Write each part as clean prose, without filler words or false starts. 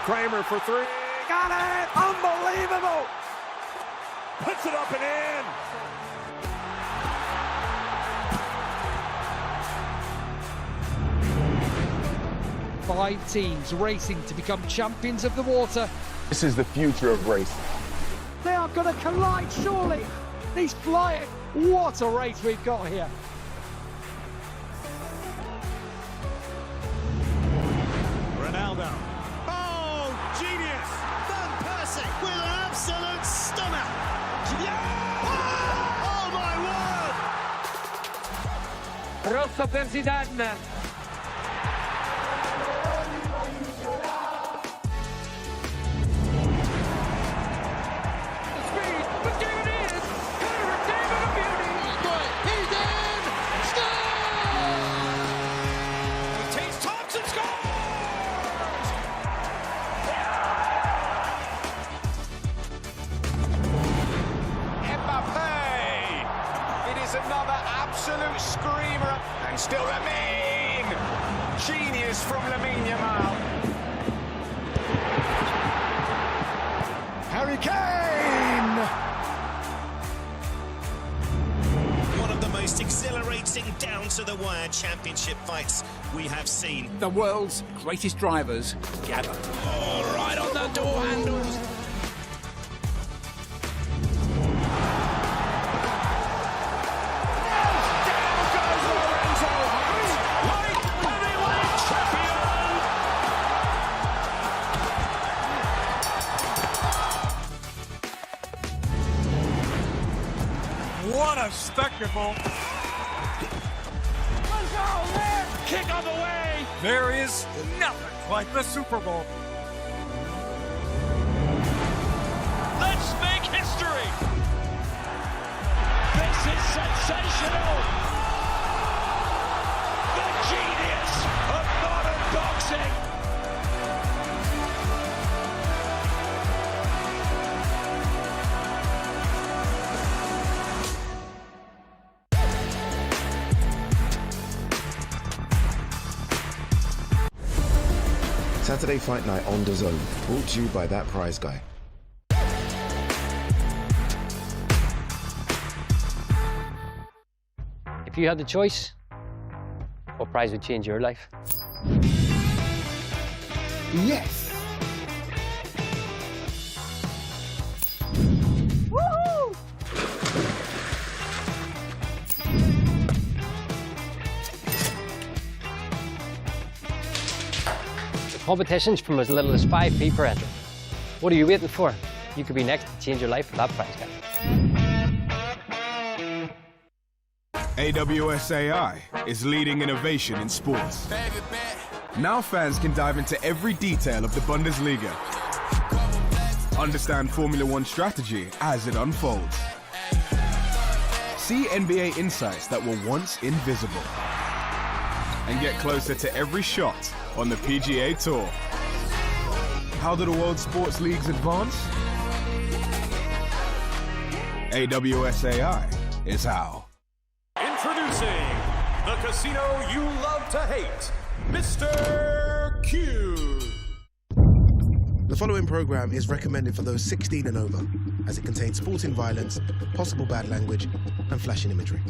Kramer for three. Got it! Unbelievable! Puts it up and in. Five teams racing to become champions of the water. This is the future of racing. They are going to collide, surely. These flying. What a race we've got here. Ronaldo. Oh, genius! Van Persie with an absolute stunner. Yeah! Oh my word! Rosso per Zidane. Another absolute screamer, and still Lamine! Genius from Lamine Yamal. Harry Kane! One of the most exhilarating down-to-the-wire championship fights we have seen. The world's greatest drivers gather. All right on the door handles. What a spectacle! Kick on the way! There is nothing like the Super Bowl. Let's make history! This is sensational! The genius of modern boxing! Saturday Fight Night on DAZN, brought to you by That Prize Guy. If you had the choice, what prize would change your life? Yes! Woohoo! Competitions from as little as 5p per entry. What are you waiting for? You could be next to change your life with that prize guy. AWSAI is leading innovation in sports. Now fans can dive into every detail of the Bundesliga. Understand Formula One strategy as it unfolds. See NBA insights that were once invisible. And get closer to every shot on the PGA Tour. How do the world sports leagues advance? AWSAI is how. Introducing the casino you love to hate, Mr. Q. The following program is recommended for those 16 and over, as it contains sporting violence, possible bad language, and flashing imagery.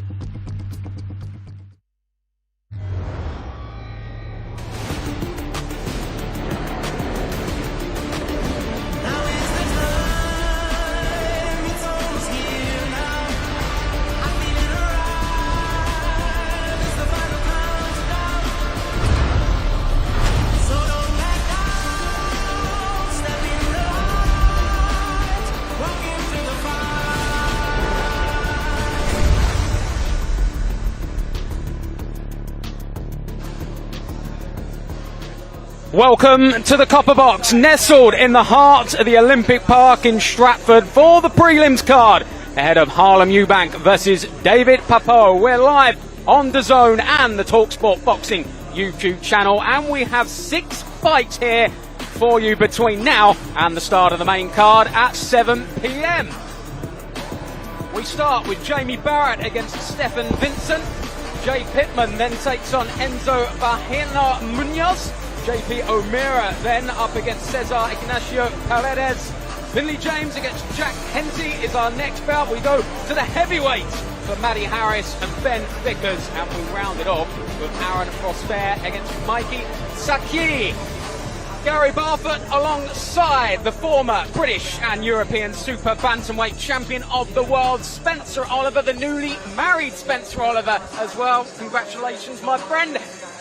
Welcome to the Copper Box, nestled in the heart of the Olympic Park in Stratford for the prelims card ahead of Harlem Eubank versus David Papot. We're live on DAZN and the TalkSport Boxing YouTube channel, and we have 6 fights here for you between now and the start of the main card at 7 p.m. We start with Jamie Barrett against Stefan Vincent. Pitman then takes on Enzo Bahiano Munoz. JP O'Meara then up against Cesar Ignacio Paredes. Finley James against Jack Henty is our next bout. We go to the heavyweights for Matty Harris and Ben Vickers, and we round it off with Aaron Prosper against Mikey Saki. Gary Barfoot alongside the former British and European super bantamweight champion of the world, Spencer Oliver, the newly married Spencer Oliver as well. Congratulations, my friend.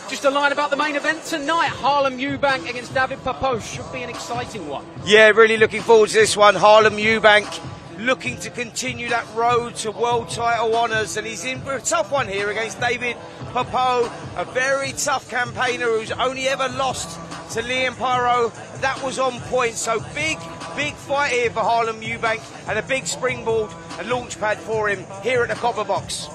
Just a line about the main event tonight. Harlem Eubank against David Papot. Should be an exciting one. Yeah, really looking forward to this one. Harlem Eubank looking to continue that road to world title honours, and he's in for a tough one here against David Papot, a very tough campaigner who's only ever lost to Liam Pyro. That was on point, so big fight here for Harlem Eubank, and a big springboard and launch pad for him here at the Copper Box.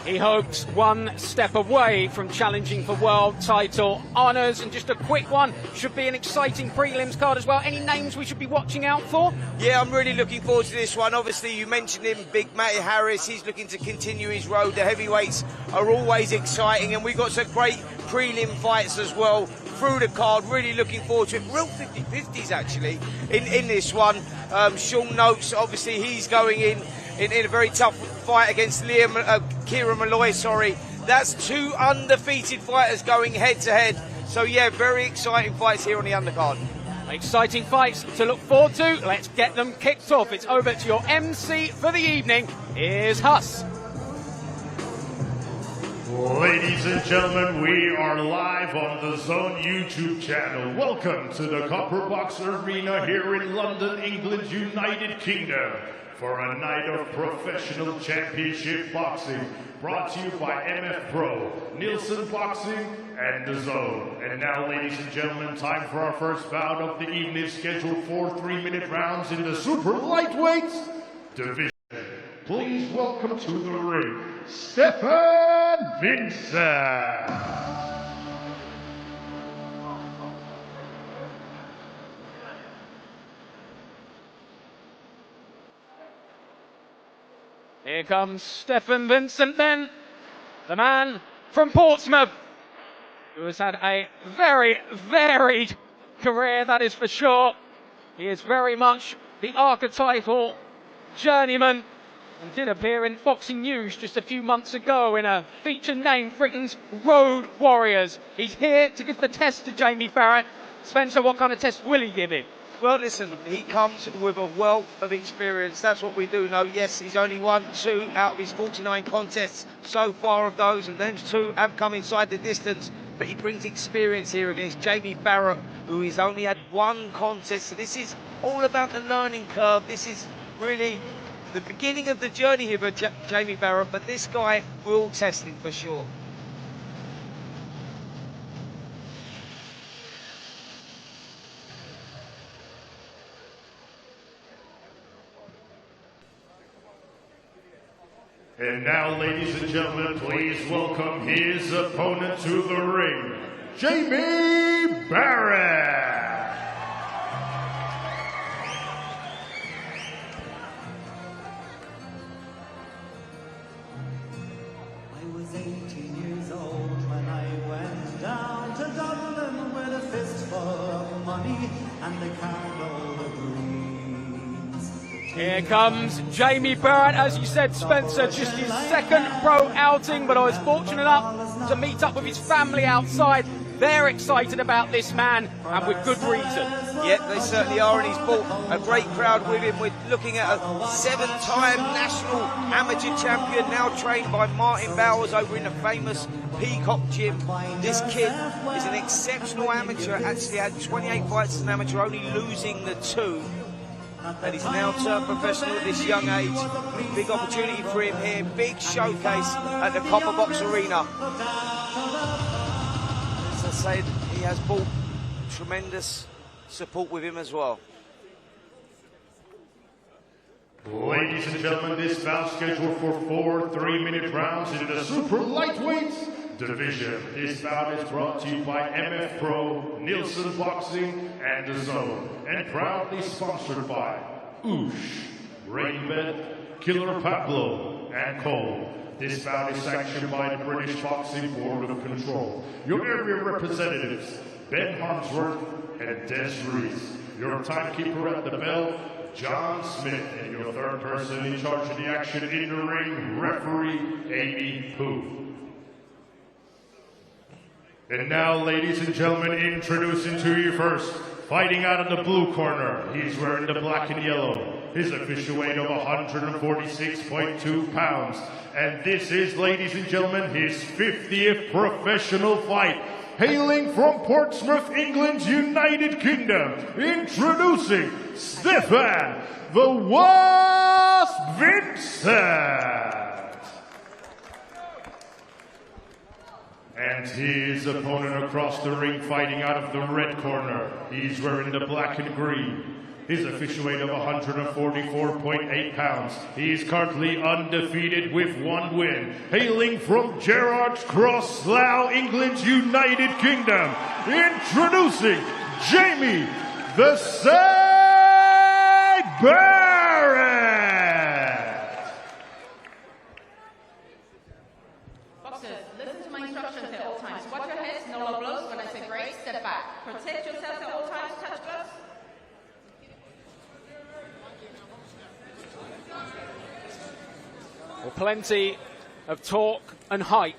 He hopes one step away from challenging for world title honours. And just a quick one, should be an exciting prelims card as well. Any names we should be watching out for? Yeah, I'm really looking forward to this one. Obviously, you mentioned him, Big Matty Harris. He's looking to continue his road. The heavyweights are always exciting, and we've got some great prelim fights as well through the card. Really looking forward to it. Real 50-50s actually in this one. Sean Noakes, obviously, he's going in a very tough fight against Kieran Malloy, sorry. That's two undefeated fighters going head-to-head. So, yeah, very exciting fights here on the undercard. Exciting fights to look forward to. Let's get them kicked off. It's over to your MC for the evening. Here's Huss. Ladies and gentlemen, we are live on the DAZN YouTube channel. Welcome to the Copper Box Arena here in London, England, United Kingdom, for a night of professional championship boxing, brought to you by MF Pro, Neilson Boxing, and DAZN. And now, ladies and gentlemen, time for our first bout of the evening, scheduled for 3-minute rounds in the super lightweights division. Please welcome to the ring, Stefan Vincent. Here comes Stefan Vincent then, the man from Portsmouth, who has had a very varied career, that is for sure. He is very much the archetypal journeyman, and did appear in Boxing News just a few months ago in a feature named Britain's Road Warriors. He's here to give the test to Jamie Barrett. Spencer, what kind of test will he give him? Well, listen, he comes with a wealth of experience. That's what we do know. Yes, he's only won 2 out of his 49 contests so far of those, and then 2 have come inside the distance. But he brings experience here against Jamie Barrett, who has only had 1 contest. So this is all about the learning curve. This is really the beginning of the journey here for Jamie Barrett, but this guy will test him for sure. And now, ladies and gentlemen, please welcome his opponent to the ring, Jamie Barrett. I was 18 years old when I went down to Dublin with a fistful of money and the candle of greens. Here comes Jamie Barrett, as you said, Spencer, just his second pro outing, but I was fortunate enough to meet up with his family outside. They're excited about this man, and with good reason. Yeah, they certainly are, and he's brought a great crowd with him. We're looking at a 7-time national amateur champion, now trained by Martin Bowers over in the famous Peacock Gym. This kid is an exceptional amateur, actually had 28 fights as an amateur, only losing the 2. And he's now turned professional at this young age. Big opportunity for him here. Big showcase at the Copper Box Arena. As I said, he has brought tremendous support with him as well. Ladies and gentlemen, this bout scheduled for 4 3-minute rounds in the super lightweights division. This bout is brought to you by MF Pro, Neilson Boxing, and DAZN, and proudly sponsored by Oosh, Rainbed, Killer Pablo, and Cole. This bout is sanctioned by the British Boxing Board of Control. Your area representatives, Ben Harmsworth, and Des Ruiz. Your timekeeper at the bell, John Smith, and your third person in charge of the action in the ring, referee Amy Pooh. And now, ladies and gentlemen, introducing to you first, fighting out of the blue corner, he's wearing the black and yellow. His official weight of 146.2 pounds. And this is, ladies and gentlemen, his 50th professional fight. Hailing from Portsmouth, England, United Kingdom, introducing Stefan the Wasp Vincent. And his opponent across the ring, fighting out of the red corner, he's wearing the black and green. His official weight of 144.8 pounds. He is currently undefeated with 1 win. Hailing from Gerrards Cross, Slough, England, United Kingdom. Introducing Jamie the Side Barrett. Boxers, listen to my instructions at all times. Watch your heads, no low blows. When I say break, step back. Protect yourself at all times, touch gloves. Well, plenty of talk and hype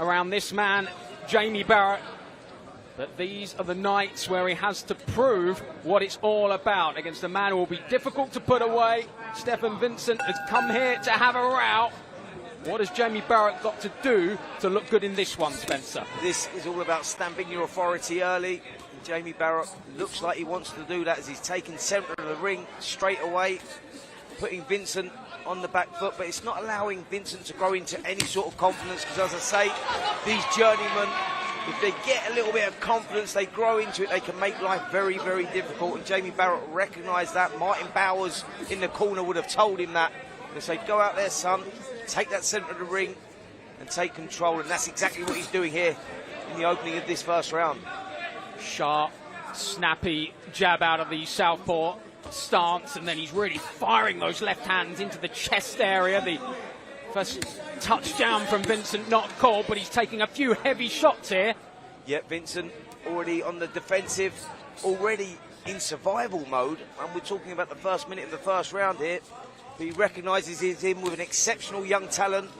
around this man, Jamie Barrett. But these are the nights where he has to prove what it's all about against a man who will be difficult to put away. Stefan Vincent has come here to have a row. What has Jamie Barrett got to do to look good in this one, Spencer? This is all about stamping your authority early. Jamie Barrett looks like he wants to do that as he's taking centre of the ring straight away, putting Vincent on the back foot, but it's not allowing Vincent to grow into any sort of confidence, because, as I say, these journeymen, if they get a little bit of confidence, they grow into it, they can make life very, very difficult, and Jamie Barrett recognised that. Martin Bowers in the corner would have told him that. They say, go out there, son, take that centre of the ring and take control, and that's exactly what he's doing here in the opening of this first round. Sharp, snappy jab out of the southpaw stance, and then he's really firing those left hands into the chest area. The first touchdown from Vincent not called, but he's taking a few heavy shots here. Yeah, Vincent already on the defensive, already in survival mode, and we're talking about the first minute of the first round here. He recognises he's in with an exceptional young talent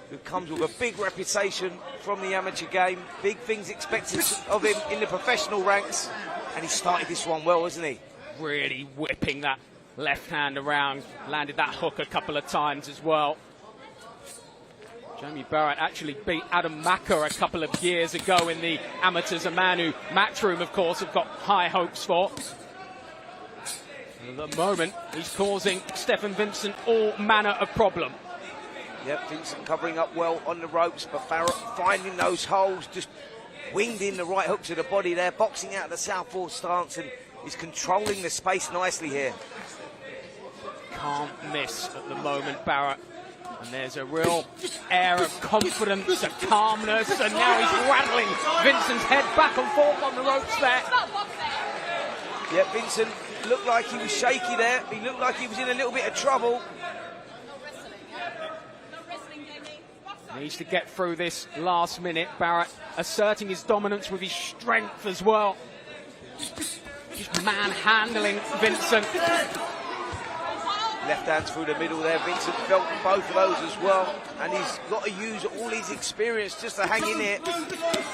who comes with a big reputation from the amateur game, big things expected of him in the professional ranks, and he started this one well, hasn't he? Really whipping that left hand around, landed that hook a couple of times as well. Jamie Barrett actually beat Adam Macker a couple of years ago in the amateurs, a man who Matchroom, of course, have got high hopes for. And at the moment, he's causing Stefan Vincent all manner of problem. Yep, Vincent covering up well on the ropes, but Barrett finding those holes, just winged in the right hook to the body there, boxing out of the southpaw stance, and he's controlling the space nicely here. Can't miss at the moment, Barrett. And there's a real air of confidence, a calmness, and now he's rattling Vincent's head back and forth on the ropes there. Yeah, Vincent looked like he was shaky there. He looked like he was in a little bit of trouble. Needs to get through this last minute. Barrett asserting his dominance with his strength as well. Just manhandling Vincent. Left hand through the middle there. Vincent felt both of those as well, and he's got to use all his experience just to hang in here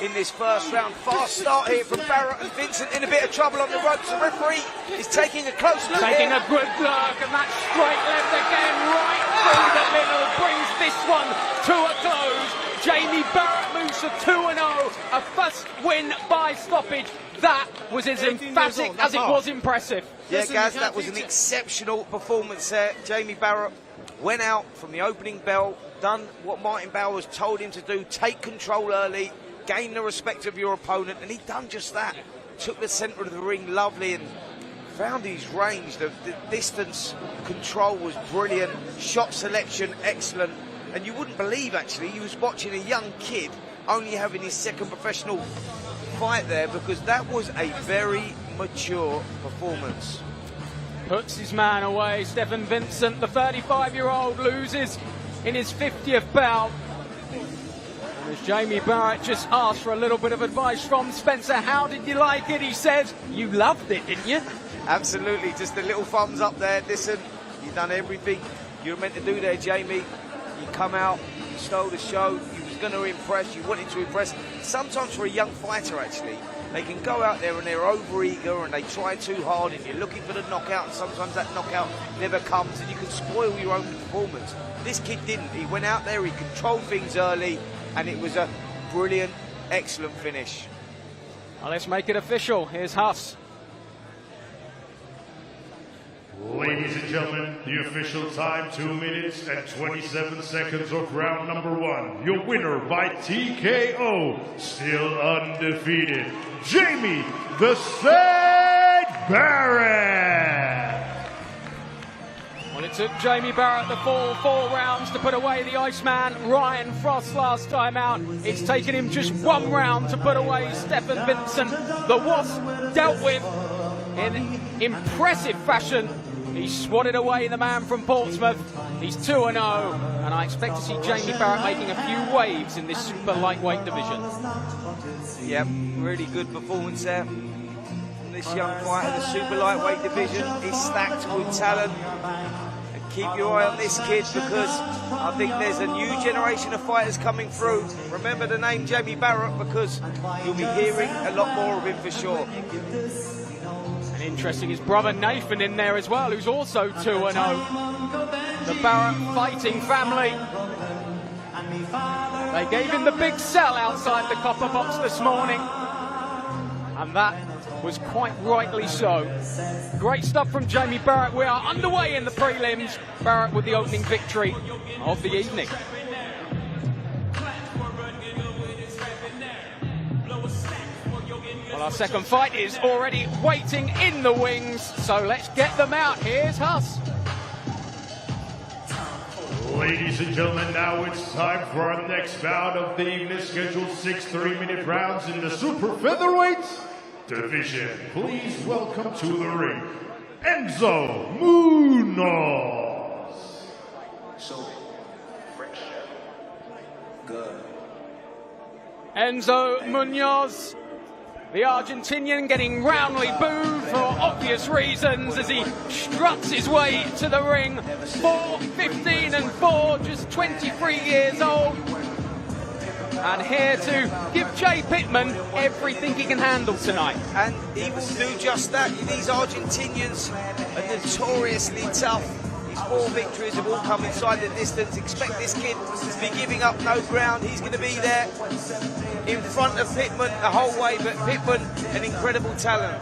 in this first round. Fast start here from Barrett, and Vincent in a bit of trouble on the ropes. The referee is taking a close look Taking here. a good look, and that straight left again right through the middle brings this one to a close. Jamie Barrett moves to 2-0, a first win by stoppage. That was as emphatic as it was impressive. Yeah, Gaz, that was an exceptional performance there. Jamie Barrett went out from the opening bell, done what Martin Bowers told him to do, take control early, gain the respect of your opponent, and he done just that. Took the centre of the ring lovely and found his range. The distance control was brilliant, shot selection excellent, and you wouldn't believe actually he was watching a young kid only having his second professional fight there, because that was a very mature performance. Puts his man away. Stefan Vincent, the 35-year-old, loses in his 50th bout. As Jamie Barrett just asked for a little bit of advice from Spencer. How did you like it? He said, you loved it, didn't you? Absolutely, just a little thumbs up there. Listen, you've done everything you were meant to do there, Jamie. You come out, you stole the show, you was going to impress, you wanted to impress. Sometimes for a young fighter, actually, they can go out there and they're over-eager and they try too hard and you're looking for the knockout, and sometimes that knockout never comes and you can spoil your own performance. This kid didn't. He went out there, he controlled things early, and it was a brilliant, excellent finish. Well, let's make it official. Here's Huss. Ladies and gentlemen, the official time, 2 minutes and 27 seconds of round number 1. Your winner by TKO, still undefeated, Jamie the Saint Barrett. Well, it took Jamie Barrett the full 4 rounds to put away the Iceman Ryan Frost last time out. It's taken him just 1 round to put away Stefan Vincent. The Wasp dealt with in impressive fashion. He swatted away the man from Portsmouth. He's 2-0, and I expect to see Jamie Barrett making a few waves in this super lightweight division. Yep, really good performance there from this young fighter. The super lightweight division is stacked with talent. And keep your eye on this kid, because I think there's a new generation of fighters coming through. Remember the name Jamie Barrett, because you'll be hearing a lot more of him for sure. And interesting, his brother Nathan in there as well, who's also 2-0. The Barrett fighting family. They gave him the big sell outside the copper box this morning, and that was quite rightly so. Great stuff from Jamie Barrett. We are underway in the prelims. Barrett with the opening victory of the evening. Well, our second fight is already waiting in the wings, so let's get them out. Here's Huss. Ladies and gentlemen, now it's time for our next bout of the evening, scheduled 6 3-minute rounds in the super featherweight division. Please welcome to the ring, Enzo Munoz. So fresh, good. Enzo Munoz, the Argentinian, getting roundly booed for obvious reasons as he struts his way to the ring. 4-15-4, just 23 years old. And here to give Jay Pitman everything he can handle tonight. And he will do just that. These Argentinians are notoriously tough. His 4 victories have all come inside the distance. Expect this kid to be giving up no ground. He's going to be there in front of Pitman the whole way, but Pitman, an incredible talent.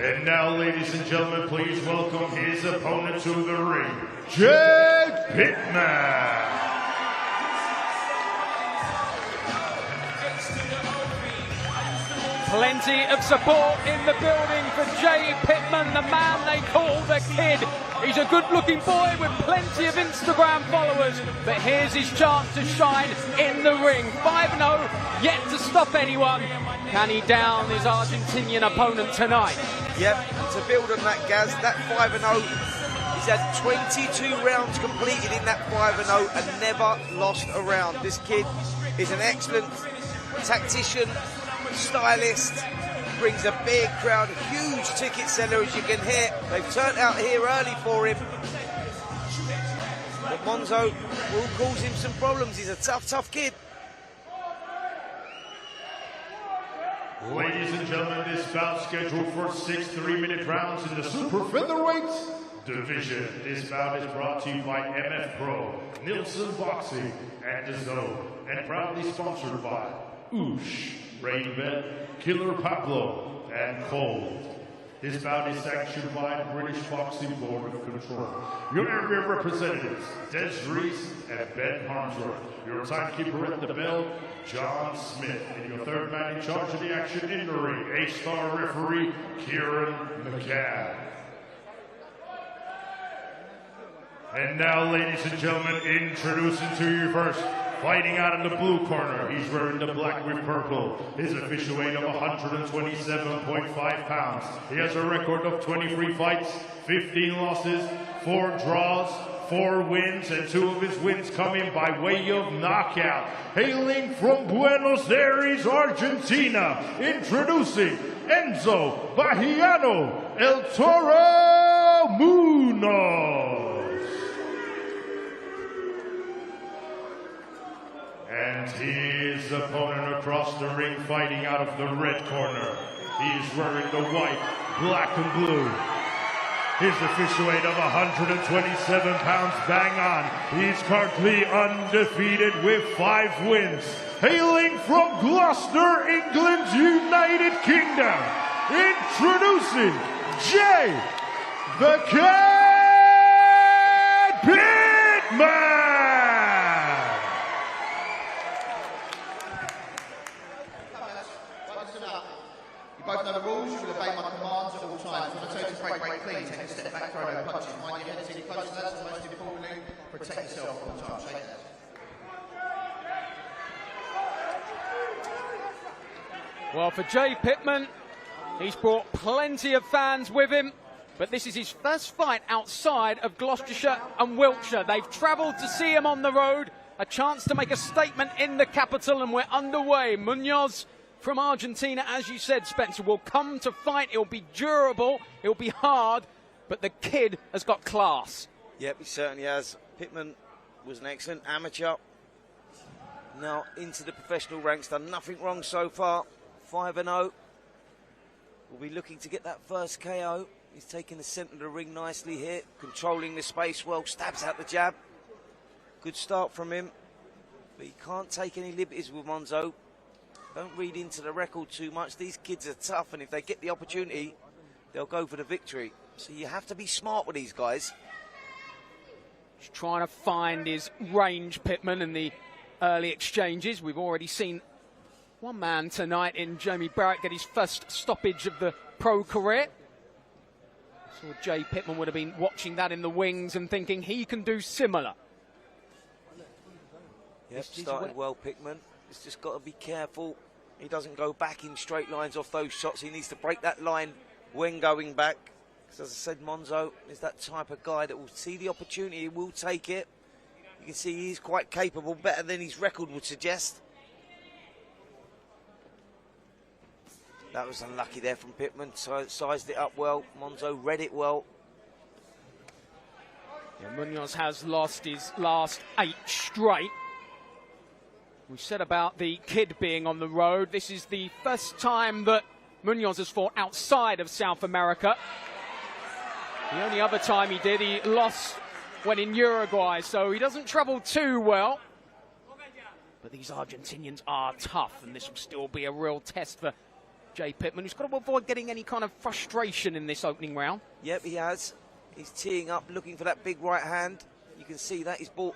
And now, ladies and gentlemen, please welcome his opponent to the ring, Jay Pitman. Plenty of support in the building for Jay Pitman, the man they call the Kid. He's a good-looking boy with plenty of Instagram followers, but here's his chance to shine in the ring. 5-0, yet to stop anyone. Can he down his Argentinian opponent tonight? Yep, to build on that, Gaz, that 5-0, he's had 22 rounds completed in that 5-0 and never lost a round. This kid is an excellent tactician, stylist, brings a big crowd, huge ticket seller, as you can hear. They've turned out here early for him. But Monzo will cause him some problems. He's a tough kid. Ladies and gentlemen, this bout scheduled for 6 3-minute rounds in the super featherweight division. This bout is brought to you by MF Pro Neilson Boxing and DAZN, and proudly sponsored by Oosh, Rainbed, Killer Pablo, and Cold. This bout is sanctioned by the British Boxing Board of Control. Your area representatives, Des Reese and Ben Harmsworth. Your timekeeper at the bell, John Smith. And your third man in charge of the action in the ring, A-star referee, Kieran McCann. And now, ladies and gentlemen, introducing to you first, Fighting out in the blue corner, he's wearing the black with purple. His official weight of 127.5 pounds. He has a record of 23 fights, 15 losses, 4 draws, 4 wins, and 2 of his wins coming by way of knockout. Hailing from Buenos Aires, Argentina, introducing Enzo Bahiano, El Toro Munoz. And his opponent across the ring, fighting out of the red corner. He's wearing the white, black, and blue. His official weight of 127 pounds, bang on. He's currently undefeated with 5 wins. Hailing from Gloucester, England, United Kingdom, introducing the Cat Pitman. Both know the rules, you will obey my commands at all times. When I tell you to break clean, take a step back, throw no punches. Mind your head, too close to that, and most importantly, protect yourself at all times. Shake that. Well, for Jay Pitman, he's brought plenty of fans with him, but this is his first fight outside of Gloucestershire and Wiltshire. They've travelled to see him on the road, a chance to make a statement in the capital, and we're underway. Munoz from Argentina, as you said, Spencer, will come to fight. It'll be durable, it'll be hard, but the kid has got class. Yep, he certainly has. Pitman was an excellent amateur. Now into the professional ranks, done nothing wrong so far. 5-0. Will be looking to get that first KO. He's taking the centre of the ring nicely here, controlling the space well, stabs out the jab. Good start from him, but he can't take any liberties with Monzo. Don't read into the record too much. These kids are tough, and if they get the opportunity, they'll go for the victory. So you have to be smart with these guys. He's trying to find his range, Pitman, in the early exchanges. We've already seen one man tonight in Jamie Barrett get his first stoppage of the pro career. So Jay Pitman would have been watching that in the wings and thinking he can do similar. Yep, started well, Pitman. He's just got to be careful. He doesn't go back in straight lines off those shots. He needs to break that line when going back. Because as I said, Monzo is that type of guy that will see the opportunity, he will take it. You can see he's quite capable, better than his record would suggest. That was unlucky there from Pitman. So sized it up well. Monzo read it well. Yeah, Munoz has lost his last 8 straight. We said about the kid being on the road. This is the first time that Munoz has fought outside of South America. The only other time he did, he lost when in Uruguay, so he doesn't travel too well. But these Argentinians are tough, and this will still be a real test for Jay Pitman, who's got to avoid getting any kind of frustration in this opening round. Yep, he has. He's teeing up, looking for that big right hand. You can see that. He's brought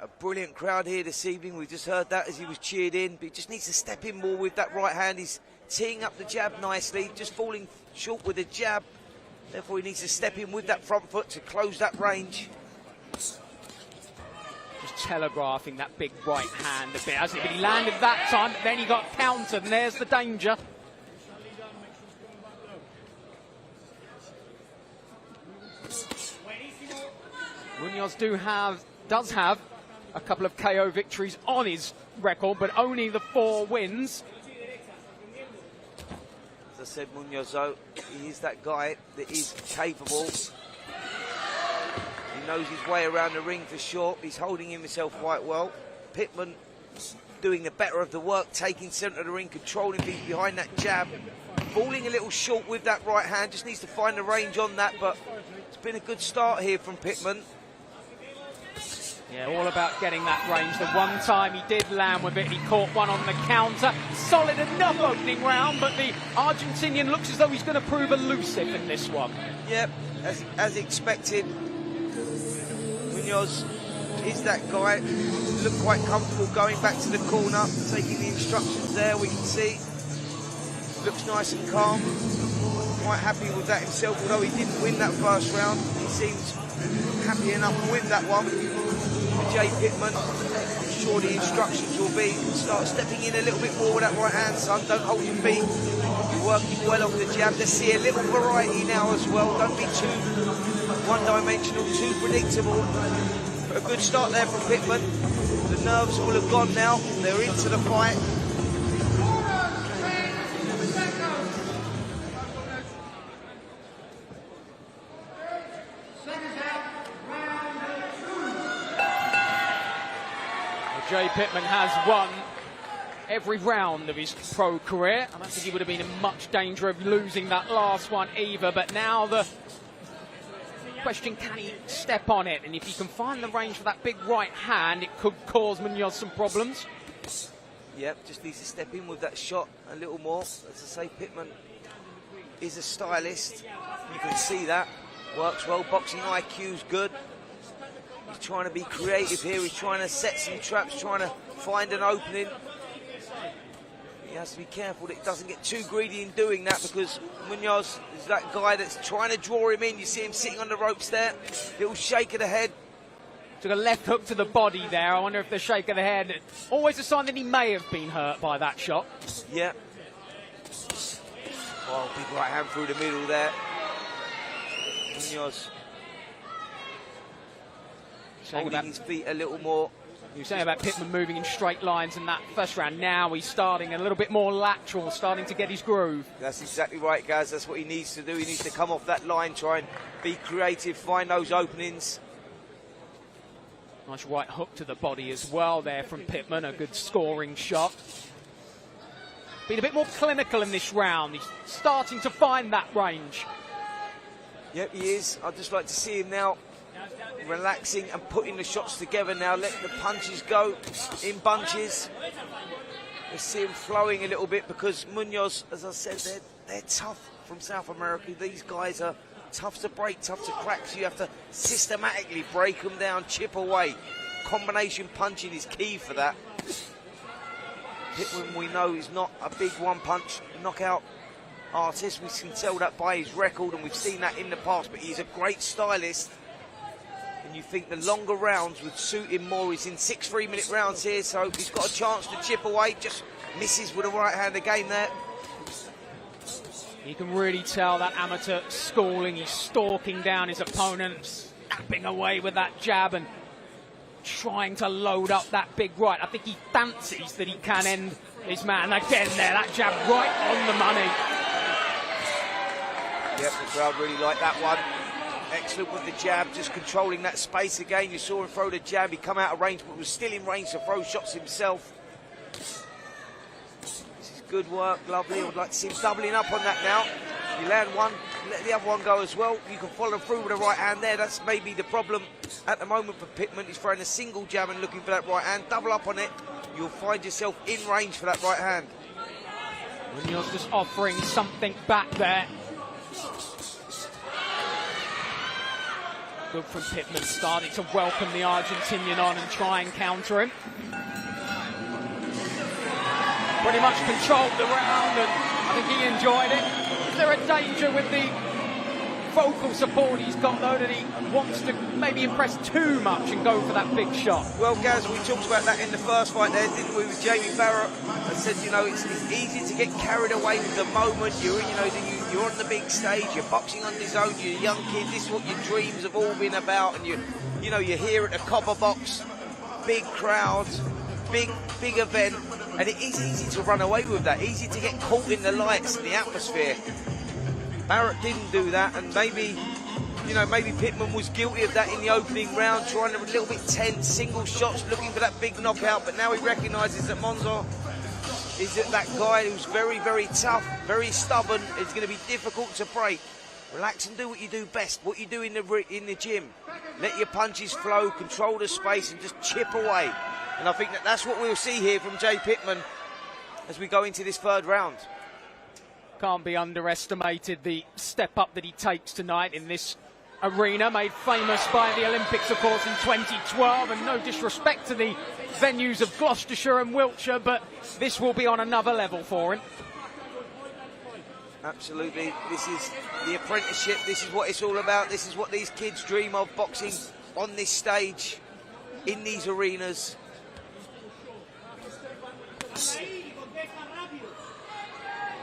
a brilliant crowd here this evening. We just heard that as he was cheered in, but he just needs to step in more with that right hand. He's teeing up the jab nicely, just falling short with the jab. Therefore, he needs to step in with that front foot to close that range. Just telegraphing that big right hand a bit, hasn't he? But he landed that time, but then he got countered, and there's the danger. Munoz does have a couple of KO victories on his record, but only the 4 wins. As I said, Munoz, though, he is that guy that is capable. He knows his way around the ring for sure. He's holding himself quite well. Pitman doing the better of the work, taking centre of the ring, controlling things behind that jab. Falling a little short with that right hand, just needs to find the range on that, but it's been a good start here from Pitman. Yeah, all about getting that range. The one time he did land with it, he caught one on the counter. Solid enough opening round, but the Argentinian looks as though he's going to prove elusive in this one. Yep, as expected. Munoz is that guy. Looked quite comfortable going back to the corner, taking the instructions there, we can see. Looks nice and calm. Quite happy with that himself, although he didn't win that first round. He seems happy enough with that one. For Jay Pitman, I'm sure the instructions will be start stepping in a little bit more with that right hand, son. Don't hold your feet. You're working well off the jab. Let's see a little variety now as well. Don't be too one-dimensional, too predictable. But a good start there from Pitman. The nerves all have gone now. They're into the fight. Jay Pitman has won every round of his pro career. I don't think he would have been in much danger of losing that last one either, but now the question, can he step on it? And if he can find the range for that big right hand, it could cause Munoz some problems. Yep, just needs to step in with that shot a little more. As I say, Pitman is a stylist. You can see that. Works well, boxing IQ's good. He's trying to be creative here. He's trying to set some traps, trying to find an opening. He has to be careful that he doesn't get too greedy in doing that, because Munoz is that guy that's trying to draw him in. You see him sitting on the ropes there. Little shake of the head. Took a left hook to the body there. I wonder if the shake of the head, always a sign that he may have been hurt by that shot. Yeah. Oh, big right hand through the middle there. Munoz holding his feet a little more. You were saying about Pitman moving in straight lines in that first round. Now he's starting a little bit more lateral, starting to get his groove. That's exactly right, guys. That's what he needs to do. He needs to come off that line, try and be creative, find those openings. Nice right hook to the body as well there from Pitman. A good scoring shot. Been a bit more clinical in this round. He's starting to find that range. Yep, he is. I'd just like to see him now relaxing and putting the shots together now. Let the punches go in bunches. Let's see him flowing a little bit, because Munoz, as I said, they're tough from South America. These guys are tough to break, tough to crack, so you have to systematically break them down, chip away. Combination punching is key for that. Pitman, we know, is not a big one-punch knockout artist. We can tell that by his record, and we've seen that in the past, but he's a great stylist. And you think the longer rounds would suit him more. He's in 6 3-minute rounds here, so he's got a chance to chip away. Just misses with a right hand again there. You can really tell that amateur schooling. He's stalking down his opponent, snapping away with that jab and trying to load up that big right. I think he fancies that he can end his man again there. That jab right on the money. Yep, the crowd really like that one. Excellent with the jab, just controlling that space again. You saw him throw the jab. He come out of range, but was still in range to throw shots himself. This is good work, lovely. I would like to see him doubling up on that now. You land one, let the other one go as well. You can follow through with the right hand there. That's maybe the problem at the moment for Pitman. He's throwing a single jab and looking for that right hand. Double up on it. You'll find yourself in range for that right hand. Munoz just offering something back there. Good from Pitman, starting to welcome the Argentinian on and try and counter him. Pretty much controlled the round, and I think he enjoyed it. Is there a danger with the vocal support he's got, though, that he wants to maybe impress too much and go for that big shot? Well, Gaz, we talked about that in the first fight there, didn't we, with Jamie Barrett? I said, you know, it's easy to get carried away with the moment. You're on the big stage, you're boxing on DAZN, you're a young kid, this is what your dreams have all been about, and you're here at the Copper Box, big crowds, big event, and it is easy to run away with that, easy to get caught in the lights and the atmosphere. Barrett didn't do that, and maybe Pitman was guilty of that in the opening round, trying to a little bit tense, single shots, looking for that big knockout, but now he recognises that Monzo is that guy who's very, very tough, very stubborn. It's going to be difficult to break. Relax and do what you do best, what you do in the gym. Let your punches flow, control the space, and just chip away. And I think that's what we'll see here from Jay Pitman as we go into this third round. Can't be underestimated, the step up that he takes tonight in this arena, made famous by the Olympics, of course, in 2012, and no disrespect to the venues of Gloucestershire and Wiltshire, but this will be on another level for him. Absolutely. This is the apprenticeship. This is what it's all about. This is what these kids dream of, boxing on this stage, in these arenas.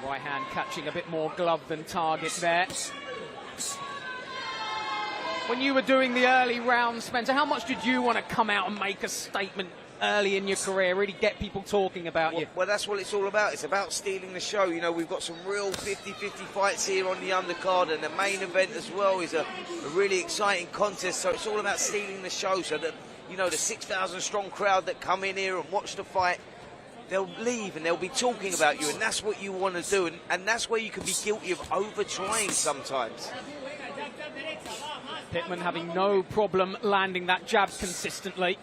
Right hand catching a bit more glove than target there. When you were doing the early rounds, Spencer, how much did you want to come out and make a statement early in your career, really get people talking about you? Well, that's what it's all about. It's about stealing the show. You know, we've got some real 50-50 fights here on the undercard, and the main event as well is a really exciting contest. So it's all about stealing the show, so that, you know, the 6,000 strong crowd that come in here and watch the fight, they'll leave and they'll be talking about you, and that's what you want to do, and that's where you can be guilty of over-trying sometimes. Pitman having no problem landing that jab consistently.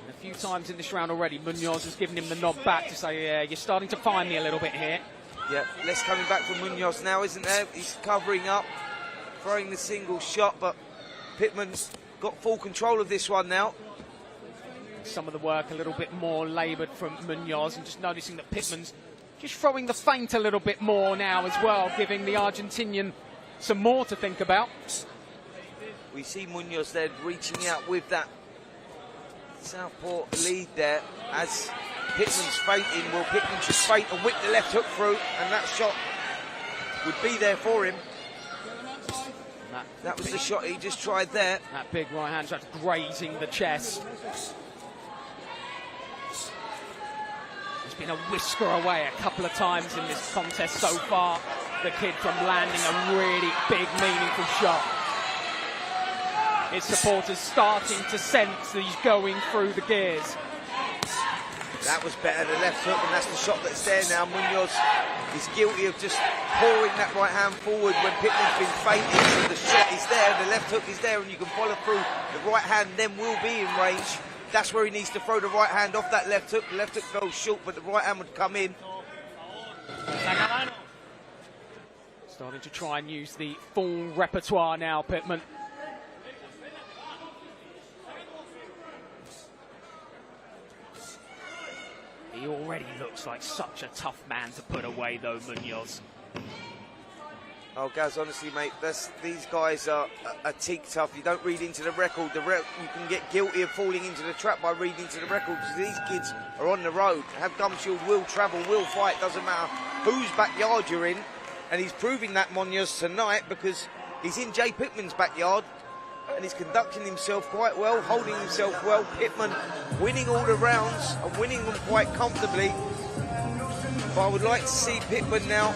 And a few times in this round already, Munoz has given him the nod back to say, yeah, you're starting to find me a little bit here. Yeah, less coming back from Munoz now, isn't there? He's covering up, throwing the single shot, but Pitman's got full control of this one now. Some of the work a little bit more laboured from Munoz, and just noticing that Pitman's just throwing the feint a little bit more now as well, giving the Argentinian some more to think about. We see Munoz there reaching out with that southpaw lead there as Pitman's feinting. Well, Pitman should feint and whip the left hook through, and that shot would be there for him. That was the shot he just tried there. That big right hand just grazing the chest. He's been a whisker away a couple of times in this contest so far, the kid, from landing a really big, meaningful shot. His supporters starting to sense that he's going through the gears. That was better, the left hook, and that's the shot that's there now. Munoz is guilty of just pouring that right hand forward when Pitman's been feinting. So the shot is there, the left hook is there, and you can follow through. The right hand then will be in range. That's where he needs to throw the right hand off that left hook. The left hook fell short, but the right hand would come in. Starting to try and use the full repertoire now, Pitman. He already looks like such a tough man to put away, though, Munoz. Oh, Gaz, honestly, mate, these guys are teak tough. You don't read into the record. You can get guilty of falling into the trap by reading into the record, because these kids are on the road, have gum shield, will travel, will fight, doesn't matter whose backyard you're in. And he's proving that, Munoz, tonight, because he's in Jay Pitman's backyard and he's conducting himself quite well, holding himself well. Pitman winning all the rounds and winning them quite comfortably. But I would like to see Pitman now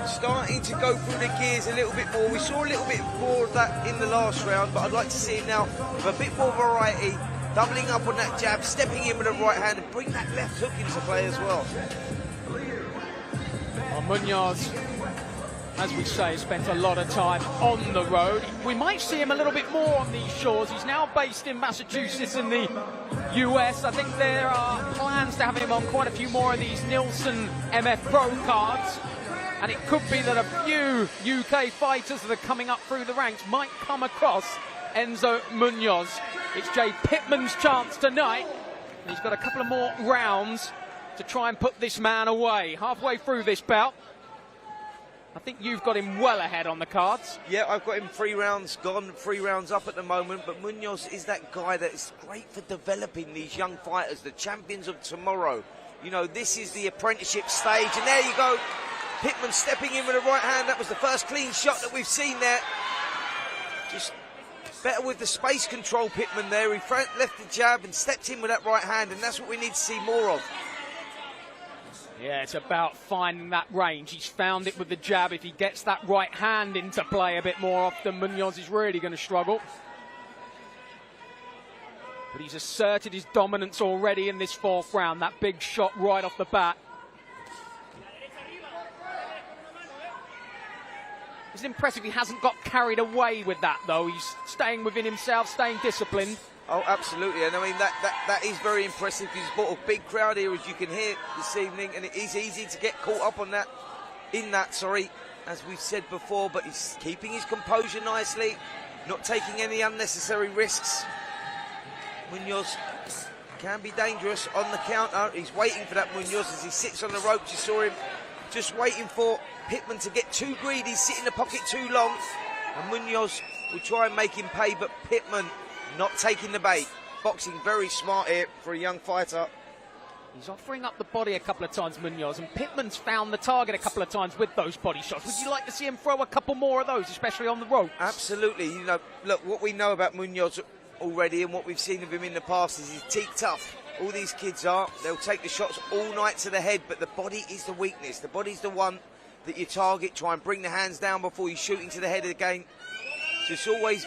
starting to go through the gears a little bit more. We saw a little bit more of that in the last round, but I'd like to see him now with a bit more variety, doubling up on that jab, stepping in with the right hand, and bring that left hook into play as well. Well, Munoz, as we say, spent a lot of time on the road. We might see him a little bit more on these shores. He's now based in Massachusetts in the US. I think there are plans to have him on quite a few more of these Neilson MF Pro cards. And it could be that a few UK fighters that are coming up through the ranks might come across Enzo Munoz. It's Jay Pitman's chance tonight. He's got a couple of more rounds to try and put this man away. Halfway through this bout, I think you've got him well ahead on the cards. Yeah, I've got him 3 rounds gone, 3 rounds up at the moment, but Munoz is that guy that is great for developing these young fighters, the champions of tomorrow. You know, this is the apprenticeship stage, and there you go. Pitman stepping in with the right hand. That was the first clean shot that we've seen there. Just better with the space control, Pitman there. He left the jab and stepped in with that right hand, and that's what we need to see more of. Yeah, it's about finding that range. He's found it with the jab. If he gets that right hand into play a bit more often, Munoz is really going to struggle. But he's asserted his dominance already in this 4th round. That big shot right off the bat. It's impressive he hasn't got carried away with that, though. He's staying within himself, staying disciplined. Oh, absolutely, and I mean, that is very impressive. He's brought a big crowd here, as you can hear this evening, and it is easy to get caught up on that, as we've said before, but he's keeping his composure nicely, not taking any unnecessary risks. Munoz can be dangerous on the counter. He's waiting for that, Munoz, as he sits on the ropes. You saw him just waiting for Pitman to get too greedy, sit in the pocket too long, and Munoz will try and make him pay, but Pitman not taking the bait. Boxing very smart here for a young fighter. He's offering up the body a couple of times, Munoz, and Pitman's found the target a couple of times with those body shots. Would you like to see him throw a couple more of those, especially on the rope? Absolutely. You know, look, what we know about Munoz already and what we've seen of him in the past is he's teak tough. All these kids are. They'll take the shots all night to the head, but the body is the weakness. The body's the one that you target. Try and bring the hands down before you're shooting to the head of the game. So it's always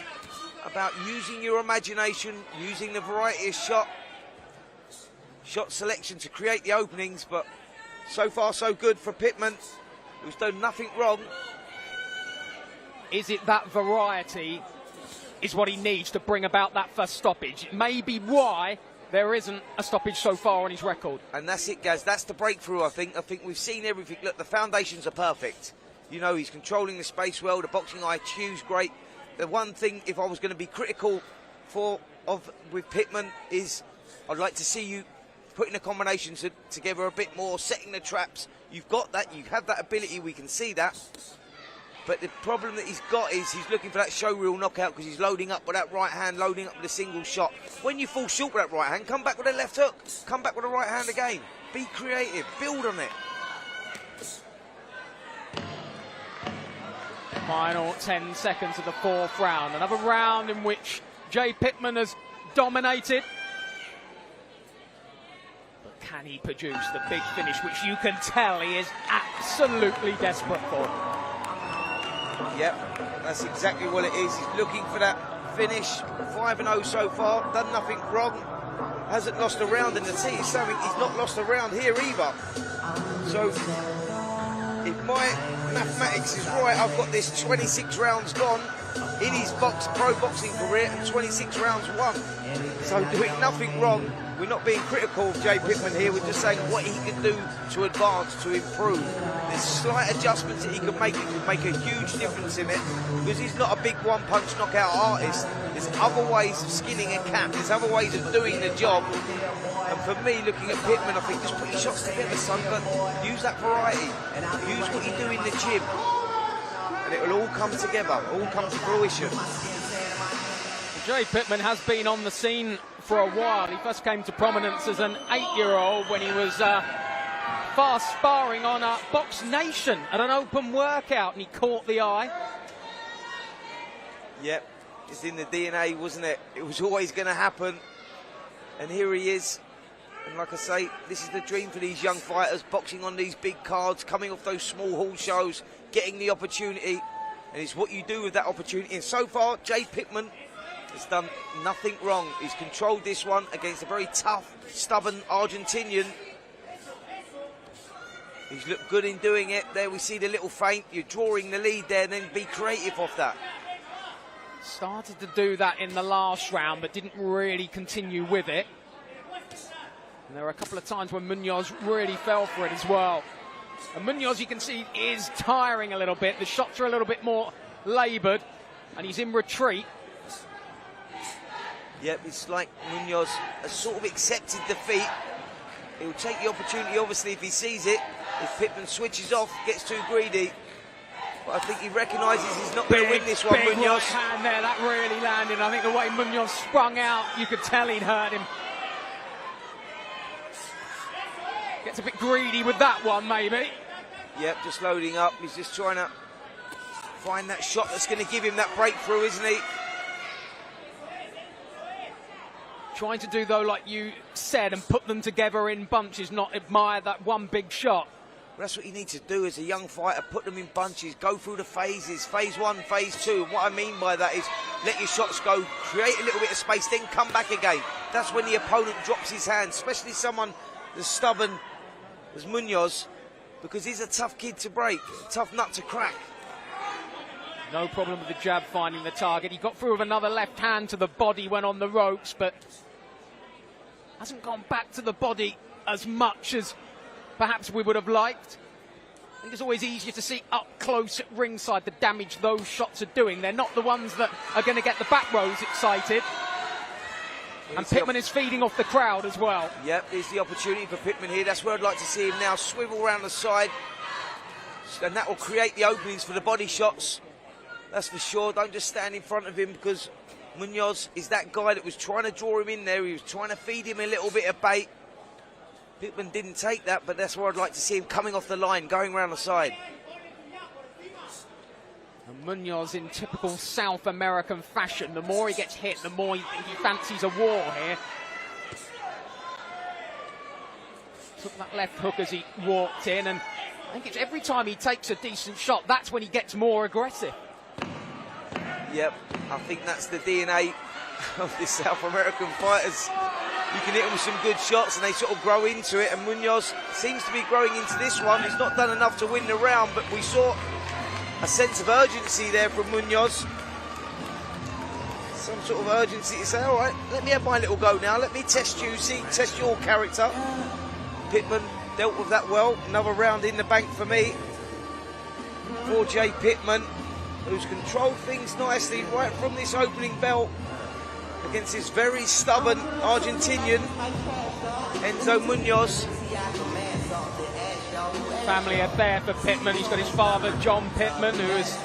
about using your imagination, using the variety of shot selection to create the openings, but so far so good for Pitman, who's done nothing wrong. Is it that variety is what he needs to bring about that first stoppage? It may be why there isn't a stoppage so far on his record. And that's it, Gaz. That's the breakthrough, I think. I think we've seen everything. Look, the foundations are perfect. You know, he's controlling the space well. The boxing IQ's great. The one thing, if I was going to be critical with Pitman, is I'd like to see you putting the combinations together a bit more, setting the traps. You've got that. You have that ability. We can see that. But the problem that he's got is he's looking for that show reel knockout because he's loading up with that right hand, loading up with a single shot. When you fall short with that right hand, come back with a left hook. Come back with a right hand again. Be creative. Build on it. Final 10 seconds of the fourth round. Another round in which Jay Pitman has dominated. But can he produce the big finish, which you can tell he is absolutely desperate for? Yep, that's exactly what it is. He's looking for that finish. 5-0 so far, done nothing wrong. Hasn't lost a round in the tee. He's not lost a round here either. So, if my mathematics is right, I've got this 26 rounds gone in his pro boxing career and 26 rounds won. So doing nothing wrong. We're not being critical of Jay Pitman here. We're just saying what he can do to advance, to improve. There's slight adjustments that he can make. It could make a huge difference in it because he's not a big one-punch knockout artist. There's other ways of skinning a cat. There's other ways of doing the job. And for me, looking at Pitman, I think just put your shots together, son, but use that variety. Use what you do in the gym. And it will all come together, all come to fruition. Jay Pitman has been on the scene for a while. He first came to prominence as an 8-year-old when he was fast sparring on Box Nation at an open workout, and he caught the eye. Yep, it's in the DNA, wasn't it? It was always going to happen. And here he is. And like I say, this is the dream for these young fighters, boxing on these big cards, coming off those small hall shows, getting the opportunity. And it's what you do with that opportunity. And so far, Jay Pitman has done nothing wrong. He's controlled this one against a very tough, stubborn Argentinian. He's looked good in doing it. There we see the little feint. You're drawing the lead there and then be creative off that. Started to do that in the last round, but didn't really continue with it. And there were a couple of times when Munoz really fell for it as well. And Munoz, you can see, is tiring a little bit. The shots are a little bit more laboured, and he's in retreat. Yep, it's like Munoz has sort of accepted defeat. He'll take the opportunity, obviously, if he sees it. If Pitman switches off, gets too greedy. But I think he recognises he's not going to win this one, Munoz. Munoz. Right hand there, that really landed. I think the way Munoz sprung out, you could tell he'd hurt him. Gets a bit greedy with that one, maybe. Yep, just loading up. He's just trying to find that shot that's going to give him that breakthrough, isn't he? Trying to do, though, like you said, and put them together in bunches, not admire that one big shot. Well, that's what you need to do as a young fighter, put them in bunches, go through the phases, phase 1, phase 2. And what I mean by that is let your shots go, create a little bit of space, then come back again. That's when the opponent drops his hands, especially someone as stubborn as Munoz, because he's a tough kid to break, a tough nut to crack. No problem with the jab finding the target. He got through with another left hand to the body, went on the ropes, but hasn't gone back to the body as much as perhaps we would have liked. I think it's always easier to see up close at ringside the damage those shots are doing. They're not the ones that are going to get the back rows excited. And Pitman is feeding off the crowd as well. Yep, there's the opportunity for Pitman here. That's where I'd like to see him now. Swivel around the side. And that will create the openings for the body shots. That's for sure. Don't just stand in front of him, because Munoz is that guy that was trying to draw him in there. He was trying to feed him a little bit of bait. Pitman didn't take that, but that's where I'd like to see him coming off the line, going around the side. And Munoz, in typical South American fashion, the more he gets hit, the more he fancies a war here. Took that left hook as he walked in, and I think it's every time he takes a decent shot, that's when he gets more aggressive. Yep, I think that's the DNA of the South American fighters. You can hit them with some good shots and they sort of grow into it, and Munoz seems to be growing into this one. He's not done enough to win the round, but we saw a sense of urgency there from Munoz. Some sort of urgency to say, all right, let me have my little go now. Let me test you, test your character. Pitman dealt with that well. Another round in the bank for me. For Jay Pitman, who's controlled things nicely right from this opening bell against this very stubborn Argentinian, Enzo Munoz. Family affair for Pitman. He's got his father, John Pitman, who has,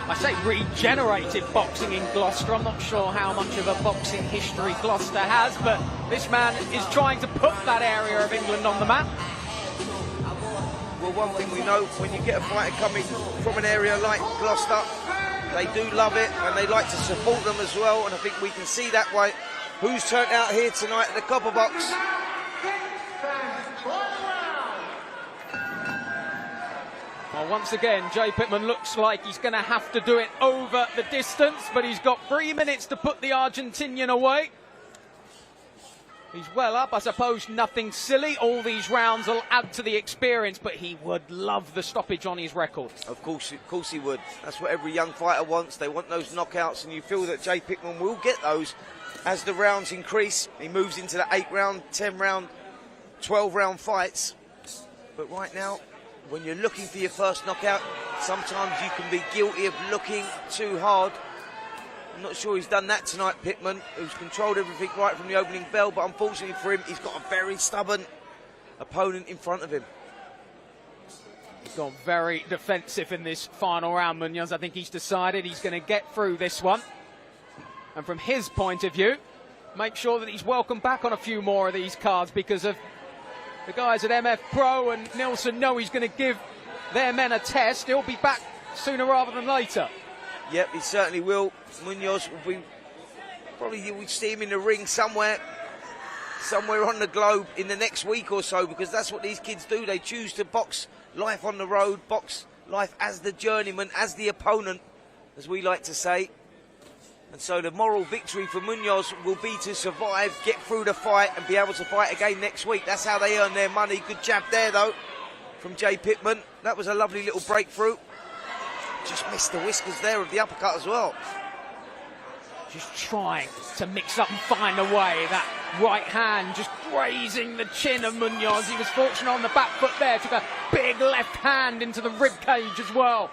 I say, regenerated boxing in Gloucester. I'm not sure how much of a boxing history Gloucester has, but this man is trying to put that area of England on the map. Well, one thing we know, when you get a fighter coming from an area like Gloucester, they do love it and they like to support them as well, and I think we can see that way. Who's turned out here tonight at the Copper Box? Well, once again, Jay Pitman looks like he's going to have to do it over the distance, but he's got 3 minutes to put the Argentinian away. He's well up, I suppose, nothing silly. All these rounds will add to the experience, but he would love the stoppage on his record. Of course he would. That's what every young fighter wants. They want those knockouts, and you feel that Jay Pitman will get those as the rounds increase. He moves into the 8-round, 10-round, 12-round fights. But right now, when you're looking for your first knockout, sometimes you can be guilty of looking too hard. I'm not sure he's done that tonight, Pitman, who's controlled everything right from the opening bell, but unfortunately for him, he's got a very stubborn opponent in front of him. He's gone very defensive in this final round, Munoz. I think he's decided he's going to get through this one. And from his point of view, make sure that he's welcome back on a few more of these cards, because of the guys at MF Pro and Neilson know he's going to give their men a test. He'll be back sooner rather than later. Yep, he certainly will. Munoz will be, probably we'll see him in the ring somewhere on the globe in the next week or so, because that's what these kids do. They choose to box life on the road, box life as the journeyman, as the opponent, as we like to say. And so the moral victory for Munoz will be to survive, get through the fight, and be able to fight again next week. That's how they earn their money. Good jab there, though, from Jay Pitman. That was a lovely little breakthrough. Just missed the whiskers there of the uppercut as well. Just trying to mix up and find a way. That right hand just grazing the chin of Munoz. He was fortunate on the back foot there. Took a big left hand into the rib cage as well.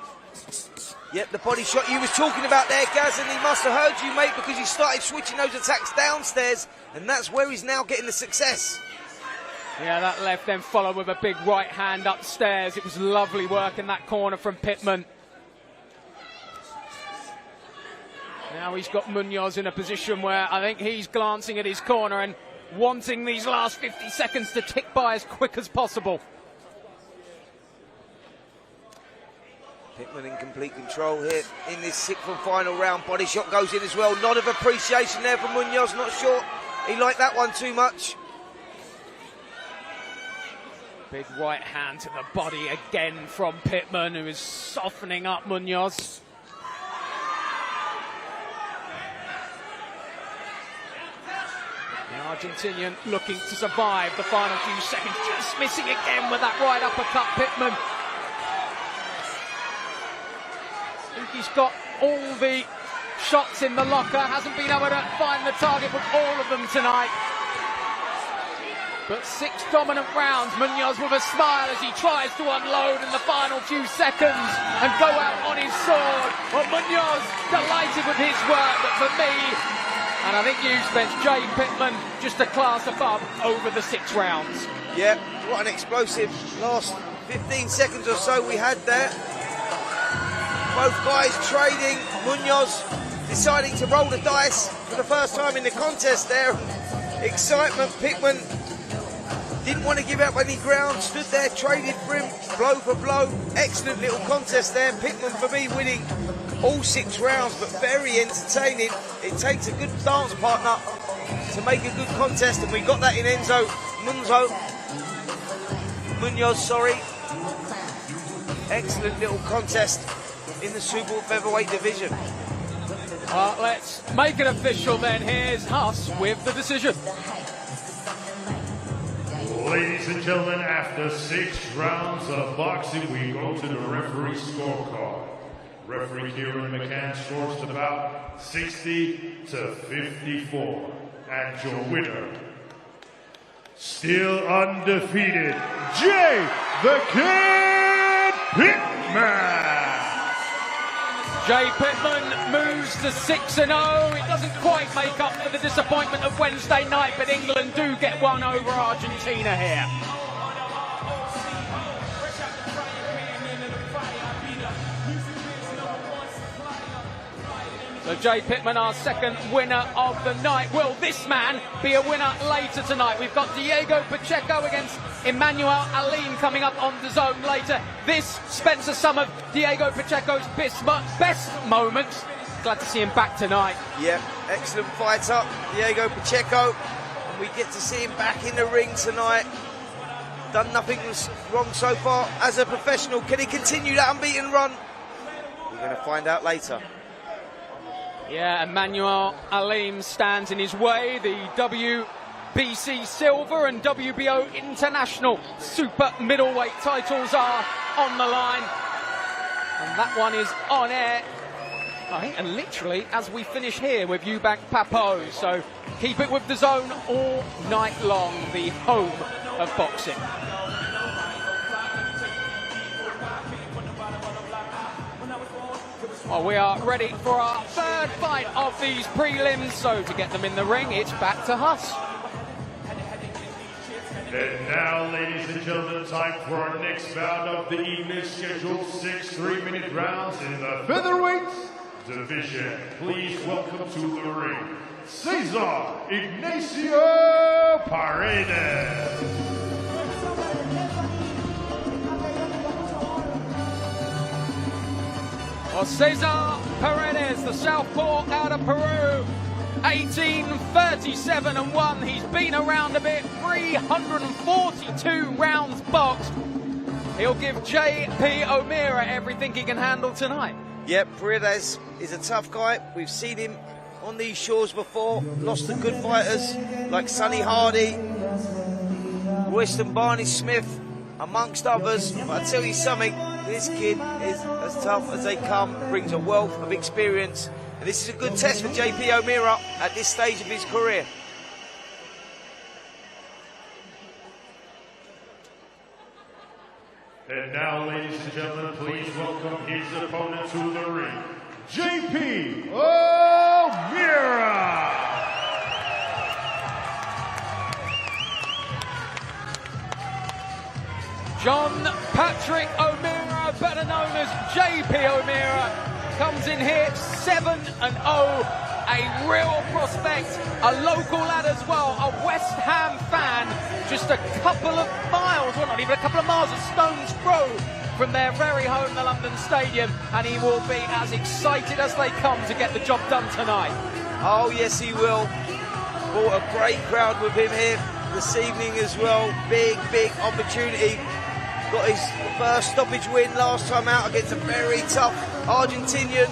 Yep, the body shot you was talking about there, Gaz, and he must have heard you, mate, because he started switching those attacks downstairs, and that's where he's now getting the success. Yeah, that left then followed with a big right hand upstairs. It was lovely work in that corner from Pitman. Now he's got Munoz in a position where I think he's glancing at his corner and wanting these last 50 seconds to tick by as quick as possible. Pitman in complete control here in this 6th and final round. Body shot goes in as well. Nod of appreciation there from Munoz. Not sure he liked that one too much. Big right hand to the body again from Pitman, who is softening up Munoz. The Argentinian looking to survive the final few seconds, just missing again with that right uppercut, Pitman. I think he's got all the shots in the locker, hasn't been able to find the target with all of them tonight. But 6 dominant rounds, Munoz with a smile as he tries to unload in the final few seconds and go out on his sword. Well, Munoz delighted with his work, but for me, and I think you, Spence, Jay Pitman just a class above over the 6 rounds. Yeah, what an explosive last 15 seconds or so we had there. Both guys trading. Munoz deciding to roll the dice for the first time in the contest there. Excitement. Pitman Didn't want to give up any ground, stood there, traded for him, blow for blow. Excellent little contest there. Pitman, for me, winning all 6 rounds, but very entertaining. It takes a good dance partner to make a good contest, and we got that in Enzo. Munoz, sorry. Excellent little contest in the super featherweight division. Let's make it official then. Here's Huss with the decision. Ladies and gentlemen, after 6 rounds of boxing, we go to the referee scorecard. Referee Kieran McCann scores to about 60-54. And your winner, still undefeated, the Kid Pitman. Jay Pitman moves to 6-0. It doesn't quite make up for the disappointment of Wednesday night, but England do get one over Argentina here. So Jay Pitman, our second winner of the night. Will this man be a winner later tonight? We've got Diego Pacheco against Emmanuel Alim coming up on DAZN later. This Spencer Summer, Diego Pacheco's best moments. Glad to see him back tonight. Yeah, excellent fighter, Diego Pacheco. And we get to see him back in the ring tonight. Done nothing wrong so far as a professional. Can he continue that unbeaten run? We're going to find out later. Yeah, Emmanuel Alim stands in his way. The WBC Silver and WBO International Super Middleweight titles are on the line. And that one is on air. And literally as we finish here with Eubank Papot. So keep it with DAZN all night long, the home of boxing. Well, we are ready for our third fight of these prelims, so to get them in the ring, it's back to Huss. And now, ladies and gentlemen, time for our next bout of the evening, scheduled 6 3-minute rounds in the featherweight division. Please welcome to the ring, Cesar Ignacio Paredes. Well, Cesar Paredes, the southpaw out of Peru, 18-37-1. He's been around a bit, 342 rounds boxed. He'll give J.P. O'Meara everything he can handle tonight. Yep, Paredes is a tough guy. We've seen him on these shores before. Lost to good fighters like Sonny Hardy, Weston Barney Smith, amongst others. But I tell you something, this kid is as tough as they come, brings a wealth of experience. And this is a good test for J.P. O'Meara at this stage of his career. And now, ladies and gentlemen, please welcome his opponent to the ring, J.P. O'Meara. John Patrick O'Meara, better known as J.P. O'Meara, comes in here 7-0, a real prospect, a local lad as well, a West Ham fan, just a couple of miles, well not even a couple of miles, a stone's throw from their very home, the London Stadium, and he will be as excited as they come to get the job done tonight. Oh yes he will. Brought a great crowd with him here this evening as well. Big opportunity. Got his first stoppage win last time out against a very tough Argentinian.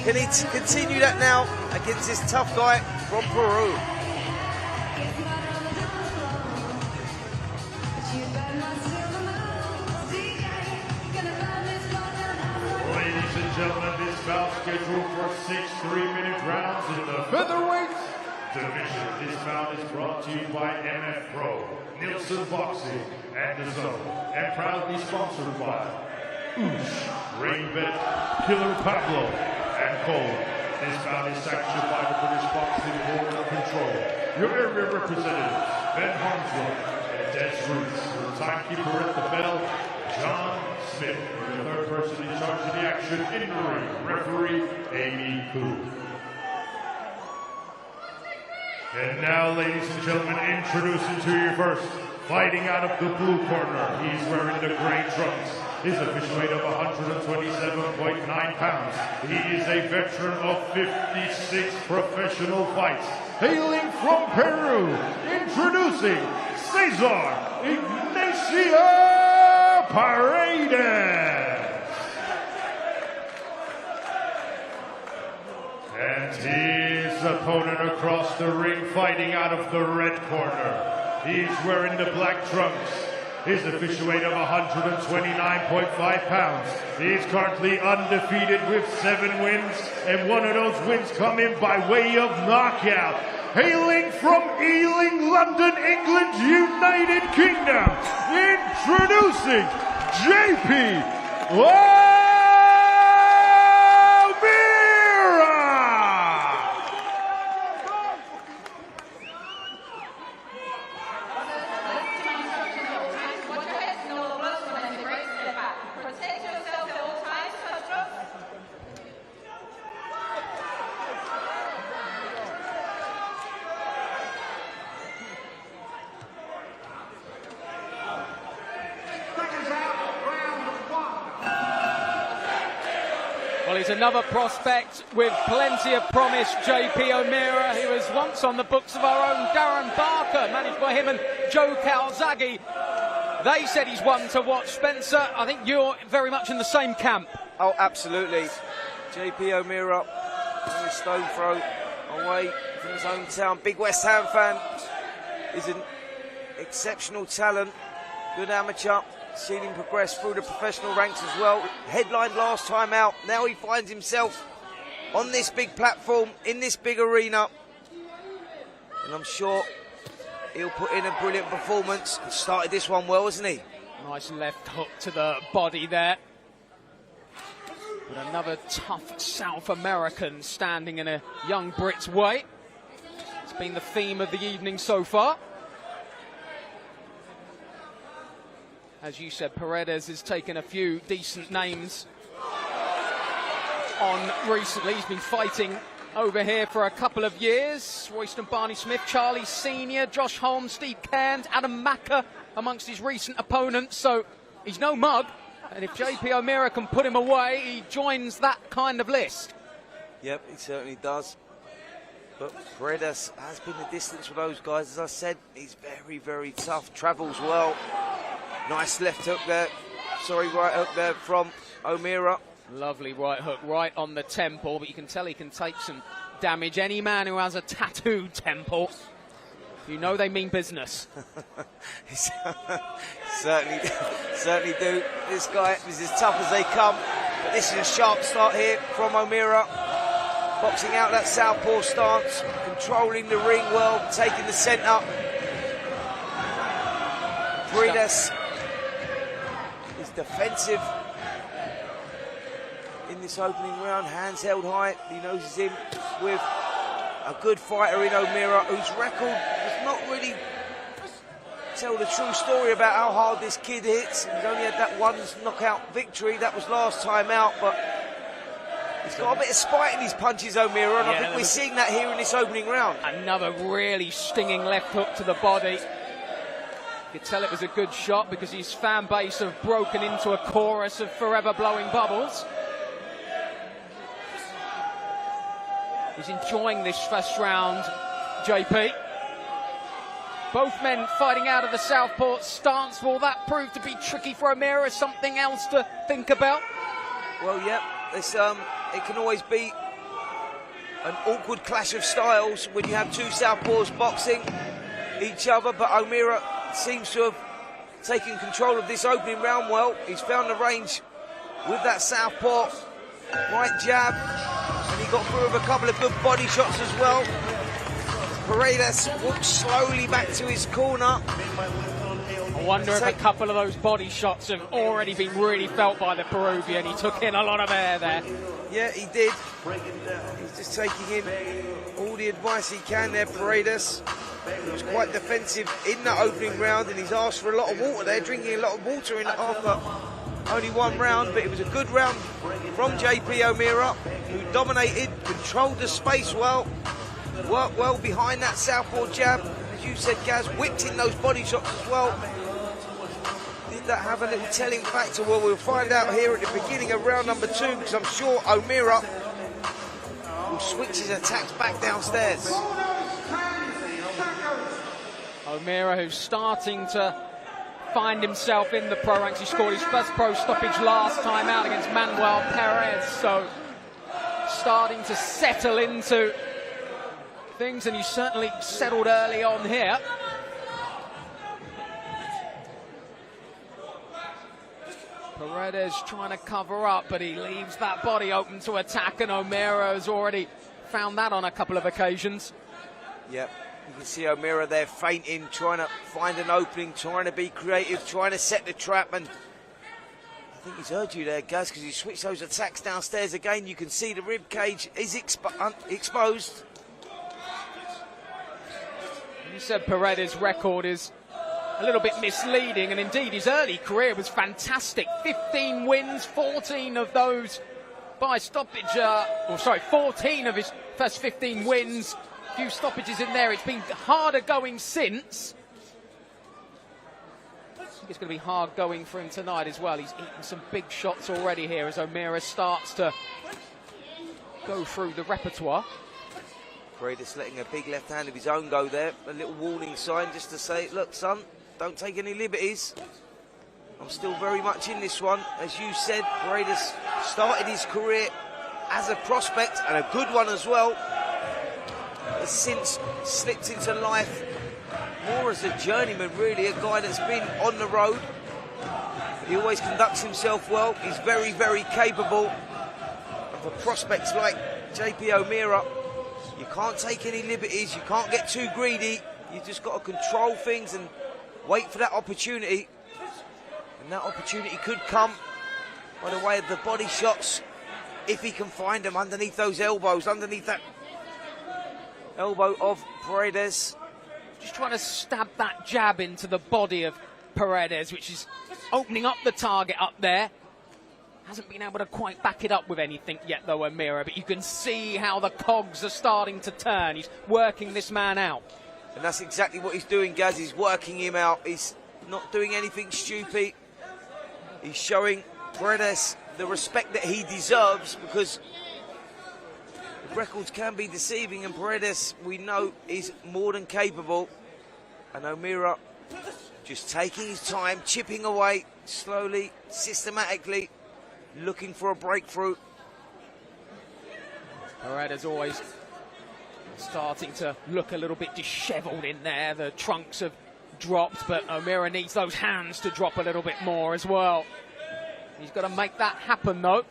Can he continue that now against this tough guy from Peru? Ladies and gentlemen, this bout scheduled for 6 3-minute rounds in the featherweight division. This bout is brought to you by MF Pro Neilson Boxing and DAZN, and proudly sponsored by Rainbet, Killer Pablo, and Cole. This bout is sanctioned by the British Boxing Board of Control. Your area representatives, Ben Harmsworth and Des Roots. Your timekeeper at the bell, John Smith. And the third person in charge of the action in the ring, referee Amy Koo. And now, ladies and gentlemen, introducing to you first, Fighting out of the blue corner, he's wearing the gray trunks. His official weight of 127.9 pounds. He is a veteran of 56 professional fights. Hailing from Peru, introducing Cesar Ignacio Paredes. And his opponent across the ring, fighting out of the red corner. He's wearing the black trunks. His official weight of 129.5 pounds. He's currently undefeated with 7 wins, and one of those wins come in by way of knockout. Hailing from Ealing, London, England, United Kingdom, introducing JP Well, he's another prospect with plenty of promise, JP O'Meara. He was once on the books of our own Darren Barker, managed by him and Joe Calzaghe. They said he's one to watch. Spencer, I think you're very much in the same camp. Oh, absolutely. JP O'Meara, only stone throw away from his hometown. Big West Ham fan. He's an exceptional talent, good amateur. Seen him progress through the professional ranks as well. Headlined last time out. Now he finds himself on this big platform, in this big arena. And I'm sure he'll put in a brilliant performance. He started this one well, hasn't he? Nice left hook to the body there. But another tough South American standing in a young Brit's way. It's been the theme of the evening so far. As you said, Paredes has taken a few decent names on recently. He's been fighting over here for a couple of years. Royston Barney-Smith, Charlie Senior, Josh Holmes, Steve Cairns, Adam Macker amongst his recent opponents. So he's no mug. And if JP O'Meara can put him away, he joins that kind of list. Yep, he certainly does. But Paredes has been the distance for those guys. As I said, he's very, very tough. Travels well. Nice left hook there. Sorry, right hook there from O'Meara. Lovely right hook right on the temple, but you can tell he can take some damage. Any man who has a tattooed temple, you know they mean business. certainly do. This guy is as tough as they come. But this is a sharp start here from O'Meara. Boxing out that southpaw stance, controlling the ring well, taking the centre. Paredes is defensive in this opening round, hands held high. He knows he's in with a good fighter in O'Meara, whose record does not really tell the true story about how hard this kid hits. He's only had that one knockout victory, that was last time out, but he's got a bit of spite in his punches, O'Meara, and I think we're seeing that here in this opening round. Another really stinging left hook to the body. You could tell it was a good shot because his fan base have broken into a chorus of forever blowing bubbles. He's enjoying this first round, JP. Both men fighting out of the southpaw stance. Will that prove to be tricky for O'Meara? Something else to think about? Well, yeah, it can always be an awkward clash of styles when you have two southpaws boxing each other, but O'Meara seems to have taken control of this opening round well. He's found the range with that southpaw right jab, and he got through with a couple of good body shots as well. Paredes walks slowly back to his corner. I wonder if a couple of those body shots have already been really felt by the Peruvian. He took in a lot of air there. Yeah, he did. He's just taking in all the advice he can there, Paredes. He was quite defensive in that opening round, and he's asked for a lot of water there, drinking a lot of water in after only one round, but it was a good round from JP O'Meara, who dominated, controlled the space well, worked well behind that southpaw jab, as you said, Gaz, whipped in those body shots as well. Did that have a little telling factor? Well, we'll find out here at the beginning of round number 2, because I'm sure O'Meara will switch his attacks back downstairs. O'Meara, who's starting to find himself in the pro ranks. He scored his first pro stoppage last time out against Manuel Paredes, so starting to settle into things, and he certainly settled early on here. Paredes trying to cover up, but he leaves that body open to attack, and O'Meara has already found that on a couple of occasions. Yep, you can see O'Meara there feinting, trying to find an opening, trying to be creative, trying to set the trap, and I think he's heard you there, Gaz, because he switched those attacks downstairs again. You can see the rib cage is exposed. You said Paredes' record is a little bit misleading, and indeed his early career was fantastic. 15 wins, 14 of those by stoppage, 14 of his first 15 wins, a few stoppages in there. It's been harder going since. I think it's going to be hard going for him tonight as well. He's eaten some big shots already here as O'Meara starts to go through the repertoire. Paredes letting a big left hand of his own go there. A little warning sign just to say, look, son, don't take any liberties. I'm still very much in this one. As you said, Paredes started his career as a prospect, and a good one as well. Has since slipped into life more as a journeyman, really, a guy that's been on the road. He always conducts himself well. He's very, very capable. And for prospects like JP O'Meara, you can't take any liberties, you can't get too greedy. You just got to control things and wait for that opportunity. And that opportunity could come by the way of the body shots, if he can find them underneath those elbows, underneath that elbow of Paredes. Just trying to stab that jab into the body of Paredes, which is opening up the target up there. Hasn't been able to quite back it up with anything yet, though, O'Meara, but you can see how the cogs are starting to turn. He's working this man out. And that's exactly what he's doing, Gaz. He's working him out. He's not doing anything stupid. He's showing Paredes the respect that he deserves, because the records can be deceiving, and Paredes, we know, is more than capable. And O'Meara just taking his time, chipping away slowly, systematically, looking for a breakthrough. Paredes always starting to look a little bit dishevelled in there. The trunks have dropped, but O'Meara needs those hands to drop a little bit more as well. He's got to make that happen, though.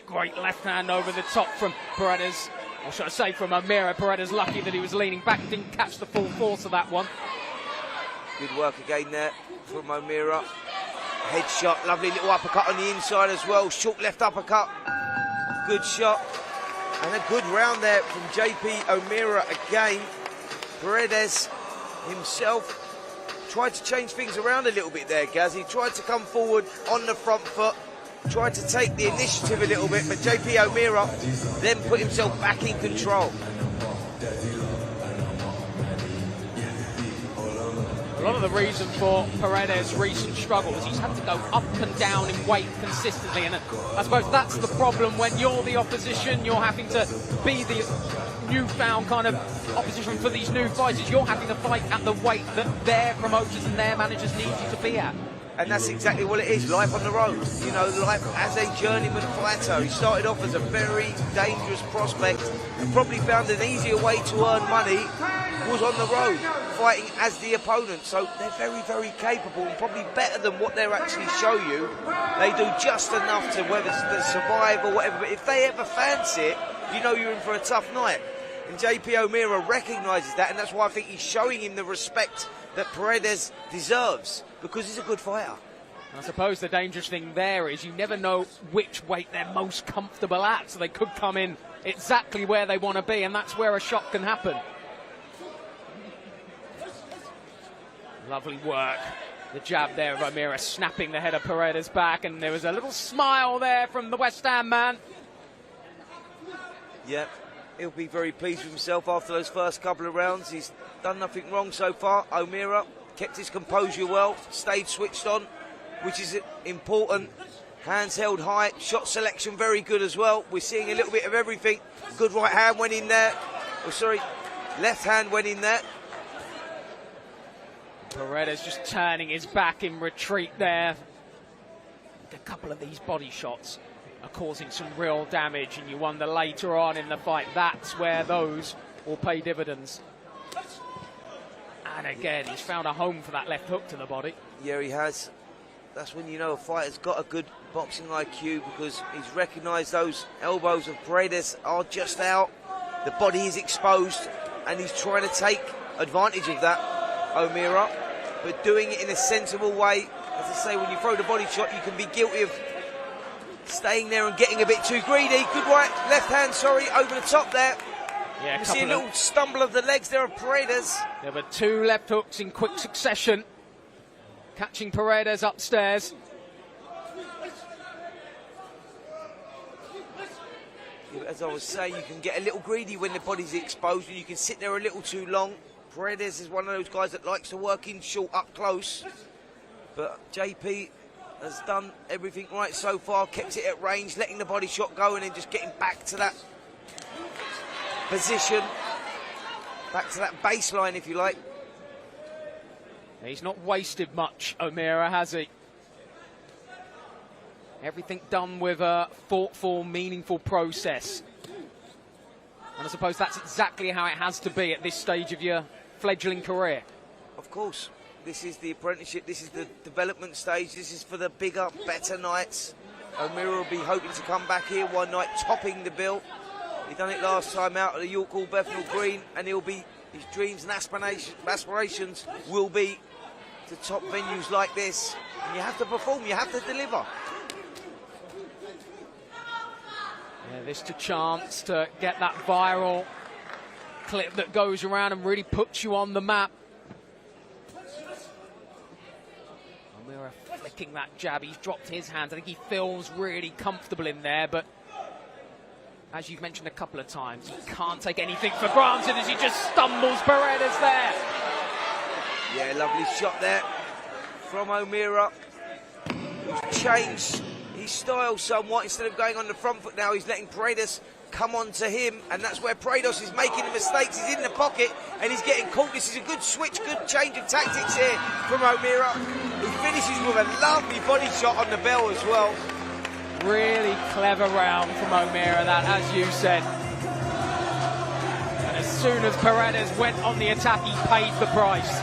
Great left hand over the top from Paredes. Or should I say from O'Meara. Paredes lucky that he was leaning back, didn't catch the full force of that one. Good work again there from O'Meara. Headshot, lovely little uppercut on the inside as well. Short left uppercut. Good shot. And a good round there from JP O'Meara again. Paredes himself tried to change things around a little bit there, Gaz. He tried to come forward on the front foot, tried to take the initiative a little bit, but JP O'Meara then put himself back in control. A lot of the reason for Paredes' recent struggles, he's had to go up and down in weight consistently, and I suppose that's the problem when you're the opposition. You're having to be the newfound kind of opposition for these new fighters. You're having to fight at the weight that their promoters and their managers need you to be at. And that's exactly what it is, life on the road. You know, life as a journeyman fighter. He started off as a very dangerous prospect and probably found an easier way to earn money was on the road, fighting as the opponent. So they're very, very capable and probably better than what they actually show you. They do just enough to whether to survive or whatever. But if they ever fancy it, you know you're in for a tough night. And JP O'Meara recognises that, and that's why I think he's showing him the respect that Paredes deserves, because he's a good fighter. I suppose the dangerous thing there is you never know which weight they're most comfortable at, so they could come in exactly where they want to be, and that's where a shot can happen. Lovely work. The jab there of O'Meara snapping the head of Paredes back, and there was a little smile there from the West Ham man. Yep. he'll be very pleased with himself after those first couple of rounds. He's done nothing wrong so far. O'Meara kept his composure well, stayed switched on, which is important. Hands held high, shot selection very good as well. We're seeing a little bit of everything. Good right hand went in there. Oh, sorry, left hand went in there. Paredes just turning his back in retreat there. A couple of these body shots are causing some real damage, and you wonder later on in the fight, that's where those will pay dividends. And again, he's found a home for that left hook to the body. Yeah, he has. That's when you know a fighter's got a good boxing IQ, because he's recognised those elbows of Paredes are just out. The body is exposed, and he's trying to take advantage of that, O'Meara, but doing it in a sensible way. As I say, when you throw the body shot, you can be guilty of staying there and getting a bit too greedy. Good right, left hand, sorry, over the top there. Yeah, you see a little stumble of the legs there of Paredes. There were two left hooks in quick succession, catching Paredes upstairs. As I was saying, you can get a little greedy when the body's exposed, and you can sit there a little too long. Paredes is one of those guys that likes to work in short up close. But JP has done everything right so far, kept it at range, letting the body shot go, and then just getting back to that position, back to that baseline, if you like. He's not wasted much, O'Meara, has he? Everything done with a thoughtful, meaningful process. And I suppose that's exactly how it has to be at this stage of your fledgling career. Of course. This is the apprenticeship, this is the development stage, this is for the bigger, better nights. O'Meara will be hoping to come back here one night, topping the bill. He done it last time out at the York Hall Bethnal Green, and he'll be, his dreams and aspirations will be to top venues like this. And you have to perform, you have to deliver. Yeah, this to chance to get that viral clip that goes around and really puts you on the map. O'Meara flicking that jab, he's dropped his hands. I think he feels really comfortable in there, but as you've mentioned a couple of times, he can't take anything for granted as he just stumbles Paredes there. Yeah, lovely shot there from O'Meara, who's changed his style somewhat. Instead of going on the front foot now, he's letting Paredes come on to him, and that's where Paredes is making the mistakes. He's in the pocket and he's getting caught. This is a good switch, good change of tactics here from O'Meara, who finishes with a lovely body shot on the bell as well. Really clever round from O'Meara, that, as you said. And as soon as Paredes went on the attack, he paid the price.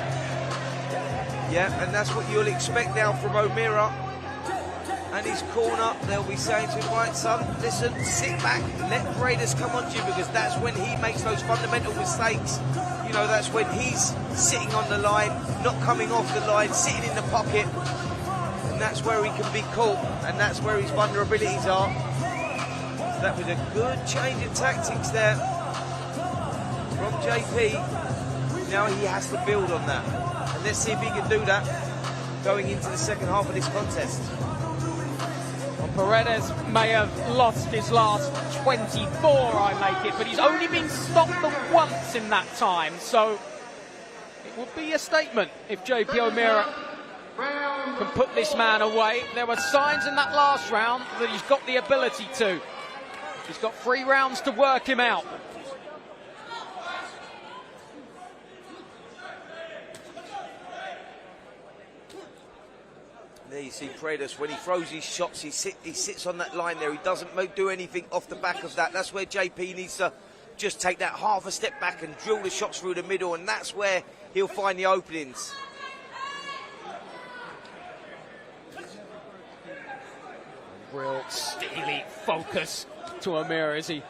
Yeah, and that's what you'll expect now from O'Meara. And his corner, they'll be saying to him, right, son, listen, sit back, let Paredes come on to you, because that's when he makes those fundamental mistakes. You know, that's when he's sitting on the line, not coming off the line, sitting in the pocket. And that's where he can be caught, and that's where his vulnerabilities are. So that was a good change of tactics there from JP. Now he has to build on that. And let's see if he can do that going into the second half of this contest. Paredes may have lost his last 24, I make it, but he's only been stopped once in that time, so it would be a statement if JP O'Meara can put this man away. There were signs in that last round that he's got the ability to. He's got 3 rounds to work him out. There you see Paredes, when he throws his shots, he sits on that line there. He doesn't do anything off the back of that. That's where JP needs to just take that half a step back and drill the shots through the middle, and that's where he'll find the openings. Real steely focus to O'Meara as he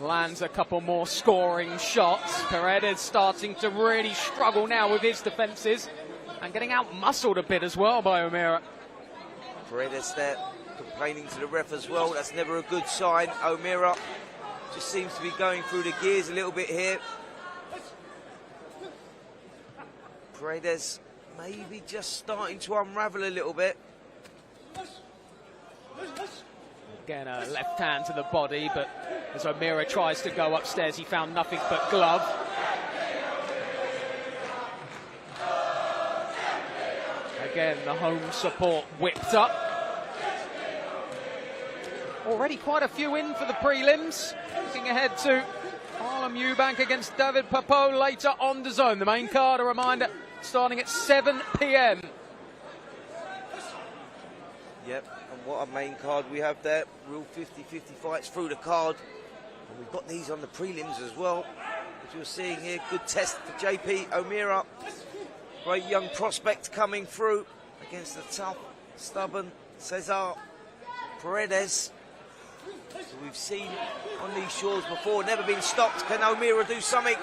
lands a couple more scoring shots. Paredes starting to really struggle now with his defences, and getting out-muscled a bit as well by O'Meara. Paredes there complaining to the ref as well. That's never a good sign. O'Meara just seems to be going through the gears a little bit here. Paredes maybe just starting to unravel a little bit. Again, a left hand to the body, but as O'Meara tries to go upstairs, he found nothing but glove. Again, the home support whipped up. Already quite a few in for the prelims. Looking ahead to Harlem Eubank against David Papot later on DAZN. The main card, a reminder, starting at 7 p.m. Yep, and what a main card we have there. Real 50-50 fights through the card. And we've got these on the prelims as well. As you're seeing here, good test for JP O'Meara. Great young prospect coming through against the tough, stubborn Cesar Paredes. So we've seen on these shores before, never been stopped. Can O'Meara do something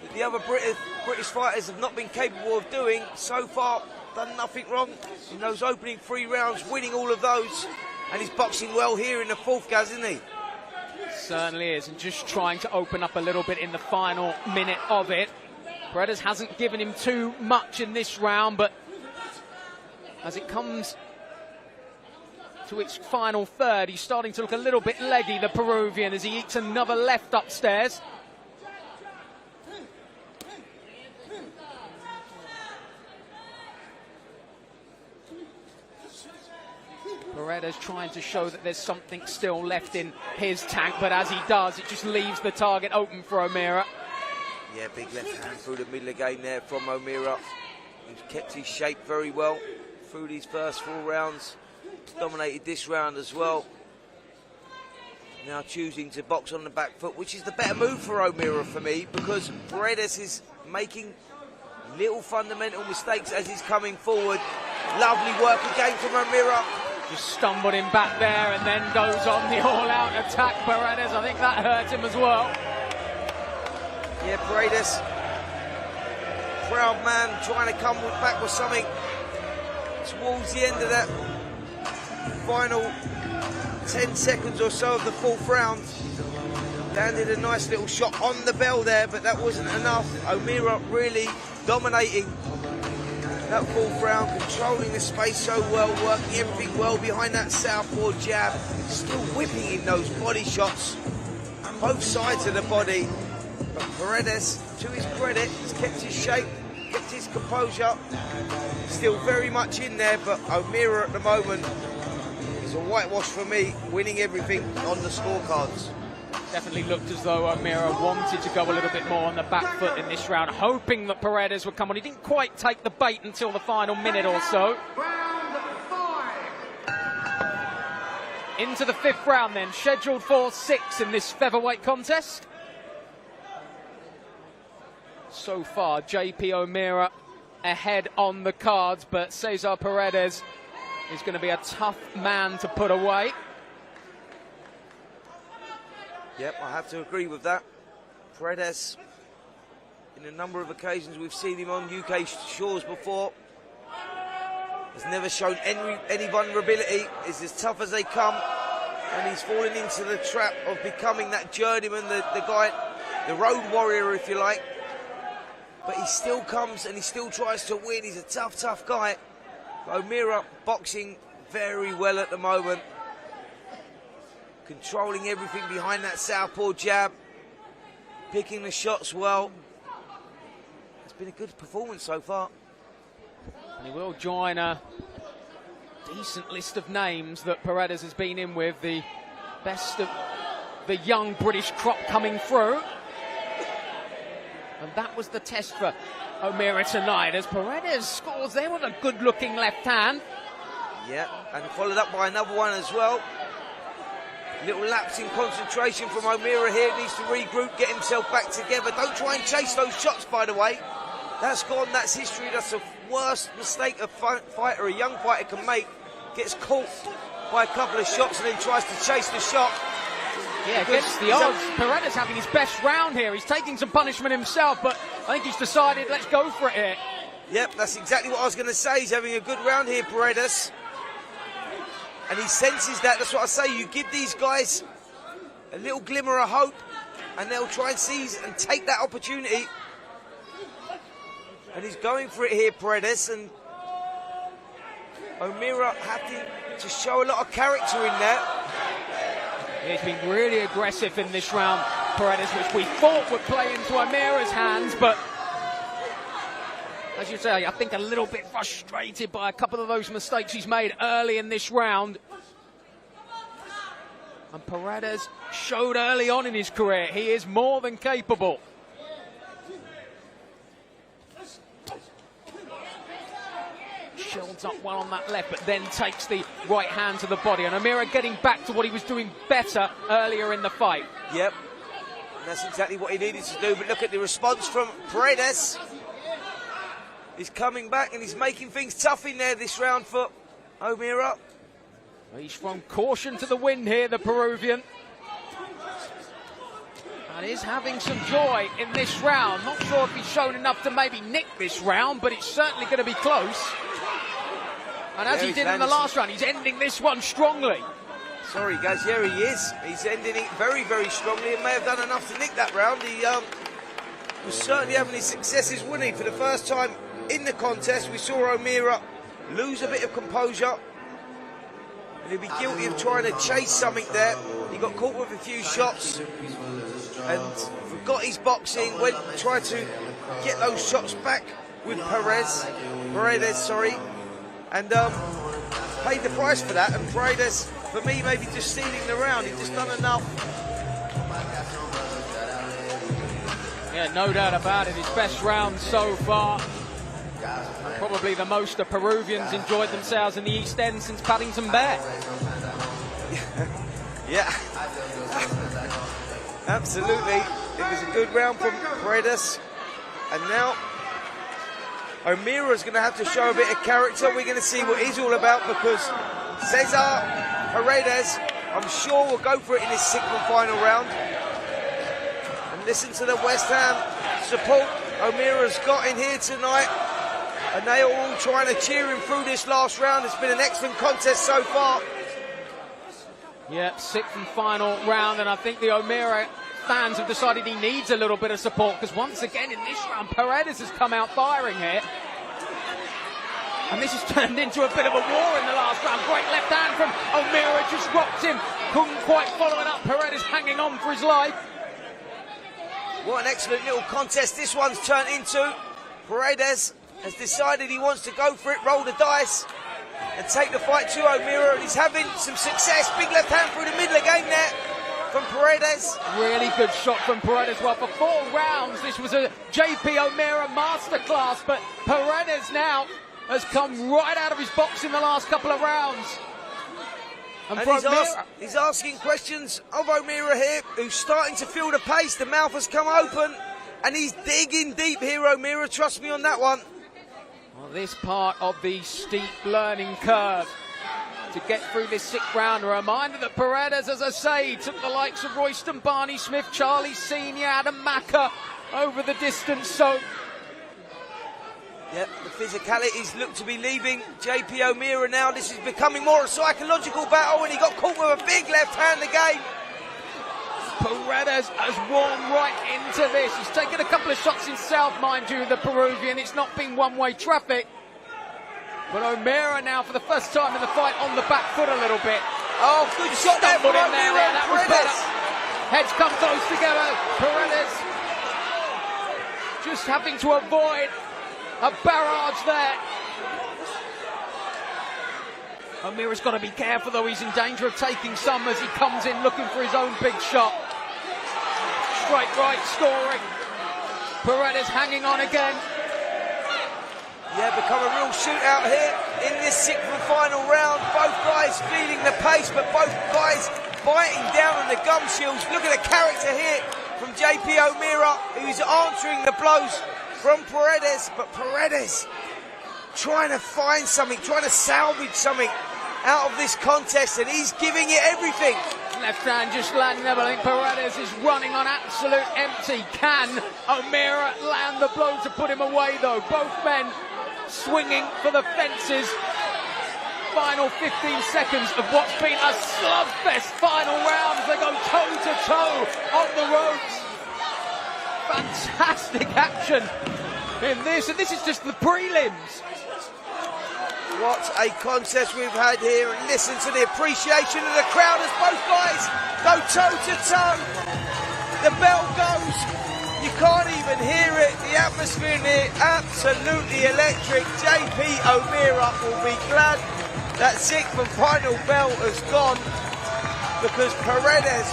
that the other British fighters have not been capable of doing? So far, done nothing wrong in those opening 3 rounds, winning all of those. And he's boxing well here in the 4th, Gaz, isn't he? Certainly is, and just trying to open up a little bit in the final minute of it. Paredes hasn't given him too much in this round, but as it comes to its final third, he's starting to look a little bit leggy, the Peruvian, as he eats another left upstairs. Paredes trying to show that there's something still left in his tank, but as he does, it just leaves the target open for O'Meara. Yeah, big left hand through the middle again there from O'Meara. He's kept his shape very well through these first 4 rounds. He's dominated this round as well. Now choosing to box on the back foot, which is the better move for O'Meara for me, because Paredes is making little fundamental mistakes as he's coming forward. Lovely work again from O'Meara. Just stumbled him back there and then goes on the all-out attack, Paredes. I think that hurt him as well. Yeah, Paredes, proud man, trying to come back with something towards the end of that final 10 seconds or so of the 4th round. Landed a nice little shot on the bell there, but that wasn't enough. O'Meara really dominating that 4th round, controlling the space so well, working everything well behind that southpaw jab, still whipping in those body shots, both sides of the body. But Paredes, to his credit, has kept his shape, kept his composure, still very much in there, but O'Meara at the moment is a whitewash for me, winning everything on the scorecards. Definitely looked as though O'Meara wanted to go a little bit more on the back foot in this round, hoping that Paredes would come on. He didn't quite take the bait until the final minute or so. Into the 5th round then, scheduled for 6 in this featherweight contest. So far, JP O'Meara ahead on the cards, but Cesar Paredes is going to be a tough man to put away. Yep, I have to agree with that. Paredes, in a number of occasions we've seen him on UK shores before, has never shown any vulnerability. Is as tough as they come, and he's fallen into the trap of becoming that journeyman, the guy, the road warrior, if you like. But he still comes and he still tries to win. He's a tough, tough guy. O'Meara boxing very well at the moment. Controlling everything behind that southpaw jab. Picking the shots well. It's been a good performance so far. And he will join a decent list of names that Paredes has been in with. The best of the young British crop coming through. And that was the test for O'Meara tonight, as Paredes scores there with a good-looking left hand. Yeah, and followed up by another one as well. Little lapse in concentration from O'Meara here. Needs to regroup, get himself back together. Don't try and chase those shots, by the way. That's gone, that's history. That's the worst mistake a fighter, a young fighter can make. Gets caught by a couple of shots and then tries to chase the shot. Yeah, against the odds. Paredes having his best round here. He's taking some punishment himself, but I think he's decided, let's go for it here. Yep, that's exactly what I was going to say. He's having a good round here, Paredes. And he senses that. That's what I say. You give these guys a little glimmer of hope, and they'll try and seize and take that opportunity. And he's going for it here, Paredes. And O'Meara having to show a lot of character in there. He's been really aggressive in this round, Paredes, which we thought would play into O'Meara's hands, but as you say, I think a little bit frustrated by a couple of those mistakes he's made early in this round. And Paredes showed early on in his career he is more than capable. Shields up well on that left, but then takes the right hand to the body. And O'Meara getting back to what he was doing better earlier in the fight. Yep, and that's exactly what he needed to do. But look at the response from Paredes. He's coming back and he's making things tough in there this round for O'Meara. He's thrown caution to the wind here, the Peruvian. And is having some joy in this round. Not sure if he's shown enough to maybe nick this round, but it's certainly going to be close. And as he did in the last round, he's ending this one strongly. Sorry, guys, here he is. He's ending it very, very strongly and may have done enough to nick that round. He was certainly having his successes, wasn't he? For the first time in the contest, we saw O'Meara lose a bit of composure. And he'll be guilty of trying to chase something there. He got caught with a few shots and forgot his boxing, tried to get those shots back with Paredes, sorry, and paid the price for that. And Paredes, for me, maybe just stealing the round. He's just done enough. Yeah, no doubt about it. His best round so far. And probably the most the Peruvians enjoyed themselves in the East End since Paddington Bear. Yeah, absolutely. It was a good round from Paredes. And now O'Meara's going to have to show a bit of character. We're going to see what he's all about, because Cesar Paredes, I'm sure, will go for it in his sixth and final round. And listen to the West Ham support O'Meara's got in here tonight. And they are all trying to cheer him through this last round. It's been an excellent contest so far. Yeah, sixth and final round, and I think the O'Meara fans have decided he needs a little bit of support, because once again in this round, Paredes has come out firing here. And this has turned into a bit of a war in the last round. Great left hand from O'Meara, just rocked him. Couldn't quite follow it up. Paredes hanging on for his life. What an excellent little contest this one's turned into. Paredes has decided he wants to go for it, roll the dice, and take the fight to O'Meara, and he's having some success. Big left hand through the middle again there from Paredes. Really good shot from Paredes. Well, for 4 rounds, this was a JP O'Meara masterclass, but Paredes now has come right out of his box in the last couple of rounds. And he's asking questions of O'Meara here, who's starting to feel the pace. The mouth has come open, and he's digging deep here, O'Meara. Trust me on that one. Well, this part of the steep learning curve to get through this 6th round. A reminder that Paredes, as I say, took the likes of Royston Barney Smith, Charlie Senior, Adam Macker over the distance. So, yeah, the physicalities look to be leaving JP O'Meara now. This is becoming more a psychological battle, and he got caught with a big left hand again. Paredes has worn right into this. He's taken a couple of shots himself, mind you, the Peruvian. It's not been one-way traffic. But O'Meara now, for the first time in the fight, on the back foot a little bit. Oh, good shot there from O'Meara. That was better. Heads come close together. Paredes just having to avoid a barrage there. O'Meara's got to be careful, though. He's in danger of taking some as he comes in looking for his own big shot. Straight right scoring. Paredes hanging on again. Yeah, become a real shootout here in this 6th and final round. Both guys feeling the pace, but both guys biting down on the gum shields. Look at the character here from JP O'Meara, who's answering the blows from Paredes. But Paredes trying to find something, trying to salvage something out of this contest, and he's giving it everything. Left hand just landing there, but I think Paredes is running on absolute empty. Can O'Meara land the blow to put him away, though? Both men swinging for the fences. Final 15 seconds of what's been a slugfest final round as they go toe-to-toe on the ropes. Fantastic action in this, and this is just the prelims. What a contest we've had here, and listen to the appreciation of the crowd as both guys go toe to toe. The bell goes, you can't even hear it. The atmosphere in here, absolutely electric. JP O'Meara will be glad that sixth and final bell has gone, because Paredes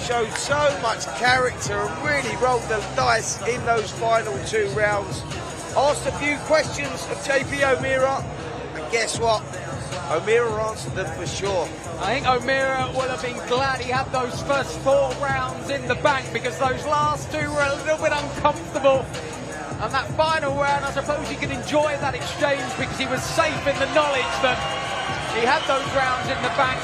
showed so much character and really rolled the dice in those final 2 rounds. Asked a few questions of JP O'Meara, and guess what? O'Meara answered them for sure. I think O'Meara will have been glad he had those first 4 rounds in the bank, because those last 2 were a little bit uncomfortable. And that final round, I suppose he could enjoy that exchange because he was safe in the knowledge that he had those rounds in the bank.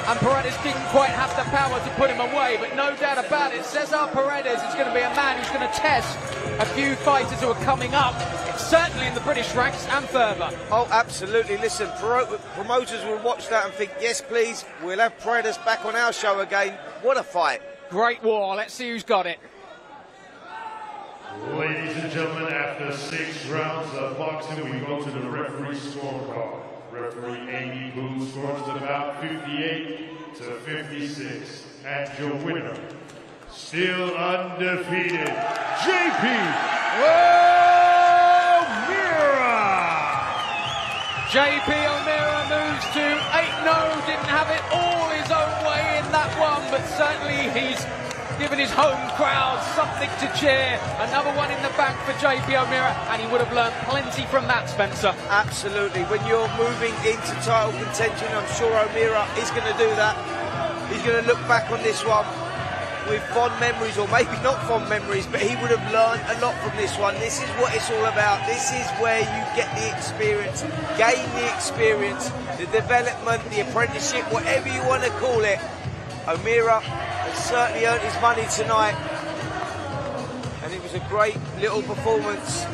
And Paredes didn't quite have the power to put him away, but no doubt about it, Cesar Paredes is going to be a man who's going to test a few fighters who are coming up, certainly in the British ranks and further. Oh, absolutely. Listen, promoters will watch that and think, yes, please, we'll have Paredes back on our show again. What a fight. Great war. Let's see who's got it. Ladies and gentlemen, after 6 rounds of boxing, we go to the referee scorecard. Referee Amy Boone scores about 58 to 56. And your winner, still undefeated, JP O'Meara. JP O'Meara moves to 8-0. Didn't have it all his own way in that one, but certainly he's given his home crowd something to cheer. Another one in the bank for JP O'Meara, and he would have learned plenty from that, Spencer. Absolutely. When you're moving into title contention, I'm sure O'Meara is going to do that. He's going to look back on this one with fond memories, or maybe not fond memories, but he would have learned a lot from this one. This is what it's all about. This is where you get the experience, gain the experience, the development, the apprenticeship, whatever you want to call it. O'Meara has certainly earned his money tonight, and it was a great little performance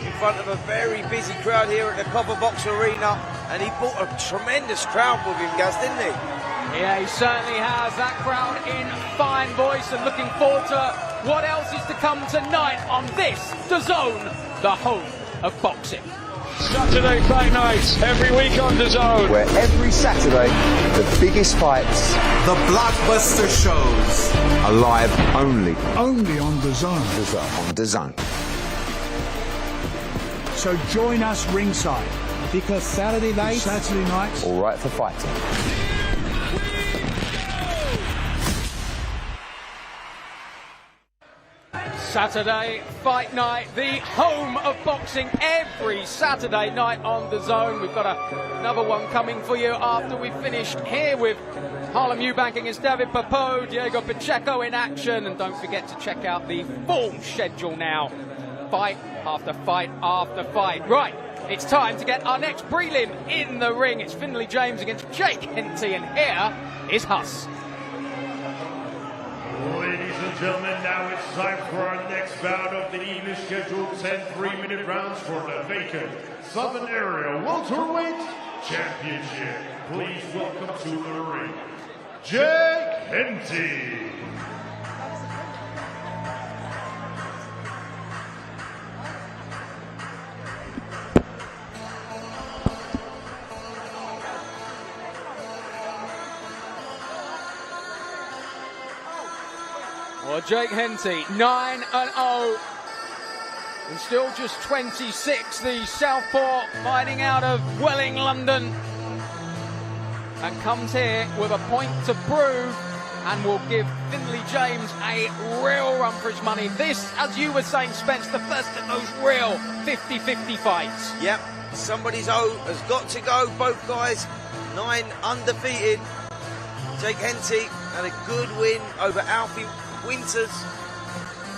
in front of a very busy crowd here at the Copper Box Arena, and he brought a tremendous crowd with him, Gaz, didn't he? Yeah, he certainly has. That crowd in fine voice, and looking forward to what else is to come tonight on this DAZN, the home of boxing. Saturday fight nights every week on DAZN, where every Saturday the biggest fights, the blockbuster shows, are live only on DAZN. on DAZN. So join us ringside, because Saturday nights, all right for fighting. Saturday fight night, the home of boxing, every Saturday night on DAZN. We've got another one coming for you after we've finished here with Harlem Eubank against David Papot, Diego Pacheco in action. And don't forget to check out the full schedule now. Fight after fight after fight. Right, it's time to get our next prelim in the ring. It's Finley James against Jake Henty, and here is Huss. Ladies and gentlemen, now it's time for our next bout of the evening scheduled 10 3-minute rounds for the vacant Southern Area Welterweight Championship. Please welcome to the ring, Jake Henty. Well, Jake Henty, 9-0, and still just 26. The southpaw fighting out of Welling, London, and comes here with a point to prove, and will give Finley James a real run for his money. This, as you were saying, Spence, the first of those real 50-50 fights. Yep, somebody's O has got to go. Both guys 9 undefeated. Jake Henty had a good win over Alfie Winters.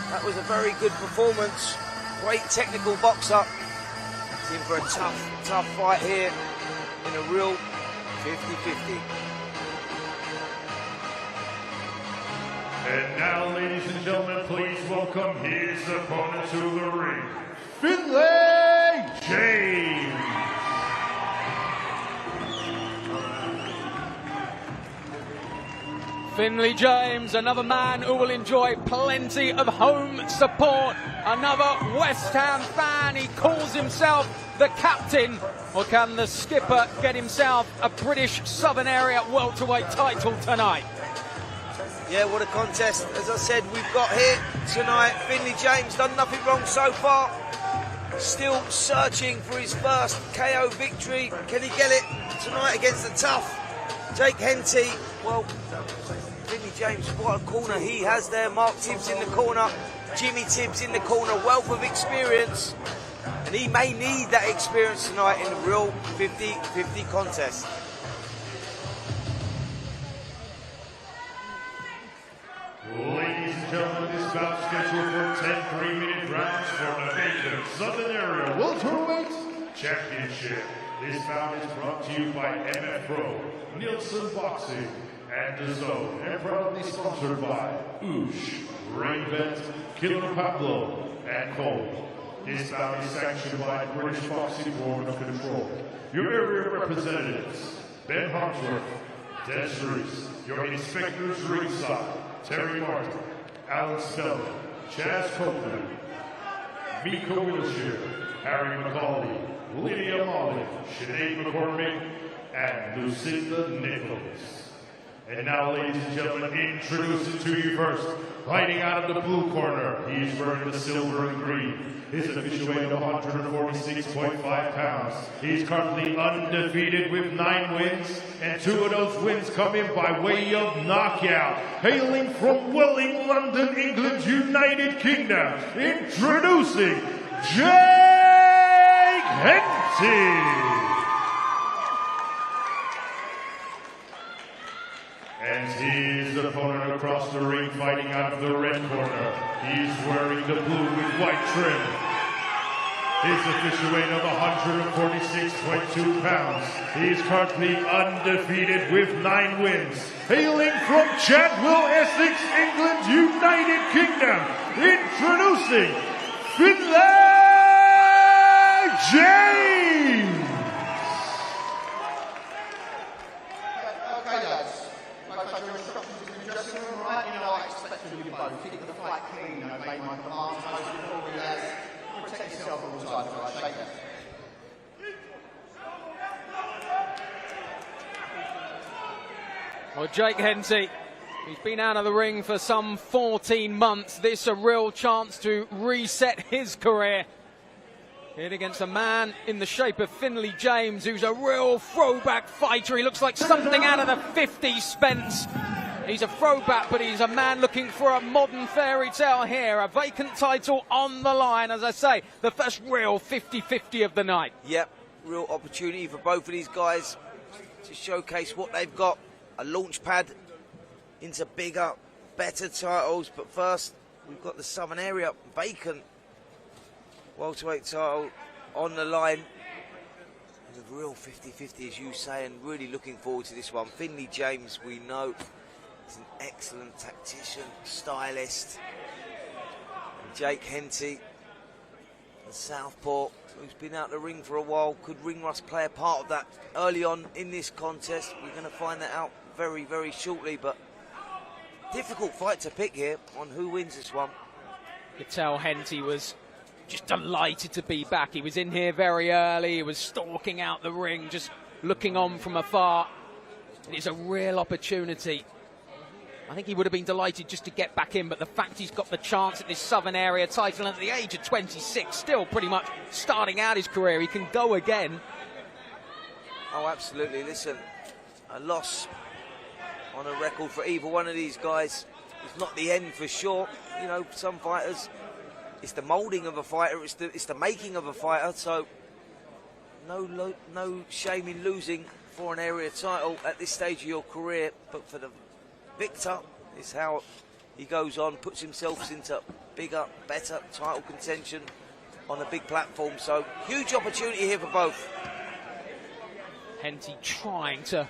That was a very good performance. Great technical boxer. He's in for a tough fight here in a real 50-50. And now, ladies and gentlemen, please welcome his opponent to the ring, Finley James. Finley James, another man who will enjoy plenty of home support Another West Ham fan. He calls himself the captain. Or can the skipper get himself a British Southern Area welterweight title tonight? Yeah, what a contest. As I said, we've got here tonight. Finley James done nothing wrong so far. Still searching for his first KO victory. Can he get it tonight against the tough Jake Henty? Well, Finley James, what a corner he has there. Mark Tibbs in the corner, Jimmy Tibbs in the corner, wealth of experience. And he may need that experience tonight in the real 50-50 contest. Ladies and gentlemen, this bout scheduled for 10 3-minute rounds for the Vacant Southern Area Welterweight Championship. This bout is brought to you by MF Pro Neilson Boxing and DAZN, and proudly sponsored by Oosh, Rainvent, Killer Pablo, and Cole. This bout is sanctioned by the British Boxing Board of Control. Your area representatives, Ben Hartsworth, Des Reese, your inspectors ringside, Terry Martin, Alan Spelling, Chaz Copeland, Miko Wilshire, Harry McCauley, Lydia Molly, Sinead McCormick, and Lucinda Nichols. And now, ladies and gentlemen, introducing to you first, fighting out of the blue corner, he's wearing the silver and green. His official weight of 146.5 pounds. He's currently undefeated with 9 wins, and 2 of those wins come in by way of knockout. Hailing from Welling, London, England, United Kingdom, introducing Jake Henty. And his opponent across the ring, fighting out of the red corner. He's wearing the blue with white trim. His official weight of 146.2 pounds. He's currently undefeated with 9 wins. Hailing from Chadwell, Essex, England, United Kingdom, introducing Finley James. Okay, lads. Your instructions in the dressing room, right? You know, I expect you to both keep the fight clean, obey my commands, most importantly, lads. Protect yourself all the time, right? Shake that. Well, Jake Henty, he's been out of the ring for some 14 months. This a real chance to reset his career. Hit against a man in the shape of Finley James, who's a real throwback fighter. He looks like something out of the 50s, Spence. He's a throwback, but he's a man looking for a modern fairy tale here. A vacant title on the line, as I say. The first real 50-50 of the night. Yep, real opportunity for both of these guys to showcase what they've got. A launch pad into bigger, better titles. But first, we've got the Southern Area Vacant welterweight title on the line. The real 50-50, as you say, and really looking forward to this one. Finley James, we know, is an excellent tactician, stylist. And Jake Henty, the southpaw, who's been out the ring for a while. Could ring rust play a part of that early on in this contest? We're going to find that out very, very shortly, but difficult fight to pick here on who wins this one. You could tell Henty was just delighted to be back. He was in here very early. He was stalking out the ring, just looking on from afar. And it's a real opportunity. I think he would have been delighted just to get back in, but the fact he's got the chance at this Southern Area title, and at the age of 26, still pretty much starting out his career, he can go again. Oh, absolutely. Listen, a loss on a record for either one of these guys is not the end for sure. You know, some fighters, it's the moulding of a fighter, it's the making of a fighter, so no shame in losing for an area title at this stage of your career, but for the victor, it's how he goes on, puts himself into bigger, better title contention on a big platform, so huge opportunity here for both. Henty trying to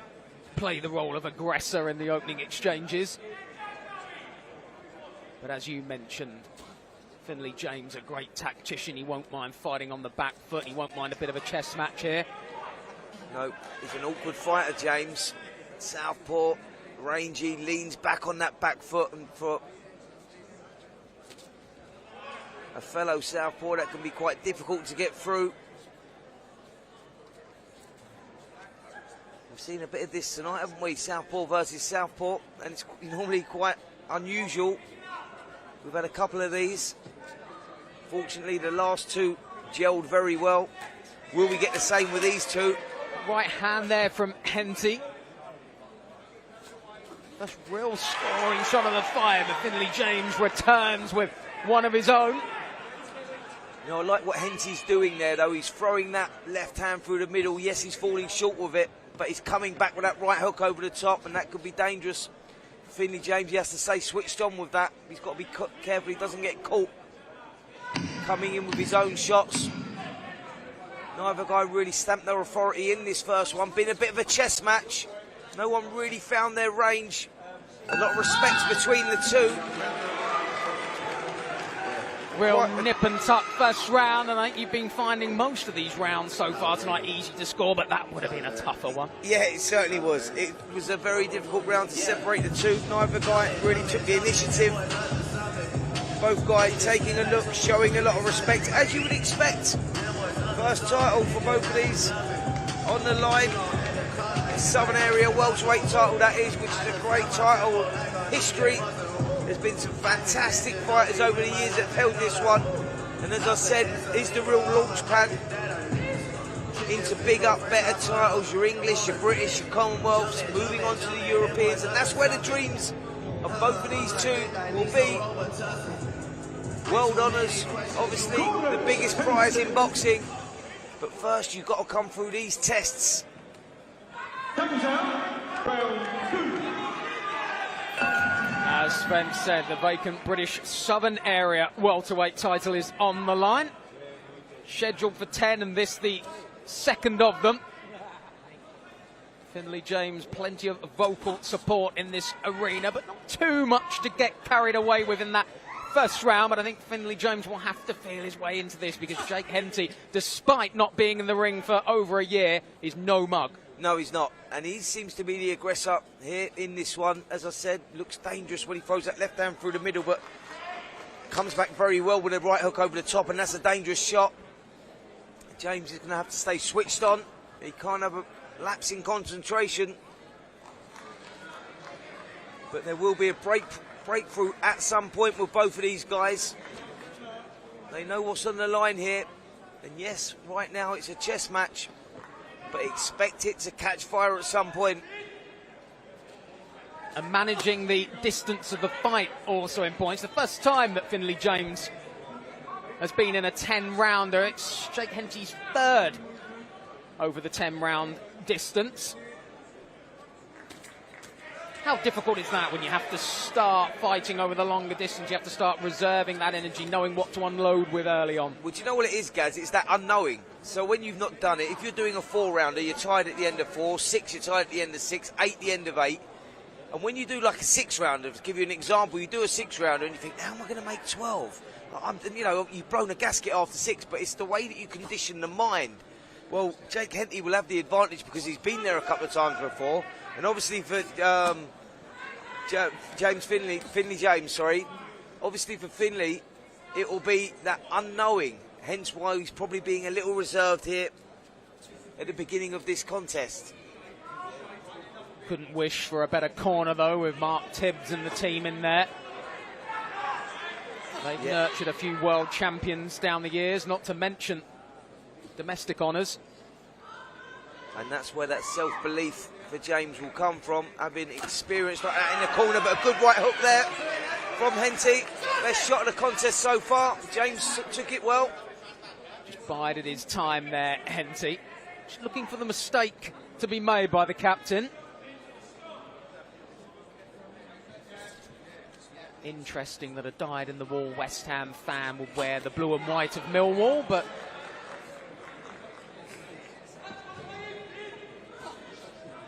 play the role of aggressor in the opening exchanges. But as you mentioned, Finley James, a great tactician. He won't mind fighting on the back foot. He won't mind a bit of a chess match here. No, he's an awkward fighter, James. Southpaw, rangy, leans back on that back foot, and for a fellow southpaw, that can be quite difficult to get through. We've seen a bit of this tonight, haven't we? Southpaw versus southpaw, and it's normally quite unusual. We've had a couple of these. Fortunately, the last two gelled very well. Will we get the same with these two? Right hand there from Henty. That's real scoring shot of the fight, but Finley James returns with one of his own. You know, I like what Henty's doing there, though. He's throwing that left hand through the middle. Yes, he's falling short with it, but he's coming back with that right hook over the top, and that could be dangerous. Finley James, he has to stay switched on with that. He's got to be careful he doesn't get caught. Coming in with his own shots. Neither guy really stamped their authority in this first one. Been a bit of a chess match. No one really found their range. A lot of respect between the two. Real nip and tuck first round, and I think you've been finding most of these rounds so far tonight easy to score, but that would have been a tougher one. Yeah, it certainly was. It was a very difficult round to separate the two. Neither guy really took the initiative. Both guys taking a look, showing a lot of respect, as you would expect. First title for both of these on the line. Southern Area Welterweight title, that is, which is a great title. History. There's been some fantastic fighters over the years that have held this one. And as I said, it's the real launch pad into bigger, better titles. Your English, your British, your Commonwealths, moving on to the Europeans. And that's where the dreams of both of these two will be. World honours, obviously the biggest prize in boxing. But first, you've got to come through these tests. As Sven said, the vacant British Southern Area Welterweight title is on the line. Scheduled for 10, and this the second of them. Finley James, plenty of vocal support in this arena, but not too much to get carried away with in that first round. But I think Finley James will have to feel his way into this, because Jake Henty, despite not being in the ring for over a year, is no mug. No, he's not. And he seems to be the aggressor here in this one. As I said, looks dangerous when he throws that left hand through the middle, but comes back very well with a right hook over the top, and that's a dangerous shot. James is going to have to stay switched on. He can't have a lapse in concentration. But there will be a breakthrough at some point with both of these guys. They know what's on the line here. And yes, right now it's a chess match, but expect it to catch fire at some point. And managing the distance of the fight also in points. The first time that Finley James has been in a 10-rounder. It's Jake Henty's third over the 10-round distance. How difficult is that when you have to start fighting over the longer distance? You have to start reserving that energy, knowing what to unload with early on. Well, do you know what it is, Gaz? It's that unknowing. So when you've not done it, if you're doing a 4-rounder, you're tied at the end of 4, 6, you're tied at the end of 6, 8, the end of 8. And when you do like a 6-rounder, to give you an example, you do a 6-rounder and you think, how am I going to make 12? You know, you've blown a gasket after 6, but it's the way that you condition the mind. Well, Jake Henty will have the advantage because he's been there a couple of times before. And obviously for Finley James, obviously for Finley, it will be that unknowing. Hence why he's probably being a little reserved here at the beginning of this contest. Couldn't wish for a better corner, though, with Mark Tibbs and the team in there. They've nurtured a few world champions down the years, not to mention domestic honours. And that's where that self-belief for James will come from, having experience like that in the corner, but a good right hook there from Henty. Best shot of the contest so far. James took it well. Just bided his time there, Henty. Just looking for the mistake to be made by the captain. Interesting that a dyed-in-the-wall West Ham fan would wear the blue and white of Millwall, but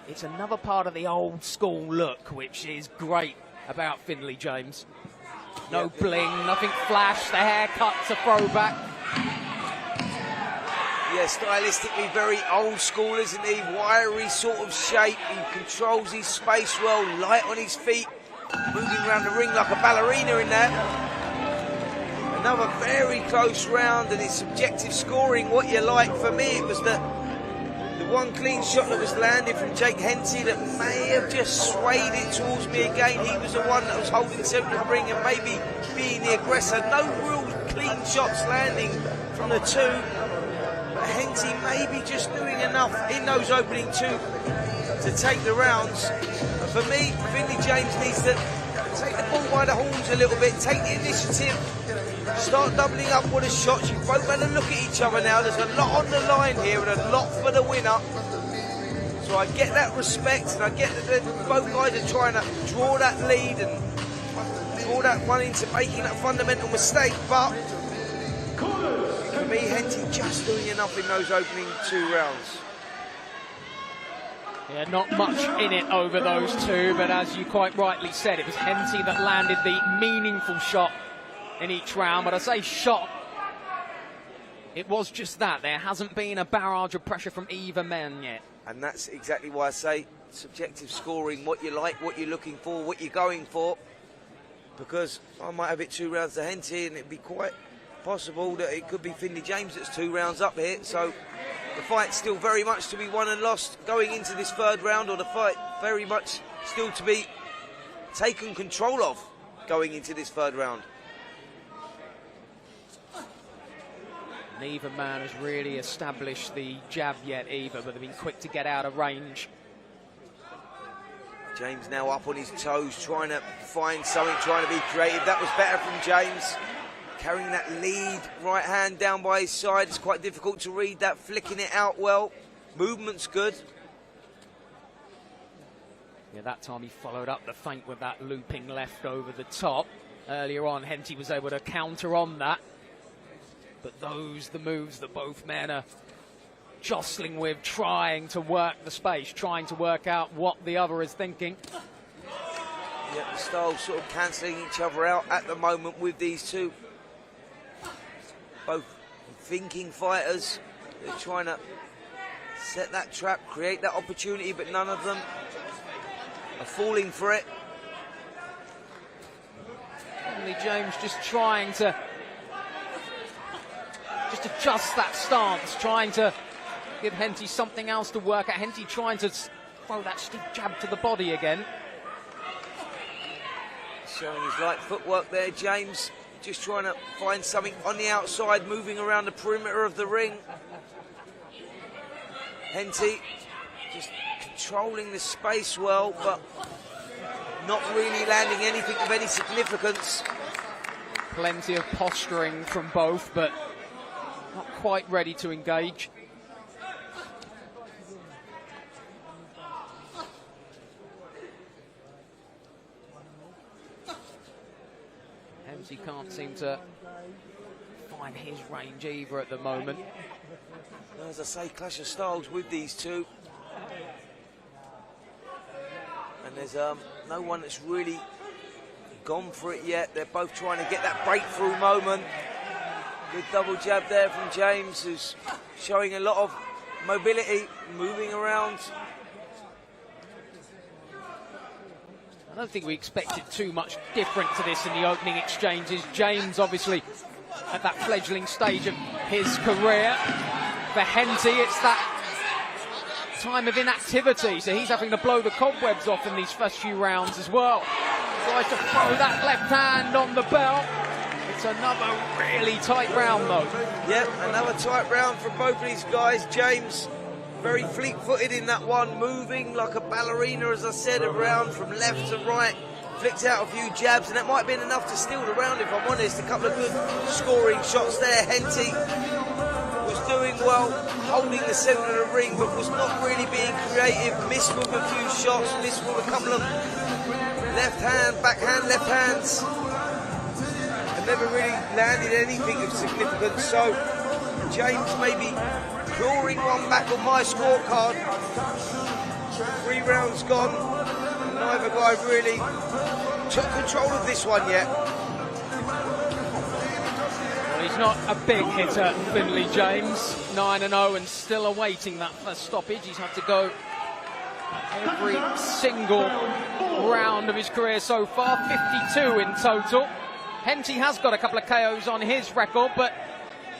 it's another part of the old-school look, which is great about Finley James. No bling, nothing flash, the haircut's a throwback. Yeah, stylistically very old-school, isn't he? Wiry sort of shape, he controls his space well, light on his feet. Moving around the ring like a ballerina in there. And Another very close round, and it's subjective scoring what you like. For me, it was the one clean shot that was landed from Jake Henty that may have just swayed it towards me again. He was the one that was holding center of the ring and maybe being the aggressor. No real clean shots landing from the two. But Henty maybe just doing enough in those opening two to take the rounds. And for me, Finley James needs to take the ball by the horns a little bit, take the initiative, start doubling up with the shots. You've both had a look at each other now. There's a lot on the line here and a lot for the winner. So I get that respect, and I get that both guys are trying to draw that lead and draw that one into making that fundamental mistake. But for me, Henty just doing enough in those opening two rounds. Yeah, not much in it over those two, but as you quite rightly said, it was Henty that landed the meaningful shot in each round. But I say shot, it was just that. There hasn't been a barrage of pressure from either man yet. And that's exactly why I say subjective scoring, what you like, what you're looking for, what you're going for. Because I might have it 2 rounds to Henty, and it'd be quite possible that it could be Finley James that's 2 rounds up here. So the fight's still very much to be won and lost going into this 3rd round, or the fight very much still to be taken control of going into this 3rd round. Neither man has really established the jab yet either, but they've been quick to get out of range. James now up on his toes, trying to find something, trying to be creative. That was better from James. Carrying that lead right hand down by his side. It's quite difficult to read that, flicking it out well. Movement's good. Yeah, that time he followed up the feint with that looping left over the top. Earlier on, Henty was able to counter on that. But those, the moves that both men are jostling with, trying to work the space, trying to work out what the other is thinking. Yeah, the styles sort of cancelling each other out at the moment with these two. Both thinking fighters. They're trying to set that trap, create that opportunity, but none of them are falling for it. Finley James just trying to adjust that stance, trying to give Henty something else to work at. Henty trying to throw that stiff jab to the body again. Showing his light footwork there, James. Just trying to find something on the outside, moving around the perimeter of the ring. Henty just controlling the space well, but not really landing anything of any significance. Plenty of posturing from both, but not quite ready to engage. Henty can't seem to find his range either at the moment. As I say, clash of styles with these two. And there's no one that's really gone for it yet. They're both trying to get that breakthrough moment. Good double jab there from James, who's showing a lot of mobility, moving around. I don't think we expected too much different to this in the opening exchanges. James, obviously, at that fledgling stage of his career. For Henty, it's that time of inactivity, so he's having to blow the cobwebs off in these first few rounds as well. Tries to throw that left hand on the belt. It's another really tight round, though. Yep, another tight round for both of these guys. James, very fleet-footed in that one, moving like a ballerina, as I said, around from left to right. Flicked out a few jabs, and that might have been enough to steal the round, if I'm honest. A couple of good scoring shots there. Henty was doing well, holding the centre of the ring, but was not really being creative. Missed with a few shots, missed with a couple of left hand, backhand, left hands. And never really landed anything of significance. So James maybe clawing one back on my scorecard. 3 rounds gone. Neither guy really took control of this one yet. Well, he's not a big hitter, Finley James. 9-0 and still awaiting that first stoppage. He's had to go every single round of his career so far. 52 in total. Henty has got a couple of KOs on his record, but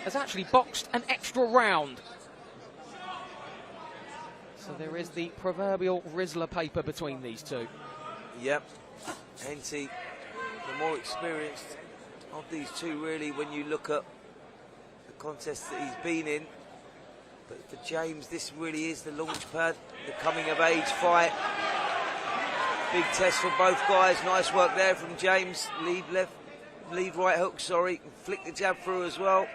has actually boxed an extra round. So there is the proverbial Rizzler paper between these two. Yep. Henty, the more experienced of these two, really, when you look at the contests that he's been in. But for James, this really is the launch pad, the coming-of-age fight. Big test for both guys. Nice work there from James. Lead right hook, sorry. Flick the jab through as well.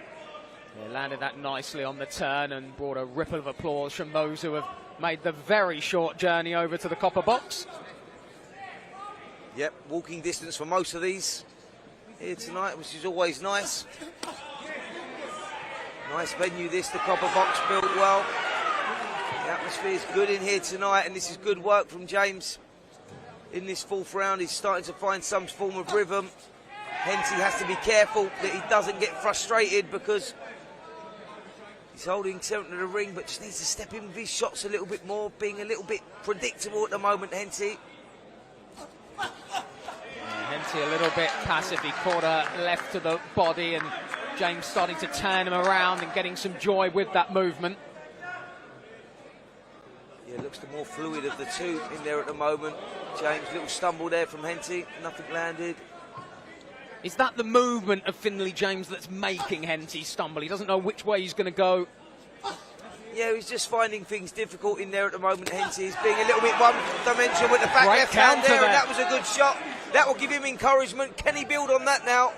Yeah, landed that nicely on the turn and brought a ripple of applause from those who have made the very short journey over to the copper box. Yep, walking distance for most of these here tonight, which is always nice. Nice venue this, the copper box built well. The atmosphere is good in here tonight, and this is good work from James. In this fourth round, he's starting to find some form of rhythm. Henty has to be careful that he doesn't get frustrated because he's holding center of the ring, but just needs to step in with his shots a little bit more, being a little bit predictable at the moment, Henty. Henty a little bit passive. He caught her left to the body, and James starting to turn him around and getting some joy with that movement. Yeah, looks the more fluid of the two in there at the moment. James, little stumble there from Henty, nothing landed. Is that the movement of Finley James that's making Henty stumble? He doesn't know which way he's going to go. Yeah, he's just finding things difficult in there at the moment. Henty is being a little bit one-dimensional with the back Right left hand there, there, and that was a good shot. That will give him encouragement. Can he build on that now?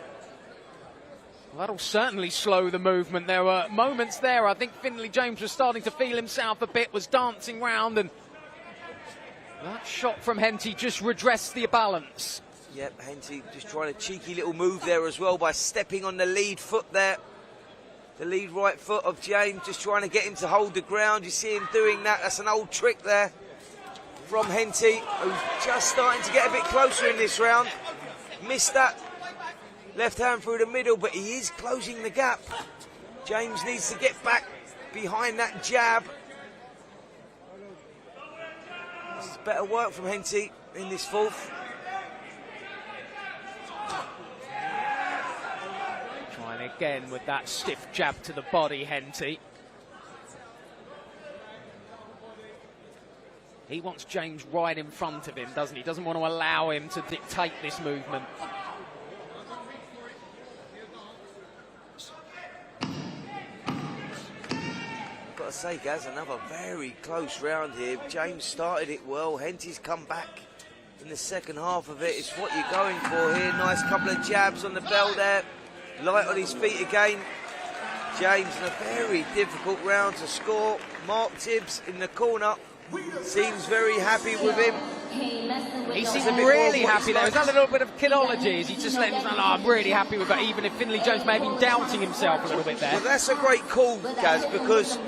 Well, that'll certainly slow the movement. There were moments there, I think Finley James was starting to feel himself a bit, was dancing round, and that shot from Henty just redressed the balance. Yep, Henty just trying a cheeky little move there as well by stepping on the lead foot there. The lead right foot of James, just trying to get him to hold the ground. You see him doing that. That's an old trick there from Henty, who's just starting to get a bit closer in this round. Missed that left hand through the middle, but he is closing the gap. James needs to get back behind that jab. This is better work from Henty in this fourth. Trying again with that stiff jab to the body, Henty. He wants James right in front of him, doesn't he? Doesn't want to allow him to dictate this movement. Got to say, Gaz, another very close round here. James started it well. Henty's come back in the second half of it. It's what you're going for here. Nice couple of jabs on the bell there. Light on his feet again. James in a very difficult round to score. Mark Tibbs in the corner. Seems very happy with him. He seems really happy there. There's a little bit of kidology. Is he just letting him know, I'm really happy with it, even if Finley James may have been doubting himself a little bit there. Well, that's a great call, Gaz, because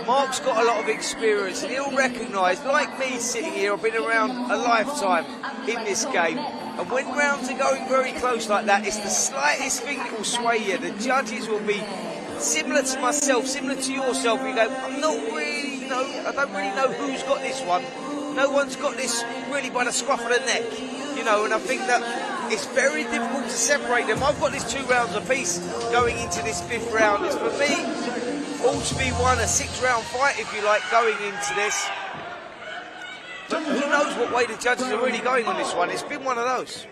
Mark's got a lot of experience and he'll recognise, like me sitting here, I've been around a lifetime in this game, and when rounds are going very close like that, it's the slightest thing that will sway you. The judges will be similar to myself, similar to yourself. You go, I'm not really, I don't really know who's got this one. No one's got this really by the scruff of the neck, and I think that it's very difficult to separate them. I've got this 2 rounds apiece going into this 5th round. It's for me all to be won, a 6-round fight, if you like, going into this. But who knows what way the judges are really going on this one. It's been one of those.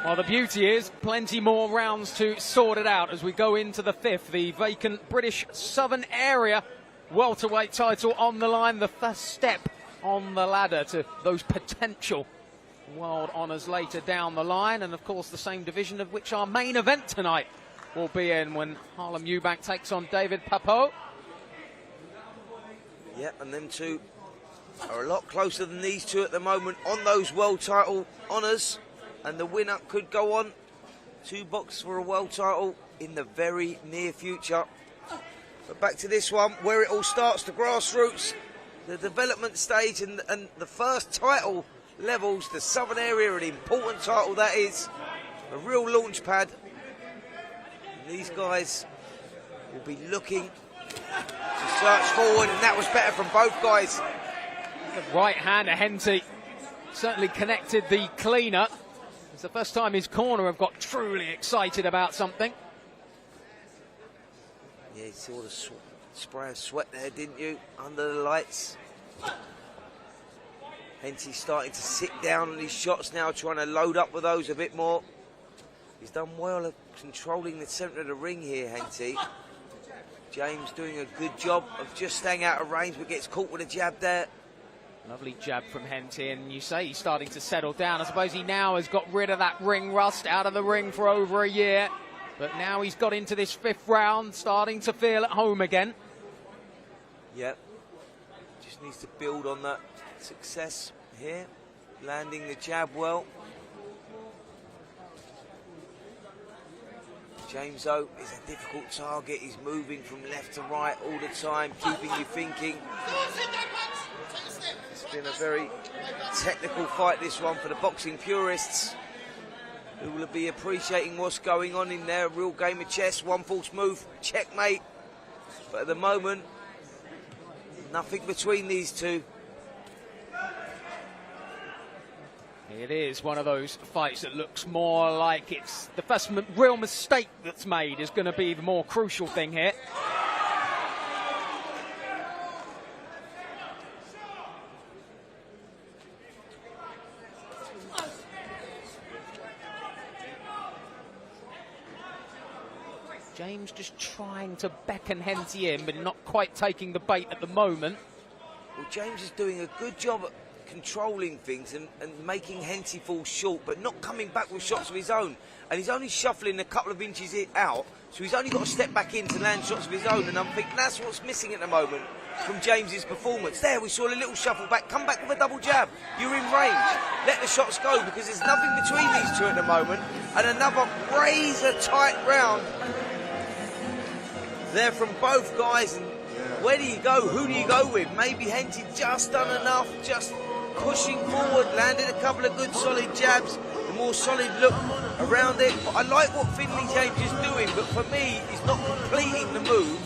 Well, the beauty is plenty more rounds to sort it out as we go into the 5th. The vacant British Southern Area welterweight title on the line. The first step on the ladder to those potential world honours later down the line. And, of course, the same division of which our main event tonight will be in when Harlem Eubank takes on David Papot. Yeah, and them two are a lot closer than these two at the moment on those world title honours. And the winner could go on to box for a world title in the very near future. But back to this one, where it all starts, the grassroots, the development stage, and the first title levels, the Southern Area, an important title that is, a real launch pad. And these guys will be looking to search forward, and that was better from both guys. The right hand of Henty certainly connected the cleaner. It's the first time his corner have got truly excited about something. Yeah, you saw the spray of sweat there, didn't you? Under the lights. Henty starting to sit down on his shots now, trying to load up with those a bit more. He's done well of controlling the centre of the ring here, Henty. James doing a good job of just staying out of range, but gets caught with a jab there. Lovely jab from Henty, and you say he's starting to settle down. I suppose he now has got rid of that ring rust, out of the ring for over a year. But now he's got into this 5th round, starting to feel at home again. Yep. Just needs to build on that success here. Landing the jab well. James, though, is a difficult target. He's moving from left to right all the time, keeping you thinking. It's been a very technical fight, this one, for the boxing purists, who will be appreciating what's going on in there. A real game of chess, one false move, checkmate. But at the moment, nothing between these two. It is one of those fights that looks more like it's the first real mistake that's made is going to be the more crucial thing here. James just trying to beckon Henty in, but not quite taking the bait at the moment. Well, James is doing a good job at controlling things and making Henty fall short, but not coming back with shots of his own. And he's only shuffling a couple of inches out, so he's only got to step back in to land shots of his own. And I'm thinking that's what's missing at the moment from James's performance. There, we saw a little shuffle back, come back with a double jab. You're in range. Let the shots go, because there's nothing between these two at the moment. And another razor-tight round there from both guys. And where do you go? Who do you go with? Maybe Henty just done enough, just pushing forward, landed a couple of good solid jabs, a more solid look around it. But I like what Finley James is doing, but for me, he's not completing the move,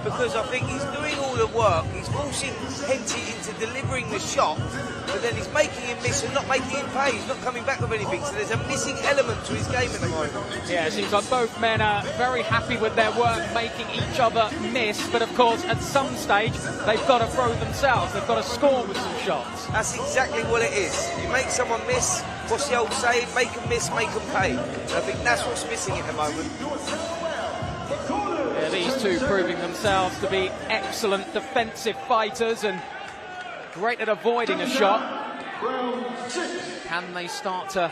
because I think he's doing all the work. He's forcing Henty into delivering the shot, but then he's making him miss and not making him pay. He's not coming back with anything, so there's a missing element to his game at the moment. Yeah, it seems like both men are very happy with their work, making each other miss, but of course, at some stage, they've got to throw themselves. They've got to score with some shots. That's exactly what it is. You make someone miss, what's the old saying? Make them miss, make them pay. And I think that's what's missing at the moment. Yeah, these two proving themselves to be excellent defensive fighters and great at avoiding a shot. Can they start to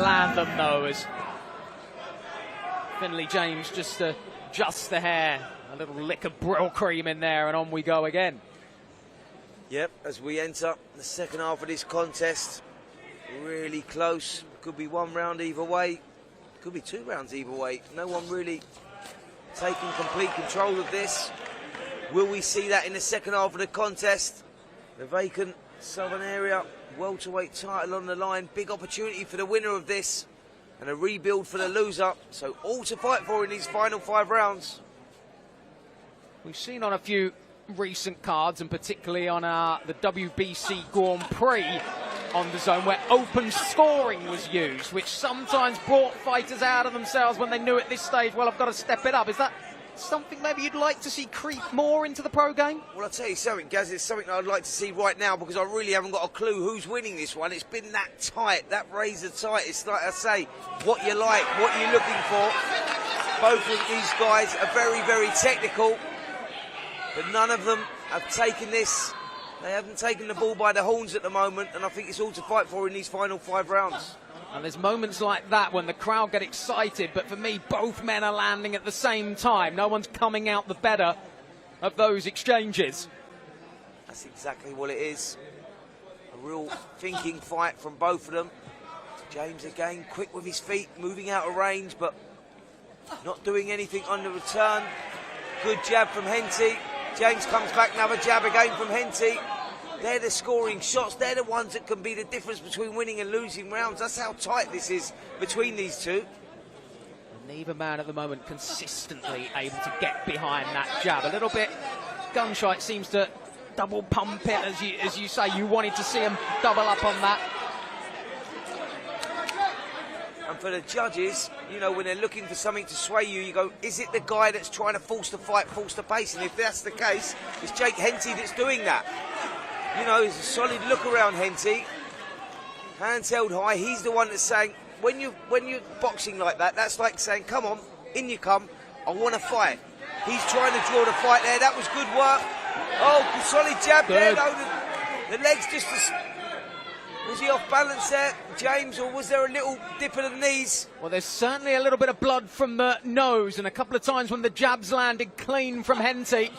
land them, though, as Finley James just adjusts the hair. A little lick of Brill cream in there, and on we go again. Yep, as we enter the second half of this contest, really close. Could be one round either way. Could be 2 rounds either way. No one really taking complete control of this. Will we see that in the second half of the contest? The vacant southern area welterweight title on the line. Big opportunity for the winner of this, and a rebuild for the loser. So all to fight for in these final 5 rounds. We've seen on a few recent cards, and particularly on the WBC Grand Prix on the zone, where open scoring was used, which sometimes brought fighters out of themselves when they knew at this stage, well, I've got to step it up. Is that something maybe you'd like to see creep more into the pro game? Well, I'll tell you something, Gaz, it's something that I'd like to see right now, because I really haven't got a clue who's winning this one. It's been that tight, that razor tight. It's like I say, what you like, what you're looking for. Both of these guys are very, very technical, but none of them have taken this. They haven't taken the ball by the horns at the moment, and I think it's all to fight for in these final 5 rounds. And there's moments like that when the crowd get excited, but for me, both men are landing at the same time. No one's coming out the better of those exchanges. That's exactly what it is. A real thinking fight from both of them. James again, quick with his feet, moving out of range, but not doing anything on the return. Good jab from Henty. James comes back, another jab again from Henty. They're the scoring shots. They're the ones that can be the difference between winning and losing rounds. That's how tight this is between these two. Neither man at the moment consistently able to get behind that jab. A little bit gun-shy. It seems to double pump it, as you say. You wanted to see him double up on that. And for the judges, you know, when they're looking for something to sway you, you go, is it the guy that's trying to force the fight, force the pace? And if that's the case, it's Jake Henty that's doing that. You know, it's a solid look around Henty. Hands held high. He's the one that's saying, when you're boxing like that, that's like saying, come on, in you come, I want to fight. He's trying to draw the fight there. That was good work. Oh, solid jab there. No, the legs just... Was he off balance there, James, or was there a little dip of the knees? Well, there's certainly a little bit of blood from the nose, and a couple of times when the jabs landed clean from Henty.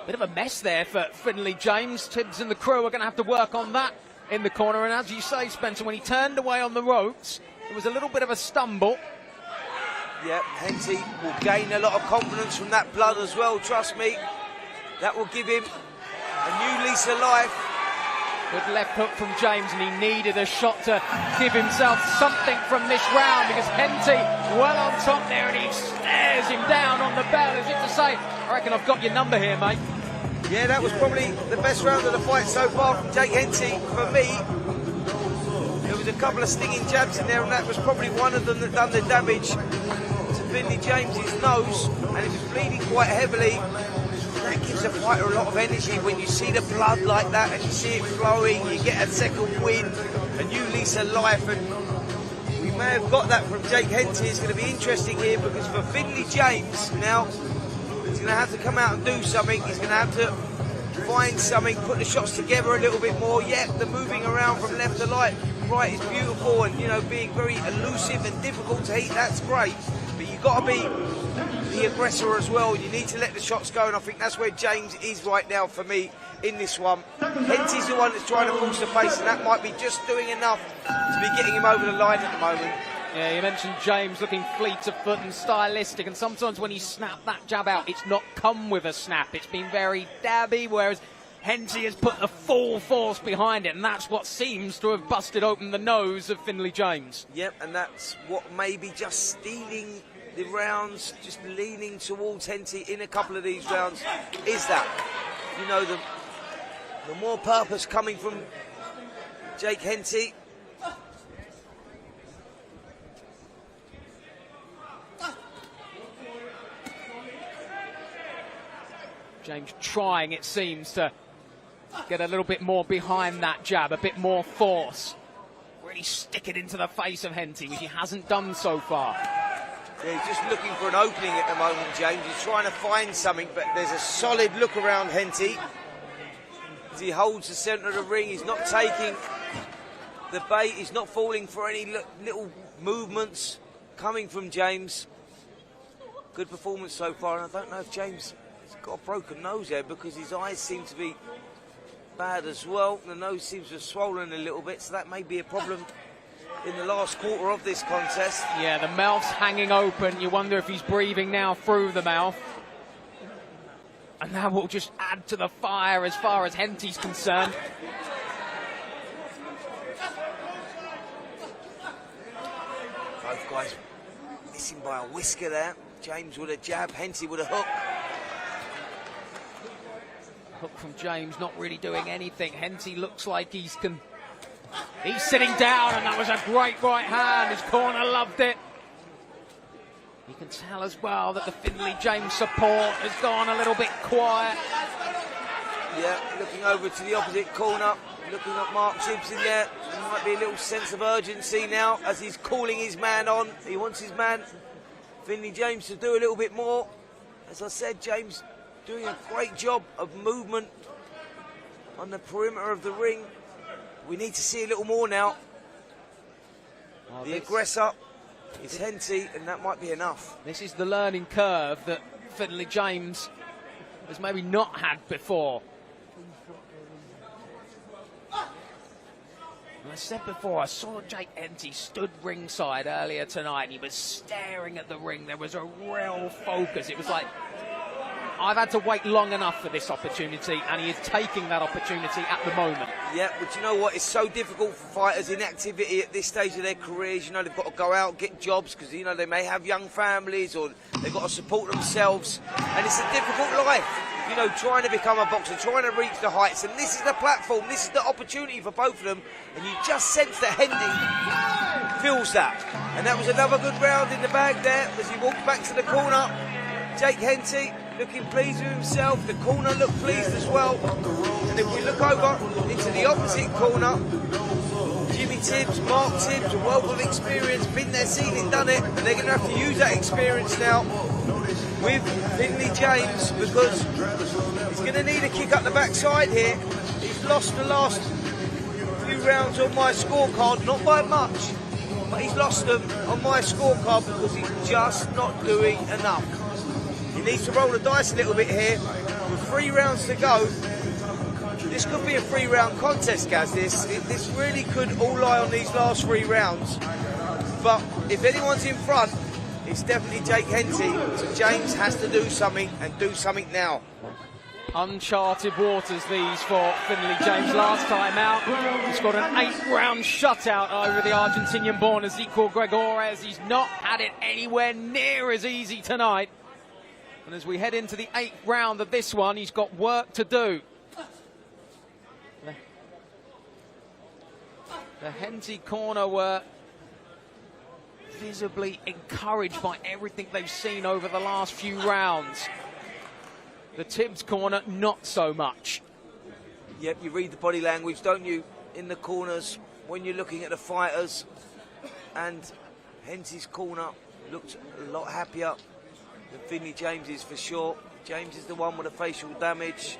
Bit of a mess there for Finley James. Tibbs and the crew are going to have to work on that in the corner. And as you say, Spencer, when he turned away on the ropes, it was a little bit of a stumble. Yeah, Henty will gain a lot of confidence from that blood as well, trust me. That will give him a new lease of life. Good left hook from James, and he needed a shot to give himself something from this round, because Henty well on top there, and he stares him down on the bell as if to say, I reckon I've got your number here, mate. Yeah, that was probably the best round of the fight so far from Jake Henty. For me, there was a couple of stinging jabs in there, and that was probably one of them that done the damage to Finley James's nose, and he was bleeding quite heavily. That gives a fighter a lot of energy when you see the blood like that and you see it flowing. You get a second win, a new lease of life, and we may have got that from Jake Henty. It's going to be interesting here, because for Finley James now, he's going to have to come out and do something. He's going to have to find something, put the shots together a little bit more. Yeah, the moving around from left to right is beautiful, and you know, being very elusive and difficult to hit, that's great. But you've got to be the aggressor as well. You need to let the shots go, and I think that's where James is right now for me in this one. Henty's the one that's trying to force the pace, and that might be just doing enough to be getting him over the line at the moment. Yeah, you mentioned James looking fleet of foot and stylistic, and sometimes when he snapped that jab out, it's not come with a snap. It's been very dabby, whereas Henty has put the full force behind it, and that's what seems to have busted open the nose of Finley James. Yep, and that's what maybe just stealing the rounds, just leaning towards Henty in a couple of these rounds, is that, you know, the more purpose coming from Jake Henty. James trying, it seems, to get a little bit more behind that jab, a bit more force. Really stick it into the face of Henty, which he hasn't done so far. Yeah, he's just looking for an opening at the moment, James. He's trying to find something, but there's a solid look around Henty. As he holds the centre of the ring, he's not taking the bait, he's not falling for any little movements coming from James. Good performance so far, and I don't know if James has got a broken nose there, because his eyes seem to be bad as well. The nose seems to have swollen a little bit, so that may be a problem in the last quarter of this contest. Yeah, the mouth's hanging open. You wonder if he's breathing now through the mouth. And that will just add to the fire as far as Henty's concerned. Both guys missing by a whisker there. James with a jab, Henty with a hook. Hook from James, not really doing anything. Henty looks like he's sitting down, and that was a great right hand. His corner loved it. You can tell as well that the Finley James support has gone a little bit quiet. Yeah, looking over to the opposite corner, looking at Mark Gibbs in there. There might be a little sense of urgency now as he's calling his man on. He wants his man, Finley James, to do a little bit more. As I said, James doing a great job of movement on the perimeter of the ring. We need to see a little more now. Oh, the aggressor is Henty, and that might be enough. This is the learning curve that Finley James has maybe not had before. And I said before, I saw Jake Henty stood ringside earlier tonight, and he was staring at the ring. There was a real focus. It was like, I've had to wait long enough for this opportunity, and he is taking that opportunity at the moment. Yeah, but you know what? It's so difficult for fighters in activity at this stage of their careers. You know, they've got to go out, get jobs, because, you know, they may have young families, or they've got to support themselves. And it's a difficult life. you know, trying to become a boxer, trying to reach the heights, and this is the platform, this is the opportunity for both of them, and you just sense that Henty feels that. And that was another good round in the bag there as he walked back to the corner. Jake Henty looking pleased with himself, the corner looked pleased as well. And if we look over into the opposite corner, Jimmy Tibbs, Mark Tibbs, a wealth of experience, been there, seen it, done it, and they're going to have to use that experience now with Finley James, because he's going to need a kick up the backside here. He's lost the last few rounds on my scorecard, not by much, but he's lost them on my scorecard because he's just not doing enough. He needs to roll the dice a little bit here. With 3 rounds to go, this could be a 3-round contest, Gaz. This really could all lie on these last 3 rounds. But if anyone's in front, it's definitely Jake Henty. So James has to do something, and do something now. Uncharted waters these for Finley James. Last time out, he's got an 8-round shutout over the Argentinian-born Ezequiel Gregores. He's not had it anywhere near as easy tonight. And as we head into the 8th round of this one, he's got work to do. The Henty corner were visibly encouraged by everything they've seen over the last few rounds. The Tibbs corner, not so much. Yep, you read the body language, don't you, in the corners when you're looking at the fighters. And Henty's corner looked a lot happier than Finley James is, for sure. James is the one with the facial damage.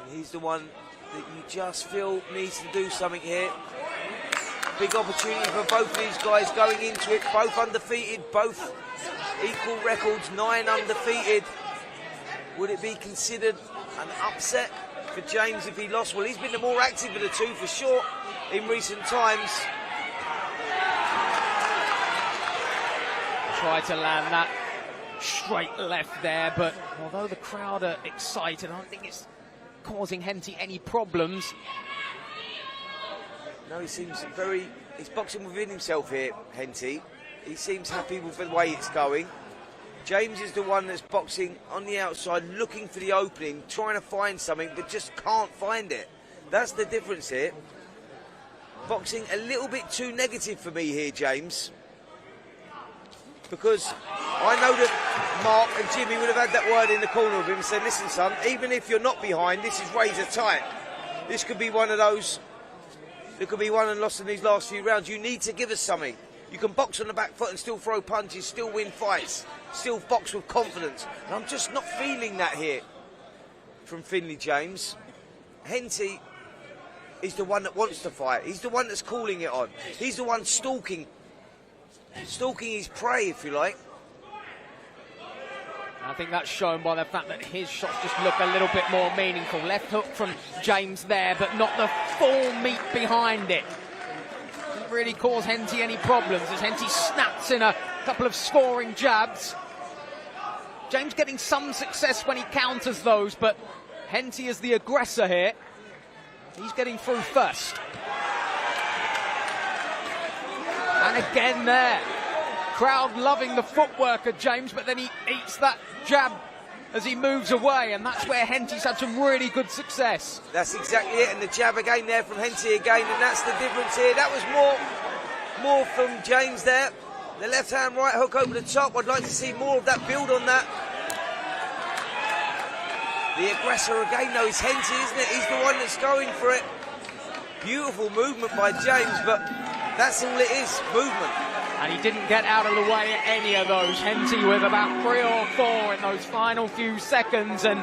And he's the one that you just feel needs to do something here. Big opportunity for both these guys going into it, both undefeated, both equal records, 9 undefeated. Would it be considered an upset for James if he lost? Well, he's been the more active of the two for sure in recent times. Tried to land that straight left there, but although the crowd are excited, I don't think it's causing Henty any problems. No, he seems he's boxing within himself here, Henty. He seems happy with the way it's going. James is the one that's boxing on the outside, looking for the opening, trying to find something, but just can't find it. That's the difference here. Boxing a little bit too negative for me here, James. Because I know that Mark and Jimmy would have had that word in the corner of him and said, listen, son, even if you're not behind, this is razor tight. This could be one of those. There could be won and lost in these last few rounds. You need to give us something. You can box on the back foot and still throw punches, still win fights, still box with confidence. And I'm just not feeling that here from Finley James. Henty is the one that wants to fight. He's the one that's calling it on. He's the one stalking his prey, if you like. I think that's shown by the fact that his shots just look a little bit more meaningful. Left hook from James there, but not the full meat behind it. Didn't really cause Henty any problems as Henty snaps in a couple of scoring jabs. James getting some success when he counters those, but Henty is the aggressor here. He's getting through first. And again there. Crowd loving the footwork of James, but then he eats that jab as he moves away, and that's where Henty's had some really good success. That's exactly it, and the jab again there from Henty again, and that's the difference here. That was more from James there. The left hand right hook over the top. I'd like to see more of that, build on that. The aggressor again though is Henty, isn't it? He's the one that's going for it. Beautiful movement by James, but that's all it is, movement. And he didn't get out of the way at any of those. Henty with about 3 or 4 in those final few seconds. And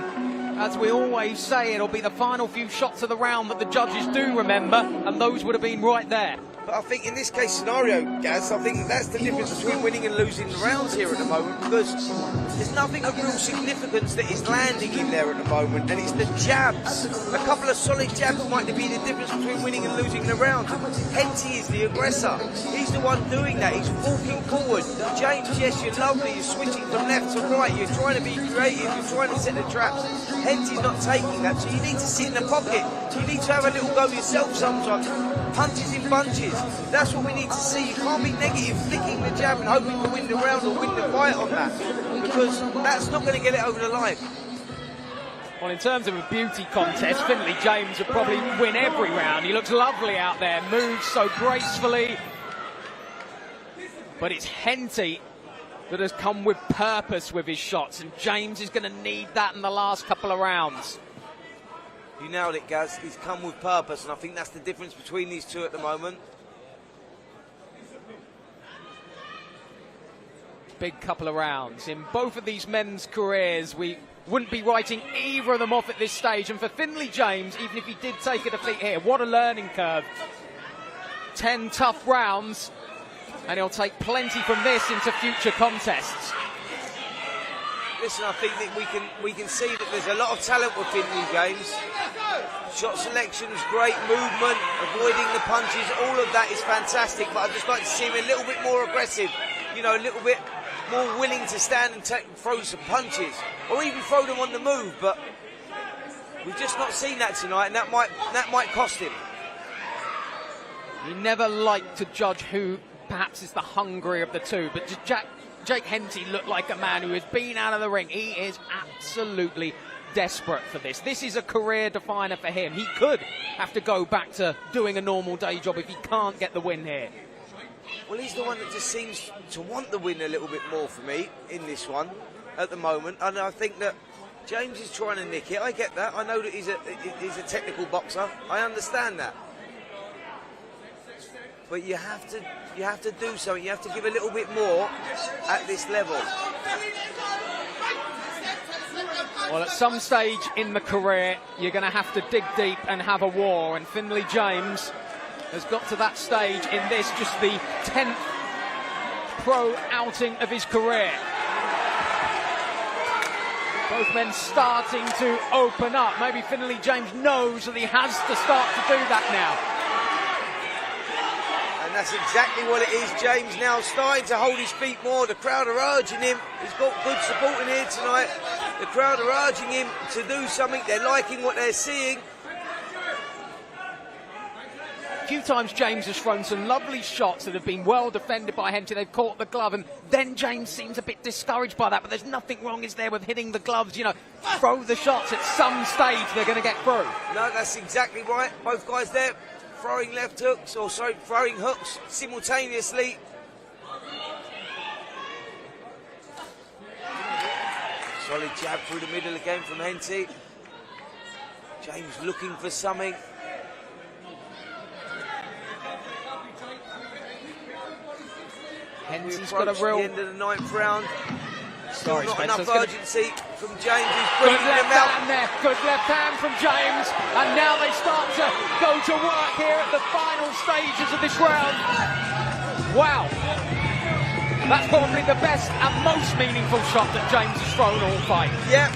as we always say, it'll be the final few shots of the round that the judges do remember. And those would have been right there. But I think in this case scenario, Gaz, I think that's the difference between winning and losing the rounds here at the moment, because there's nothing of real significance that is landing in there at the moment, and it's the jabs. A couple of solid jabs might be the difference between winning and losing the round. Henty is the aggressor. He's the one doing that. He's walking forward. James, yes, you're lovely. You're switching from left to right. You're trying to be creative. You're trying to set the traps. Henty's not taking that, so you need to sit in the pocket. You need to have a little go yourself sometimes. Punches in bunches. That's what we need to see. You can't be negative, flicking the jab and hoping to win the round or win the fight on that. because that's not going to get it over the line. Well, in terms of a beauty contest, Finley James would probably win every round. He looks lovely out there, moves so gracefully. But it's Henty that has come with purpose with his shots, and James is going to need that in the last couple of rounds. You nailed it, Gaz. He's come with purpose, and I think that's the difference between these two at the moment. Big couple of rounds. In both of these men's careers, we wouldn't be writing either of them off at this stage. And for Finley James, even if he did take a defeat here, what a learning curve. 10 tough rounds, and he'll take plenty from this into future contests. Listen, I think that we can see that there's a lot of talent with Finley James. Shot selection's great, movement, avoiding the punches, all of that is fantastic, but I'd just like to see him a little bit more aggressive, you know, a little bit more willing to stand and throw some punches, or even throw them on the move, but we've just not seen that tonight, and that might cost him. You never like to judge who perhaps is the hungrier of the two, but Jake Henty looked like a man who has been out of the ring. He is absolutely desperate for this. This is a career definer for him. He could have to go back to doing a normal day job if he can't get the win here. Well, he's the one that just seems to want the win a little bit more for me in this one at the moment, and I think that James is trying to nick it. I get that. I know that he's a technical boxer. I understand that. But you have to do something. You have to give a little bit more at this level. Well, at some stage in the career, you're going to have to dig deep and have a war, and Finley James has got to that stage in this, just the 10th pro outing of his career. Both men starting to open up. Maybe Finley James knows that he has to start to do that now. And that's exactly what it is. James now starting to hold his feet more. The crowd are urging him. He's got good support in here tonight. The crowd are urging him to do something. They're liking what they're seeing. A few times James has thrown some lovely shots that have been well defended by Henty. They've caught the glove, and then James seems a bit discouraged by that, but there's nothing wrong, is there, with hitting the gloves? You know, throw the shots. At some stage they're going to get through. No, that's exactly right. Both guys there throwing left hooks, or sorry, throwing hooks simultaneously. Solid jab through the middle again from Henty. James looking for something. Henty's got a real... the end of the 9th round. Sorry, not Spencer, enough urgency from James. He's good bringing left them out. hand there. Good left hand from James. And now they start to go to work here at the final stages of this round. Wow. That's probably the best and most meaningful shot that James has thrown all fight. Yep.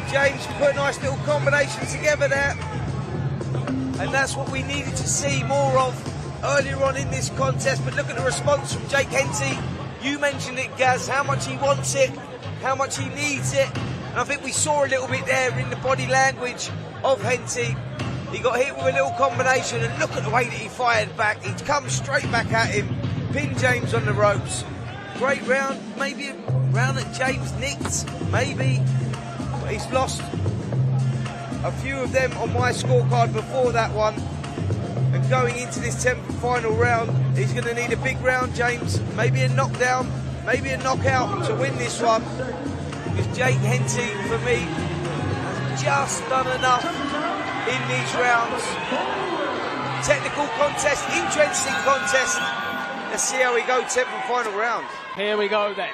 James put a nice little combination together there. And that's what we needed to see more of earlier on in this contest. But look at the response from Jake Henty. You mentioned it, Gaz, how much he wants it, how much he needs it. And I think we saw a little bit there in the body language of Henty. He got hit with a little combination, and look at the way that he fired back. He'd come straight back at him, pinned James on the ropes. Great round, maybe a round that James nicked, maybe. But he's lost a few of them on my scorecard before that one. And going into this 10th and final round, he's going to need a big round, James. Maybe a knockdown, maybe a knockout to win this one. Because Jake Henty, for me, has just done enough in these rounds. Technical contest, interesting contest. Let's see how we go, 10th and final round. Here we go then.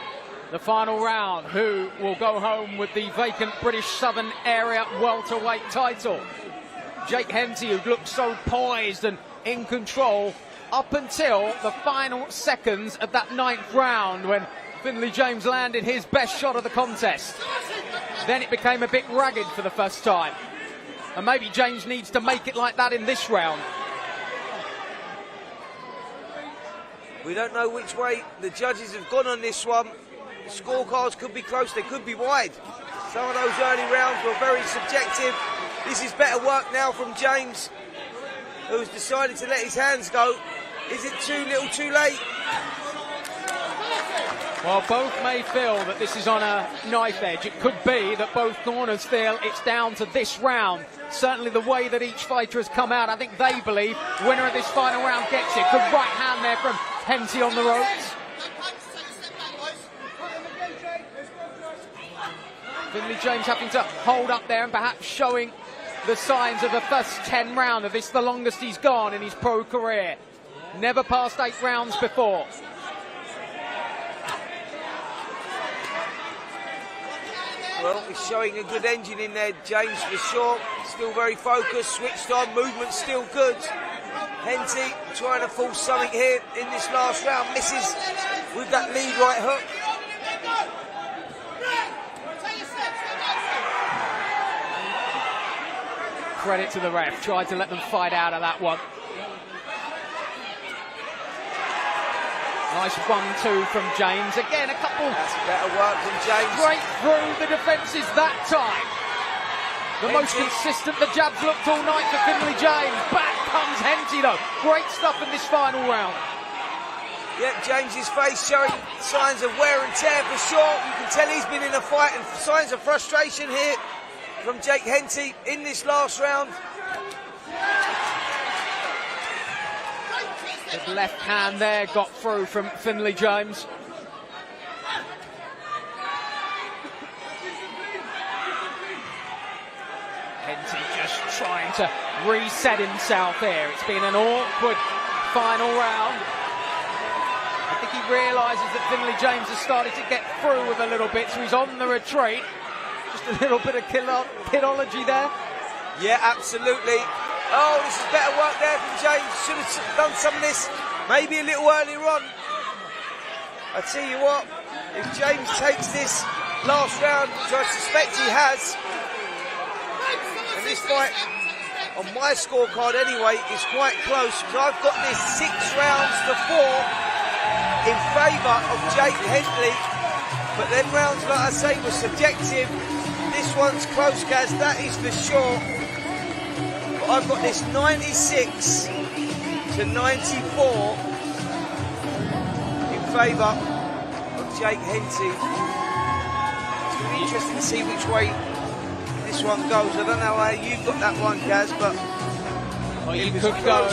The final round. Who will go home with the vacant British Southern Area Welterweight title? Jake Henty, who looked so poised and in control up until the final seconds of that 9th round, when Finley James landed his best shot of the contest. Then it became a bit ragged for the first time. And maybe James needs to make it like that in this round. We don't know which way the judges have gone on this one. The scorecards could be close, they could be wide. Some of those early rounds were very subjective. This is better work now from James, who's decided to let his hands go. Is it too little too late? Well, both may feel that this is on a knife edge. It could be that both corners feel it's down to this round. Certainly the way that each fighter has come out, I think they believe winner of this final round gets it. Good right hand there from Henty on the ropes. Finley James having to hold up there and perhaps showing the signs of the first 10 rounder. This is the longest he's gone in his pro career. Never passed 8 rounds before. Well, he's showing a good engine in there, James, for sure. Still very focused, switched on, movement still good. Henty trying to force something here in this last round. Misses with that lead right hook. Credit to the ref, tried to let them fight out of that one. Nice 1-2 from James. Again, a couple. That's better work from James. Straight through the defences that time. The most consistent the jabs looked all night for Finley James. Back comes Henty though. Great stuff in this final round. Yep, James's face showing signs of wear and tear for sure. You can tell he's been in a fight and signs of frustration here from Jake Henty in this last round. His left hand there got through from Finley James. Henty just trying to reset himself here. It's been an awkward final round. I think he realises that Finley James has started to get through with a little bit, so he's on the retreat. Just a little bit of kidology there. Yeah, absolutely. Oh, this is better work there from James. Should have done some of this maybe a little earlier on. I tell you what, if James takes this last round, which I suspect he has, and this fight on my scorecard anyway is quite close, because I've got this 6 rounds to 4 in favour of Jake Henty. But then rounds, like I say, were subjective. This one's close, Gaz, that is for sure. I've got this 96 to 94 in favour of Jake Henty. It's going to be interesting to see which way this one goes. I don't know how you've got that one, Gaz, but well, you could go,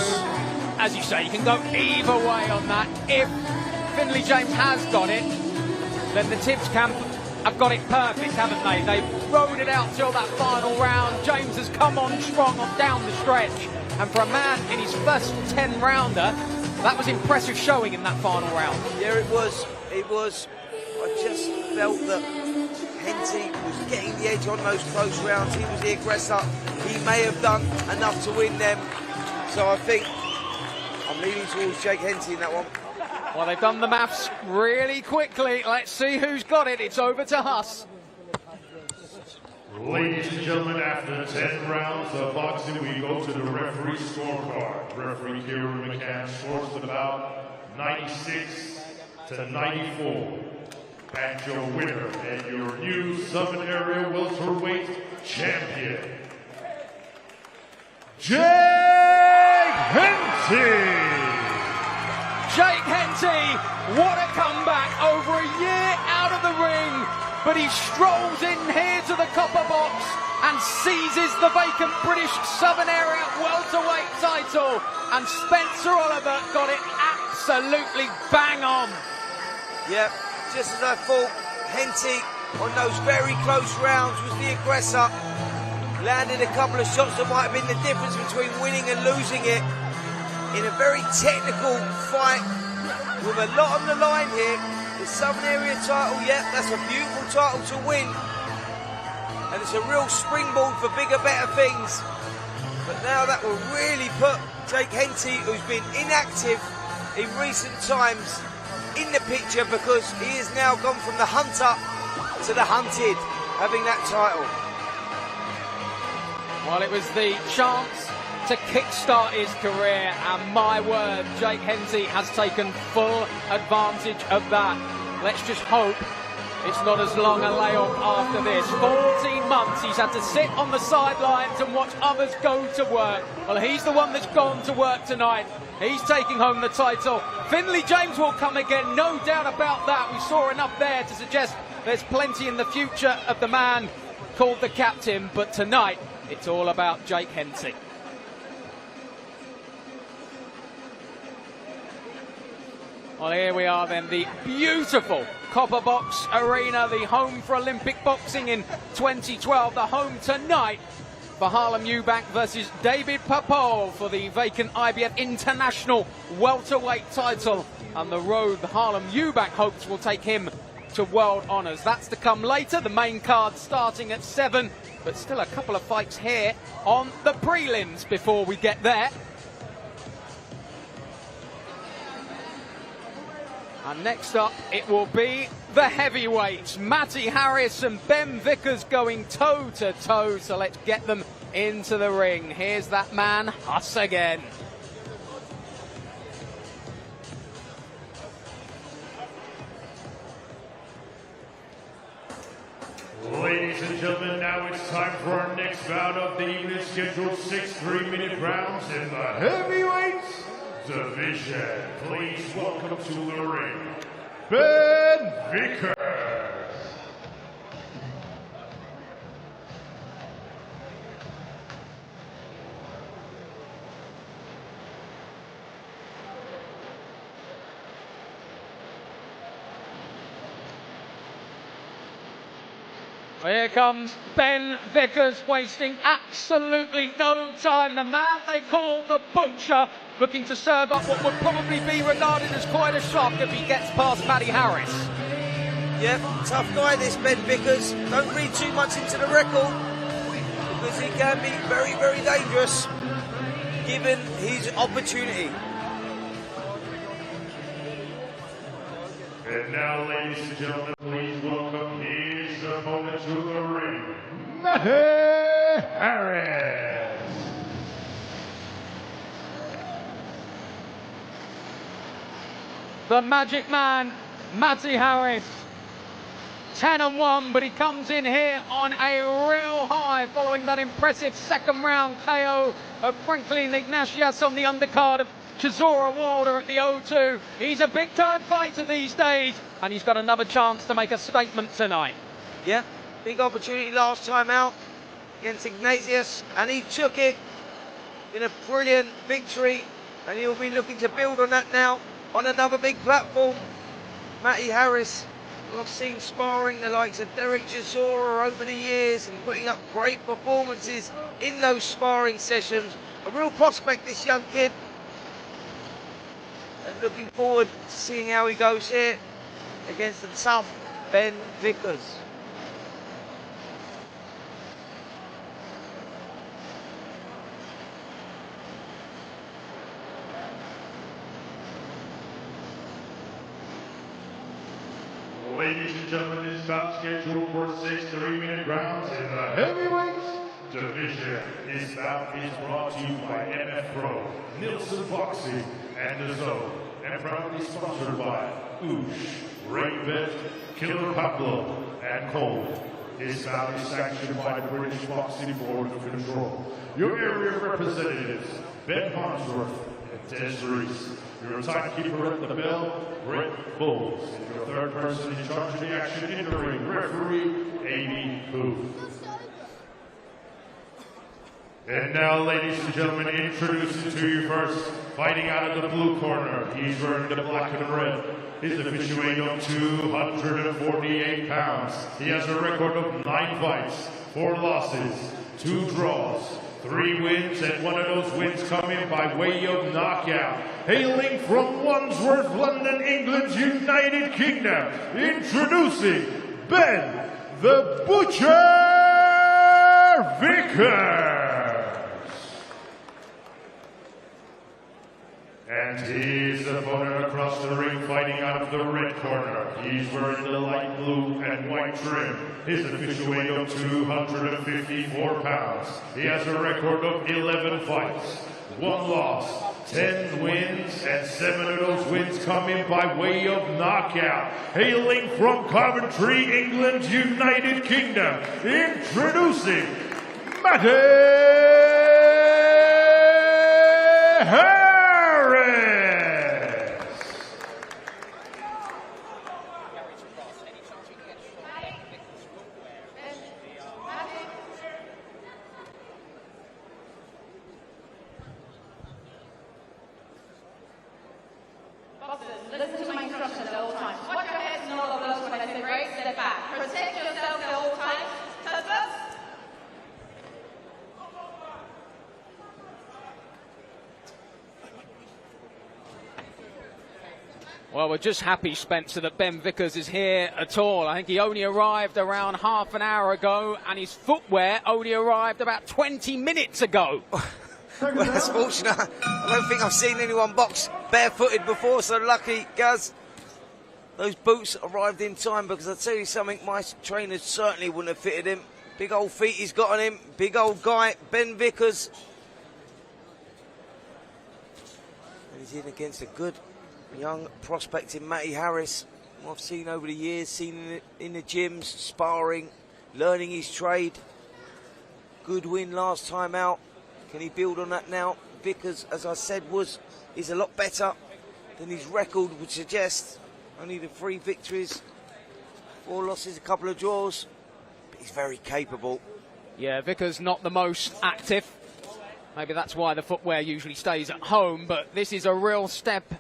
as you say, you can go either way on that. If Finley James has got it, then the Tibbs camp have got it perfect, haven't they? They've rode it out till that final round. James has come on strong on down the stretch. And for a man in his first 10 rounder, that was impressive showing in that final round. Yeah, it was. It was. I just felt that Henty was getting the edge on those close rounds. He was the aggressor. He may have done enough to win them. So I think I'm leaning towards Jake Henty in that one. Well, they've done the maths really quickly. Let's see who's got it. It's over to Huss. Ladies and gentlemen, after 10 rounds of boxing, we go to the referee scorecard. Referee Kieran McCann scores the bout 96 to 94. And your winner and your new Southern Area Welterweight Champion, Jake Henty! Jake Henty, what a comeback, over a year out of the ring, but he strolls in here to the copper box and seizes the vacant British Southern Area Welterweight title, and Spencer Oliver got it absolutely bang on. Yep, just as I thought, Henty on those very close rounds was the aggressor, landed a couple of shots that might have been the difference between winning and losing it. In a very technical fight with a lot on the line here. The Southern Area title, yeah, that's a beautiful title to win. And it's a real springboard for bigger, better things. But now that will really put Jake Henty, who's been inactive in recent times, in the picture, because he has now gone from the hunter to the hunted, having that title. Well, it was the chance to kickstart his career, and my word, Jake Henty has taken full advantage of that. Let's just hope it's not as long a layoff after this. 14 months he's had to sit on the sidelines and watch others go to work. Well, he's the one that's gone to work tonight. He's taking home the title. Finley James will come again, no doubt about that. We saw enough there to suggest there's plenty in the future of the man called the captain, but tonight it's all about Jake Henty. Well, here we are then, the beautiful Copper Box Arena, the home for Olympic boxing in 2012, the home tonight for Harlem Eubank versus David Papot for the vacant IBF International Welterweight Title, and the road Harlem Eubank hopes will take him to world honours. That's to come later, the main card starting at 7, but still a couple of fights here on the prelims before we get there. And next up, it will be the heavyweights. Matty Harris and Ben Vickers going toe-to-toe, so let's get them into the ring. Here's that man, Huss again. Ladies and gentlemen, now it's time for our next bout of the evening, scheduled 6 3-minute rounds in the heavyweights division. Please welcome to the ring, Ben Vickers. Here comes Ben Vickers, wasting absolutely no time. The man they call the Butcher, looking to serve up what would probably be regarded as quite a shock if he gets past Matty Harris. Yep, tough guy this Ben Vickers. Don't read too much into the record, because he can be very, very dangerous given his opportunity. And now, ladies and gentlemen, please welcome his opponent to the ring, Matty Harris. The magic man, Matty Harris. 10-1, but he comes in here on a real high following that impressive second round KO of Franklin Ignacio on the undercard of Cesar Wilder at the O2. He's a big time fighter these days, and he's got another chance to make a statement tonight. Yeah, big opportunity last time out against Ignacio, and he took it in a brilliant victory, and he'll be looking to build on that now on another big platform. Matty Harris, I've seen sparring the likes of Derek Chisora over the years and putting up great performances in those sparring sessions. A real prospect, this young kid. And looking forward to seeing how he goes here against the tough Ben Vickers. Ladies and gentlemen, this bout scheduled for 6 3-minute rounds in the heavyweights division. This bout is brought to you by MF Pro Neilson Boxing and DAZN, and proudly sponsored by Rainbet, Killer Pablo, and Cole. This bout is sanctioned by the British Boxing Board of Control. Your area representatives, Ben Harnsworth and Des Reese. Your timekeeper at the bell, Rick Bowles. And your third person in charge of the action in the ring, referee, Amy Booth. And now, ladies and gentlemen, introducing to you first, fighting out of the blue corner. He's wearing the black and red. His official weight of 248 pounds. He has a record of 9 fights, 4 losses, 2 draws, 3 wins, and one of those wins coming by way of knockout. Hailing from Wandsworth, London, England's United Kingdom, introducing Ben the Butcher Vickers. And his opponent across the ring, fighting out of the red corner. He's wearing the light blue and white trim. His official weight of 254 pounds. He has a record of 11 fights, 1 loss, 10 wins, and 7 of those wins coming by way of knockout. Hailing from Coventry, England, United Kingdom, introducing Matty Harris. Listen to my instructions at all times. Watch your heads and all of those when I say break, step back. Protect yourself at all times. Cesar. Well, we're just happy, Spencer, that Ben Vickers is here at all. I think he only arrived around half an hour ago, and his footwear only arrived about 20 minutes ago. Well, that's fortunate. I don't think I've seen anyone box barefooted before, so lucky, Gaz. Those boots arrived in time, because I'll tell you something, my trainers certainly wouldn't have fitted him. Big old feet he's got on him. Big old guy, Ben Vickers. And he's in against a good young prospect in Matty Harris, who I've seen over the years, seen in the gyms, sparring, learning his trade. Good win last time out. Can he build on that now? Vickers, as I said, is a lot better than his record would suggest. Only the 3 victories, 4 losses, a couple of draws. But he's very capable. Yeah, Vickers not the most active. Maybe that's why the footwear usually stays at home, but this is a real step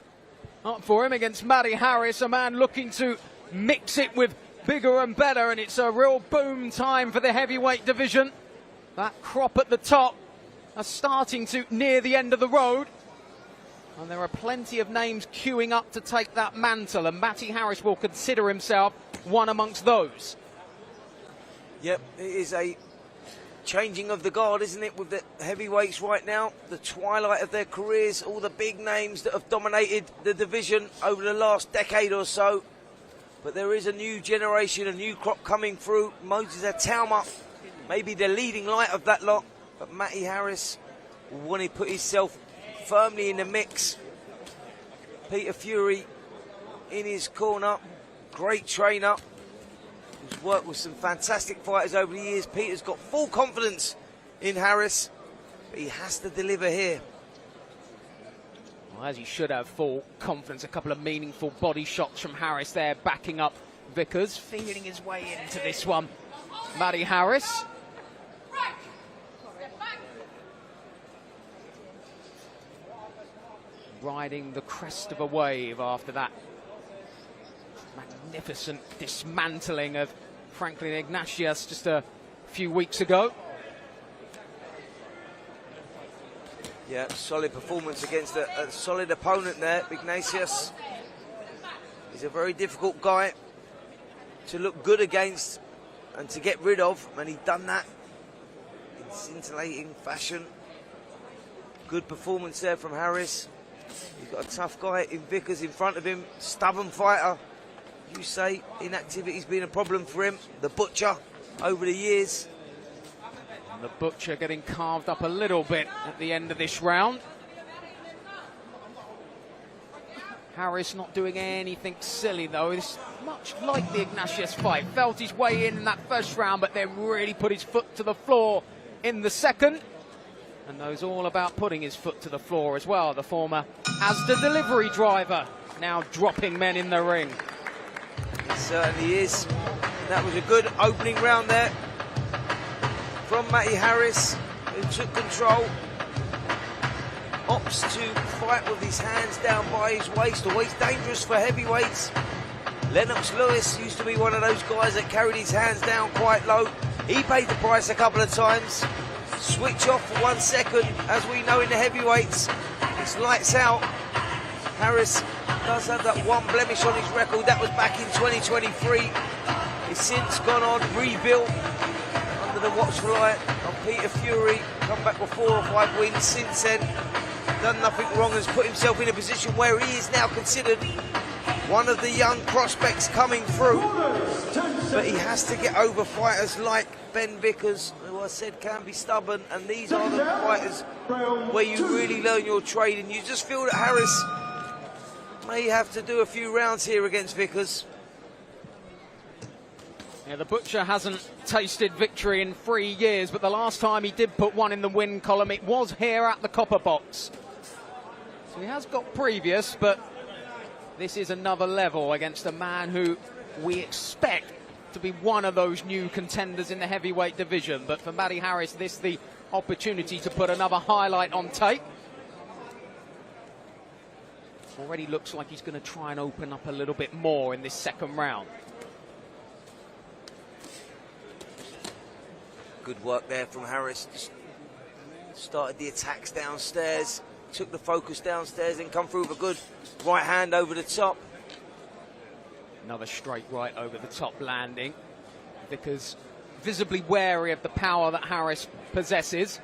up for him against Matty Harris, a man looking to mix it with bigger and better, and it's a real boom time for the heavyweight division. That crop at the top are starting to near the end of the road, and there are plenty of names queuing up to take that mantle, and Matty Harris will consider himself one amongst those. Yep, it is a changing of the guard, isn't it, with the heavyweights right now, the twilight of their careers, all the big names that have dominated the division over the last decade or so. But there is a new generation, a new crop coming through. Moses Atauma, maybe the leading light of that lot, but Matty Harris will want to put himself firmly in the mix. Peter Fury in his corner, great trainer, who's worked with some fantastic fighters over the years. Peter's got full confidence in Harris, but he has to deliver here. Well, as he should have full confidence. A couple of meaningful body shots from Harris there, backing up Vickers, feeling his way into this one. Matty Harris. Riding the crest of a wave after that magnificent dismantling of Franklin Ignatius just a few weeks ago. Yeah, solid performance against a solid opponent there. Ignatius is a very difficult guy to look good against and to get rid of, and he's done that in scintillating fashion. Good performance there from Harris. He's got a tough guy in Vickers in front of him, stubborn fighter. You say inactivity's been a problem for him. The Butcher over the years. And the Butcher getting carved up a little bit at the end of this round. Harris not doing anything silly though. It's much like the Ignatius fight. Felt his way in that first round, but then really put his foot to the floor in the second. And knows all about putting his foot to the floor as well. The former Asda delivery driver, now dropping men in the ring. It certainly is. And that was a good opening round there from Matty Harris, who took control. Opts to fight with his hands down by his waist. Always dangerous for heavyweights. Lennox Lewis used to be one of those guys that carried his hands down quite low. He paid the price a couple of times. Switch off for 1 second, as we know in the heavyweights, it's lights out. Harris does have that one blemish on his record. That was back in 2023. He's since gone on, rebuilt under the watchful eye of Peter Fury. Come back with 4 or 5 wins since then. Done nothing wrong, has put himself in a position where he is now considered one of the young prospects coming through. But he has to get over fighters like Ben Vickers, who I said, can be stubborn, and these are the fighters where you really learn your trade, and you just feel that Harris may have to do a few rounds here against Vickers. Yeah, the Butcher hasn't tasted victory in 3 years, but the last time he did put one in the win column, it was here at the Copper Box. So he has got previous, but this is another level against a man who we expect to be one of those new contenders in the heavyweight division. But for Matty Harris, this is the opportunity to put another highlight on tape. Already looks like he's going to try and open up a little bit more in this second round. Good work there from Harris. Just started the attacks downstairs, took the focus downstairs, and come through with a good right hand over the top. Another straight right over the top landing. Vickers visibly wary of the power that Harris possesses.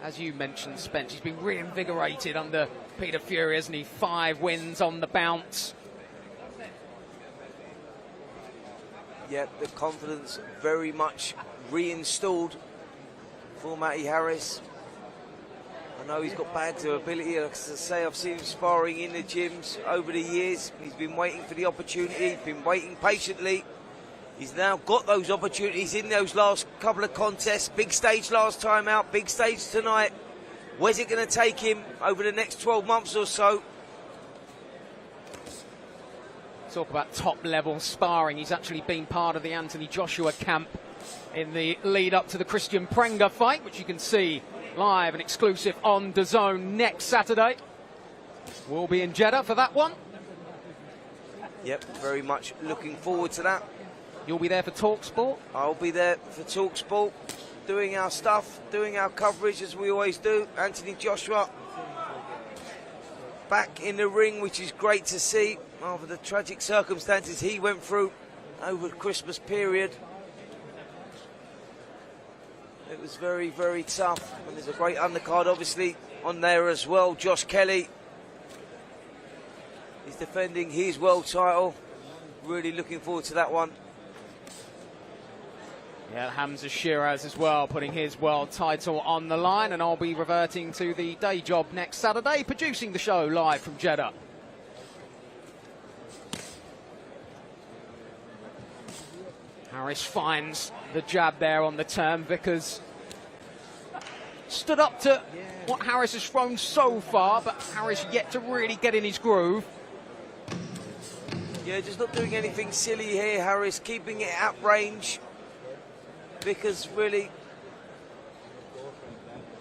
As you mentioned, Spence, he's been reinvigorated under Peter Fury, hasn't he? 5 wins on the bounce. Yep, the confidence very much reinstalled for Matty Harris. I know he's got bags of ability. Like I say, I've seen him sparring in the gyms over the years. He's been waiting for the opportunity. He's been waiting patiently. He's now got those opportunities in those last couple of contests. Big stage last time out, big stage tonight. Where's it going to take him over the next 12 months or so? Talk about top-level sparring. He's actually been part of the Anthony Joshua camp in the lead-up to the Christian Prenga fight, which you can see live and exclusive on DAZN next Saturday. We'll be in Jeddah for that one. Yep, very much looking forward to that. You'll be there for TalkSport? I'll be there for TalkSport, doing our stuff, doing our coverage as we always do. Anthony Joshua back in the ring, which is great to see after the tragic circumstances he went through over the Christmas period. It was very, very tough, and there's a great undercard obviously on there as well. Josh Kelly is defending his world title. Really looking forward to that one. Yeah, Hamza Shiraz as well, putting his world title on the line, and I'll be reverting to the day job next Saturday, producing the show live from Jeddah. Harris finds the jab there on the turn. Vickers stood up to what Harris has thrown so far, but Harris yet to really get in his groove. Yeah, just not doing anything silly here, Harris, keeping it at range. Vickers really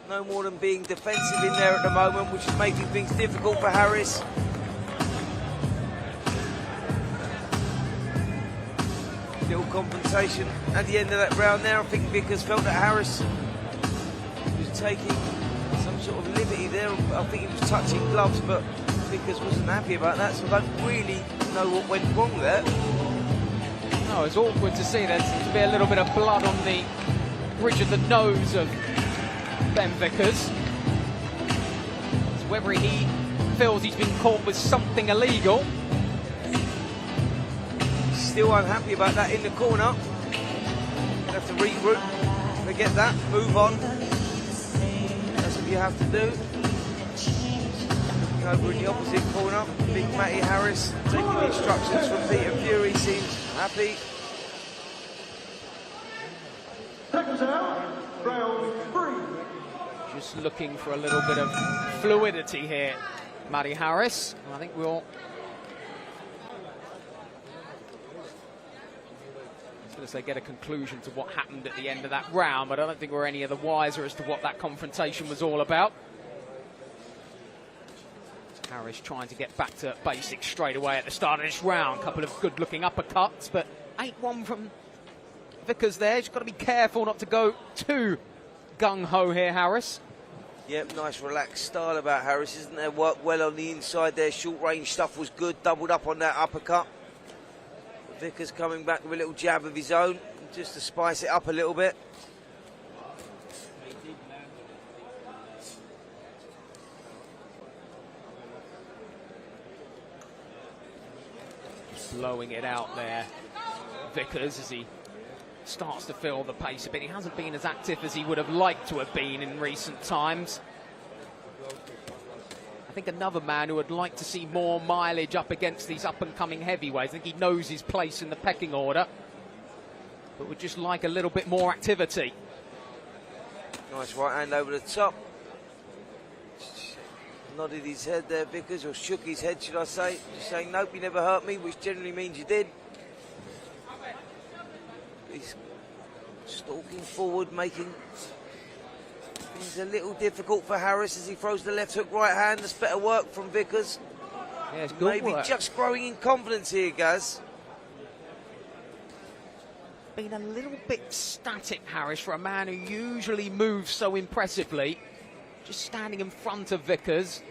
no more than being defensive in there at the moment, which is making things difficult for Harris. Little compensation at the end of that round there. I think Vickers felt that Harris was taking some sort of liberty there. I think he was touching gloves, but Vickers wasn't happy about that, so I don't really know what went wrong there. No, it's awkward to see. There seems to be a little bit of blood on the bridge of the nose of Ben Vickers. It's whether he feels he's been caught with something illegal. Still unhappy about that in the corner. Gonna have to regroup, forget that, move on. That's what you have to do. Looking over in the opposite corner, big Matty Harris taking the instructions from Peter Fury, seems happy. Just looking for a little bit of fluidity here, Matty Harris. I think we'll... I was going to say get a conclusion to what happened at the end of that round, but I don't think we're any of the wiser as to what that confrontation was all about. Harris trying to get back to basics straight away at the start of this round. A couple of good-looking uppercuts, but 8-1 from Vickers there. He's got to be careful not to go too gung-ho here, Harris. Yep, nice relaxed style about Harris, isn't there? Worked well on the inside there. Short-range stuff was good. Doubled up on that uppercut. Vickers coming back with a little jab of his own, just to spice it up a little bit. Just blowing it out there, Vickers, as he starts to feel the pace a bit. He hasn't been as active as he would have liked to have been in recent times. I think another man who would like to see more mileage up against these up-and-coming heavyweights. I think he knows his place in the pecking order, but would just like a little bit more activity. Nice right hand over the top. Nodded his head there, Vickers, or shook his head, should I say. Just saying, nope, you never hurt me, which generally means you did. He's stalking forward, making things a little difficult for Harris as he throws the left hook right hand. That's better work from Vickers. Yeah, it's good Maybe work. just growing in confidence here, Gaz. Been a little bit static, Harris, for a man who usually moves so impressively. Just standing in front of Vickers.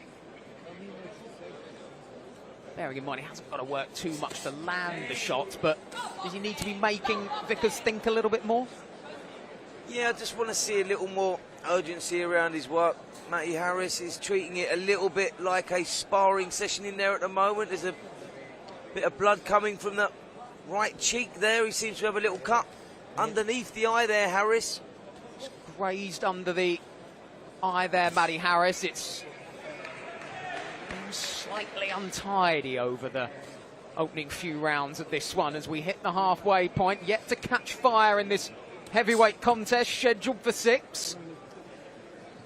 Bearing in mind, he hasn't got to work too much to land the shots, but does he need to be making Vickers think a little bit more? Yeah, I just want to see a little more urgency around his work. Matty Harris is treating it a little bit like a sparring session in there at the moment. There's a bit of blood coming from the right cheek there. He seems to have a little cut underneath the eye there, Harris. Just grazed under the eye there, Matty Harris. It's been slightly untidy over the opening few rounds of this one as we hit the halfway point. Yet to catch fire in this heavyweight contest scheduled for 6.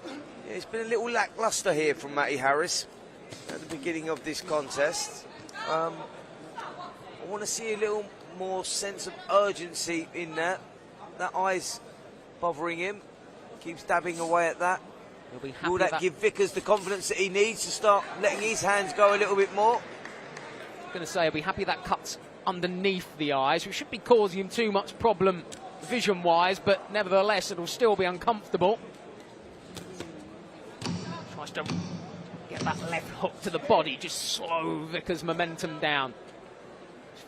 Yeah, it's been a little lacklustre here from Matty Harris at the beginning of this contest. I want to see a little more sense of urgency in there. That eye's bothering him. Keeps dabbing away at that. Will that give Vickers the confidence that he needs to start letting his hands go a little bit more? I'm going to say he'll be happy that cuts underneath the eyes, which should be causing him too much problem vision-wise, but nevertheless it'll still be uncomfortable. Tries to get that left hook to the body, just slow Vickers' momentum down.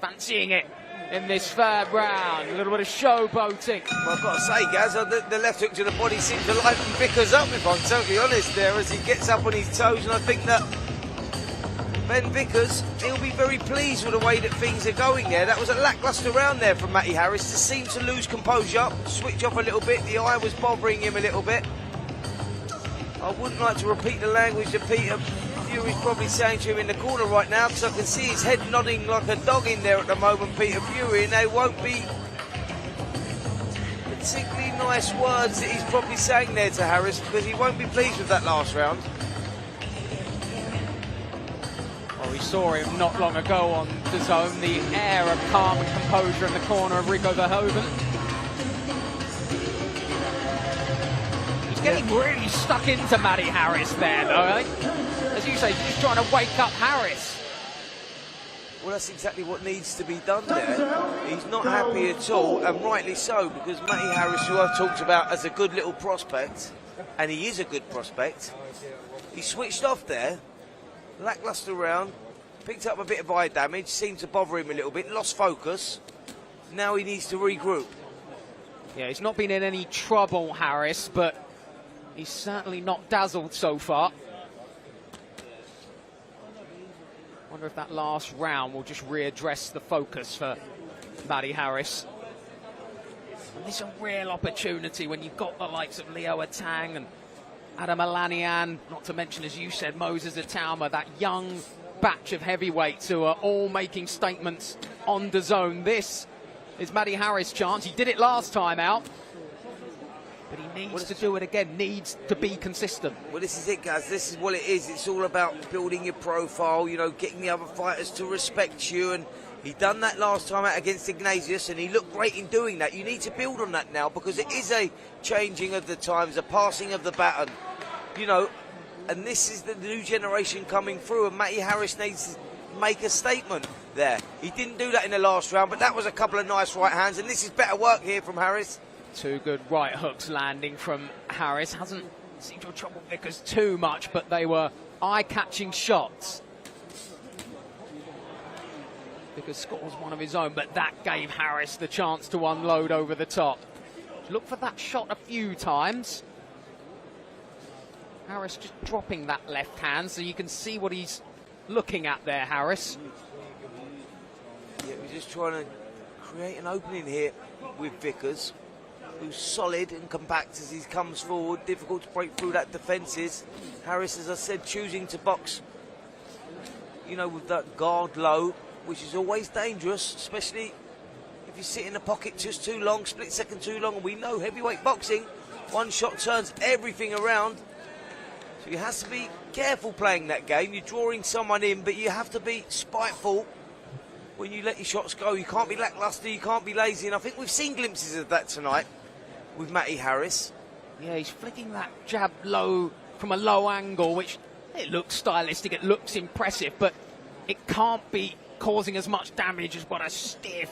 Fancying it in this third round. A little bit of showboating. Well, I've got to say, Gaz, the left hook to the body seems to liven Vickers up, if I'm totally honest there, as he gets up on his toes, and I think that Ben Vickers, he'll be very pleased with the way that things are going there. That was a lacklustre round there from Matty Harris. Just seemed to lose composure, switch off a little bit. The eye was bothering him a little bit. I wouldn't like to repeat the language that Peter Fury's probably saying to him in the corner right now, because I can see his head nodding like a dog in there at the moment, Peter Fury, and they won't be particularly nice words that he's probably saying there to Harris, because he won't be pleased with that last round. Well, we saw him not long ago on DAZN, the air of calm and composure in the corner of Rico Verhoeven. He's getting really stuck into Matty Harris there, though, eh? As you say, he's just trying to wake up Harris. Well, that's exactly what needs to be done there. He's not happy at all, and rightly so, because Matty Harris, who I've talked about as a good little prospect, and he is a good prospect, he switched off there, lacklustre round, picked up a bit of eye damage, seemed to bother him a little bit, lost focus. Now he needs to regroup. Yeah, he's not been in any trouble, Harris, but he's certainly not dazzled so far. Wonder if that last round will just readdress the focus for Matty Harris. And this is a real opportunity when you've got the likes of Leo Atang and Adam Alanian, not to mention, as you said, Moses Atauma, that young batch of heavyweights who are all making statements on DAZN. This is Matty Harris' chance. He did it last time out, but he needs to do it again, needs to be consistent. Well, this is it, guys. This is what it is. It's all about building your profile, you know, getting the other fighters to respect you. And he done that last time out against Ignacio, and he looked great in doing that. You need to build on that now, because it is a changing of the times, a passing of the baton, you know. And this is the new generation coming through, and Matty Harris needs to make a statement there. He didn't do that in the last round, but that was a couple of nice right hands, and this is better work here from Harris. Two good right hooks landing from Harris. Hasn't seemed to have troubled Vickers too much, but they were eye-catching shots. Vickers scores one of his own, but that gave Harris the chance to unload over the top. Look for that shot a few times. Harris just dropping that left hand, so you can see what he's looking at there, Harris. Yeah, we're just trying to create an opening here with Vickers, who's solid and compact as he comes forward. Difficult to break through that defences. Harris, as I said, choosing to box, you know, with that guard low, which is always dangerous, especially if you sit in the pocket just too long, split second too long. And we know heavyweight boxing, one shot turns everything around. So you have to be careful playing that game. You're drawing someone in, but you have to be spiteful when you let your shots go. You can't be lacklustre, you can't be lazy. And I think we've seen glimpses of that tonight with Matty Harris. Yeah, he's flicking that jab low from a low angle, which it looks stylistic, it looks impressive, but it can't be causing as much damage as what a stiff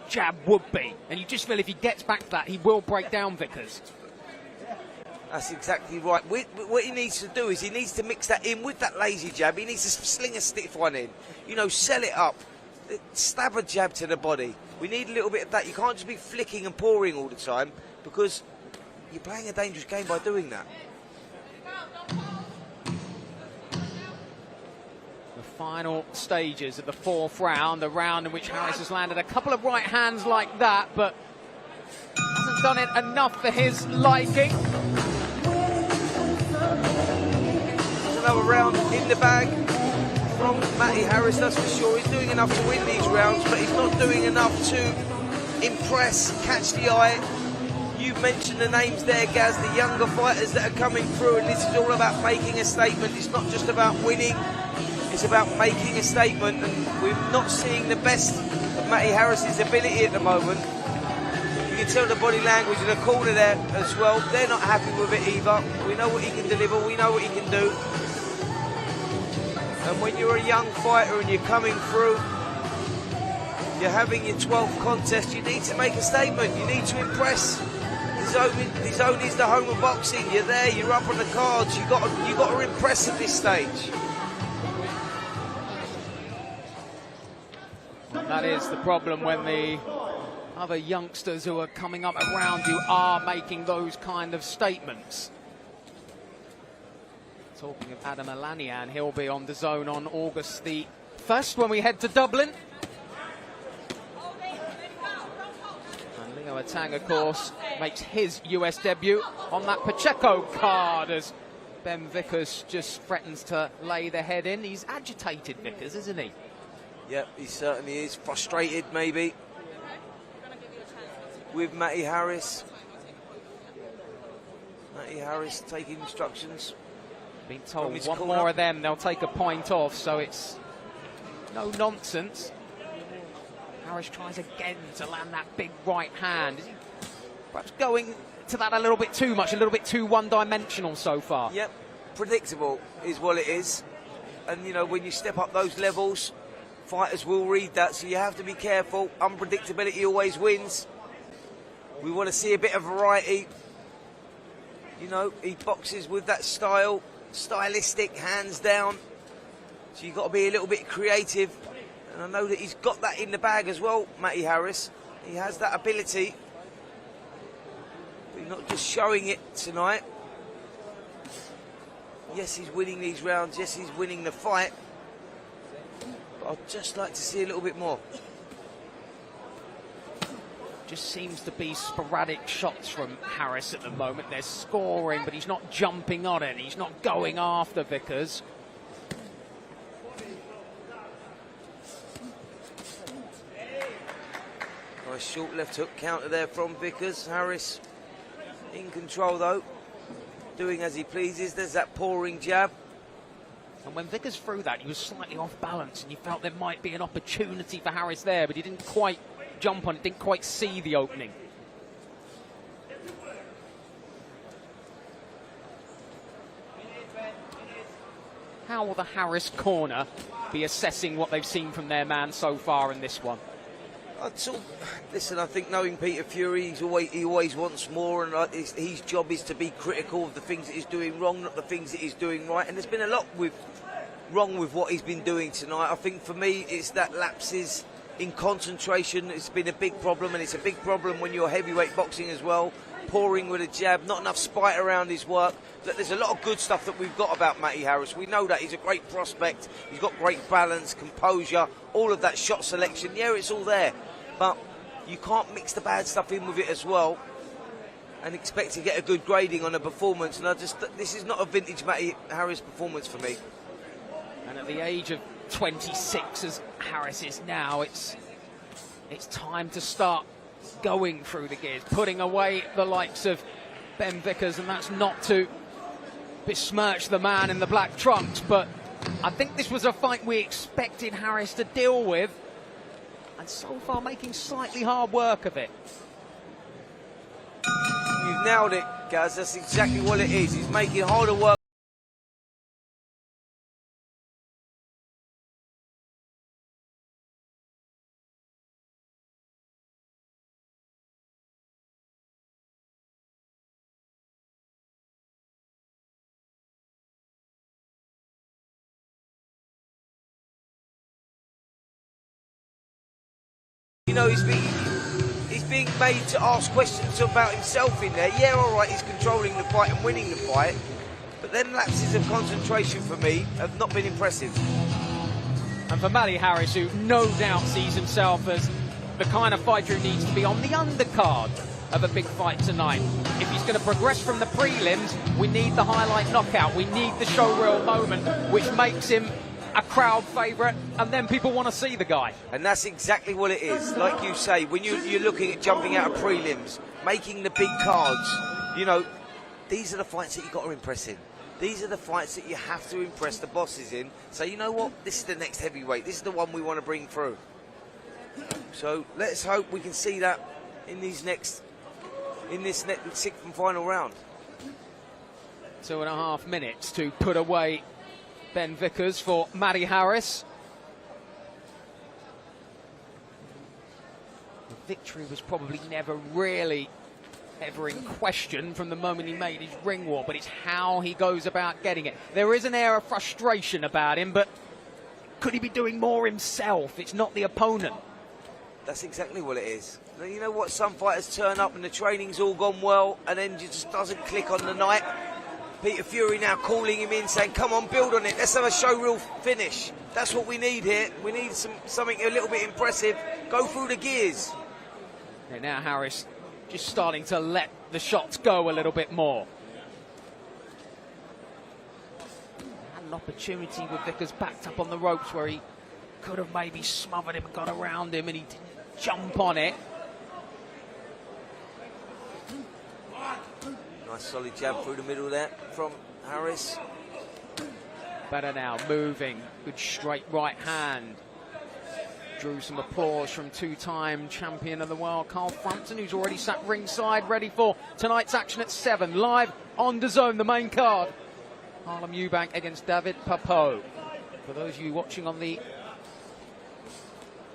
jab would be. And you just feel if he gets back to that, he will break down Vickers. That's exactly right. What he needs to do is he needs to mix that in with that lazy jab. He needs to sling a stiff one in. You know, sell it up. Stab a jab to the body. We need a little bit of that. You can't just be flicking and pouring all the time, because you're playing a dangerous game by doing that. The final stages of the fourth round, the round in which Harris has landed a couple of right hands like that, but hasn't done it enough for his liking. Another round in the bag from Matty Harris, that's for sure. He's doing enough to win these rounds, but he's not doing enough to impress, catch the eye. You've mentioned the names there, Gaz, the younger fighters that are coming through, and this is all about making a statement. It's not just about winning, it's about making a statement, and we're not seeing the best of Matty Harris's ability at the moment. You can tell the body language in the corner there as well. They're not happy with it either. We know what he can deliver, we know what he can do. And when you're a young fighter and you're coming through, you're having your 12th contest, you need to make a statement, you need to impress. DAZN is the home of boxing. You're there, you're up on the cards, you got to impress at this stage. And that is the problem when the other youngsters who are coming up around you are making those kind of statements. Talking of Adam Alanian, he'll be on DAZN on August the 1st when we head to Dublin. And Leo Atang, of course, makes his US debut on that Pacheco card as Ben Vickers just threatens to lay the head in. He's agitated, Vickers, isn't he? Yep, he certainly is. Frustrated, maybe, with Matty Harris. Matty Harris taking instructions. Been told one more of them, they'll take a point off, so it's no nonsense. Harris tries again to land that big right hand. Is he perhaps going to that a little bit too much, a little bit too one-dimensional so far? Yep, predictable is what it is. And, you know, when you step up those levels, fighters will read that, so you have to be careful. Unpredictability always wins. We want to see a bit of variety. You know, he boxes with that style. Stylistic, hands down, so you've got to be a little bit creative, and I know that he's got that in the bag as well, Matty Harris. He has that ability, but he's not just showing it tonight. Yes, he's winning these rounds, yes, he's winning the fight, but I'd just like to see a little bit more. Just seems to be sporadic shots from Harris at the moment. They're scoring, but he's not jumping on it. He's not going after Vickers. Nice short left hook counter there from Vickers. Harris in control though, doing as he pleases. There's that pouring jab. And when Vickers threw that, he was slightly off balance, and you felt there might be an opportunity for Harris there, but he didn't quite jump on it, didn't quite see the opening. How will the Harris corner be assessing what they've seen from their man so far in this one? Listen, I think knowing Peter Fury, he always wants more, and his job is to be critical of the things that he's doing wrong, not the things that he's doing right. And there's been a lot wrong with what he's been doing tonight. I think for me, it's that lapses in concentration. It's been a big problem, and it's a big problem when you're heavyweight boxing as well. Pouring with a jab, not enough spite around his work. There's a lot of good stuff that we've got about Matty Harris. We know that he's a great prospect. He's got great balance, composure, all of that shot selection. Yeah, it's all there. But you can't mix the bad stuff in with it as well and expect to get a good grading on a performance. And this is not a vintage Matty Harris performance for me. And at the age of 26, as Harris is now, it's time to start going through the gears, putting away the likes of Ben Vickers, and that's not to besmirch the man in the black trunks, but I think this was a fight we expected Harris to deal with, and so far making slightly hard work of it. You've nailed it, Gaz. That's exactly what it is. He's making harder work. You know, he's being made to ask questions about himself in there. Yeah, all right, he's controlling the fight and winning the fight, but then lapses of concentration for me have not been impressive. And for Matty Harris, who no doubt sees himself as the kind of fighter who needs to be on the undercard of a big fight tonight. If he's going to progress from the prelims, we need the highlight knockout. We need the showreel moment, which makes him a crowd favourite, and then people want to see the guy. And that's exactly what it is. Like you say, when you're looking at jumping out of prelims, making the big cards, you know, these are the fights that you've got to impress in. These are the fights that you have to impress the bosses in. So you know what? This is the next heavyweight. This is the one we want to bring through. So let's hope we can see that in this next sixth and final round. 2.5 minutes to put away Ben Vickers for Matty Harris. The victory was probably never really ever in question from the moment he made his ring walk, but it's how he goes about getting it. There is an air of frustration about him, but could he be doing more himself? It's not the opponent. That's exactly what it is. You know what? Some fighters turn up and the training's all gone well, and then it just doesn't click on the night. Peter Fury now calling him in, saying, come on, build on it. Let's have a showreel finish. That's what we need here. We need something a little bit impressive. Go through the gears. And now Harris just starting to let the shots go a little bit more. Had an opportunity with Vickers backed up on the ropes where he could have maybe smothered him and got around him, and he didn't jump on it. Nice solid jab through the middle there from Harris. Better now, moving. Good straight right hand. Drew some applause from two-time champion of the world, Carl Frampton, who's already sat ringside, ready for tonight's action at 7. Live on DAZN, the main card. Harlem Eubank against David Papot. For those of you watching on the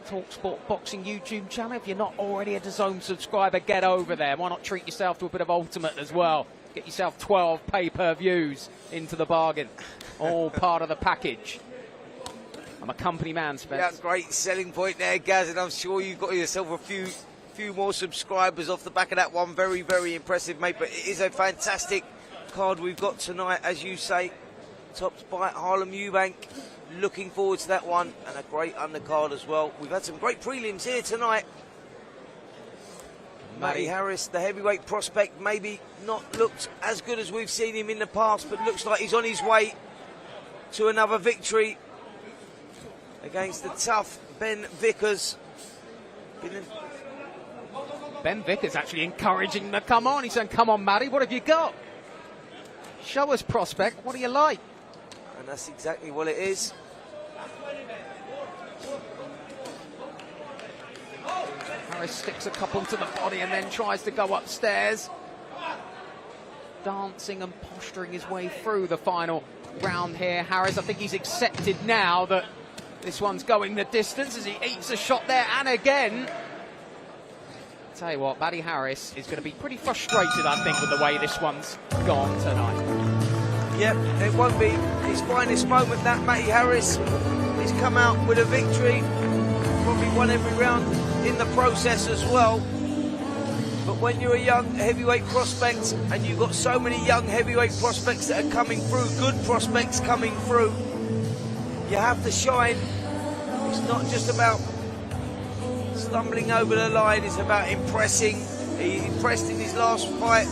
TalkSport Boxing YouTube channel, if you're not already a DAZN subscriber, get over there. Why not treat yourself to a bit of Ultimate as well? Get yourself 12 pay-per-views into the bargain. All part of the package. I'm a company man, Spence. Yeah, great selling point there, Gaz, and I'm sure you've got yourself a few more subscribers off the back of that one. Very, very impressive, mate. But it is a fantastic card we've got tonight, as you say. Topped by Harlem Eubank. Looking forward to that one, and a great undercard as well. We've had some great prelims here tonight. Matty Harris, the heavyweight prospect, maybe not looked as good as we've seen him in the past, but looks like he's on his way to another victory against the tough Ben Vickers. Ben Vickers actually encouraging him to come on. He's saying, come on, Matty, what have you got? Show us, prospect, what do you like? And that's exactly what it is. Harris sticks a couple to the body and then tries to go upstairs. Dancing and posturing his way through the final round here. Harris, I think he's accepted now that this one's going the distance as he eats a shot there, and again. Tell you what, Matty Harris is going to be pretty frustrated, I think, with the way this one's gone tonight. Yep, it won't be his finest moment, that Matty Harris. He's come out with a victory, probably won every round in the process as well. But when you're a young heavyweight prospect and you've got so many young heavyweight prospects that are coming through, good prospects coming through, you have to shine. It's not just about stumbling over the line. It's about impressing. He impressed in his last fight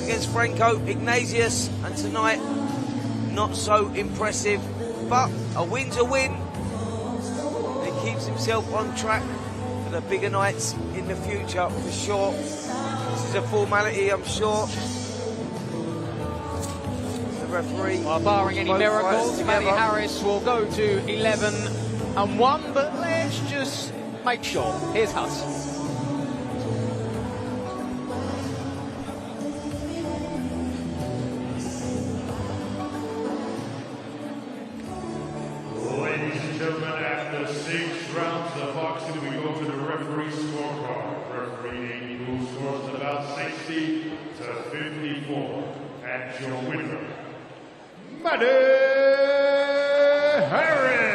against Franco Ignatius, and tonight not so impressive, but a win's a win. He keeps himself on track for the bigger nights in the future for sure. This is a formality, I'm sure. The referee, well, barring any miracles, Matty Harris will go to 11-1, but let's just make sure. Here's Huss. Ladies and gentlemen, after 6 rounds of boxing, we go to the referee scorecard. Referee who scores about 60 to 54. And your winner, Matty Harris.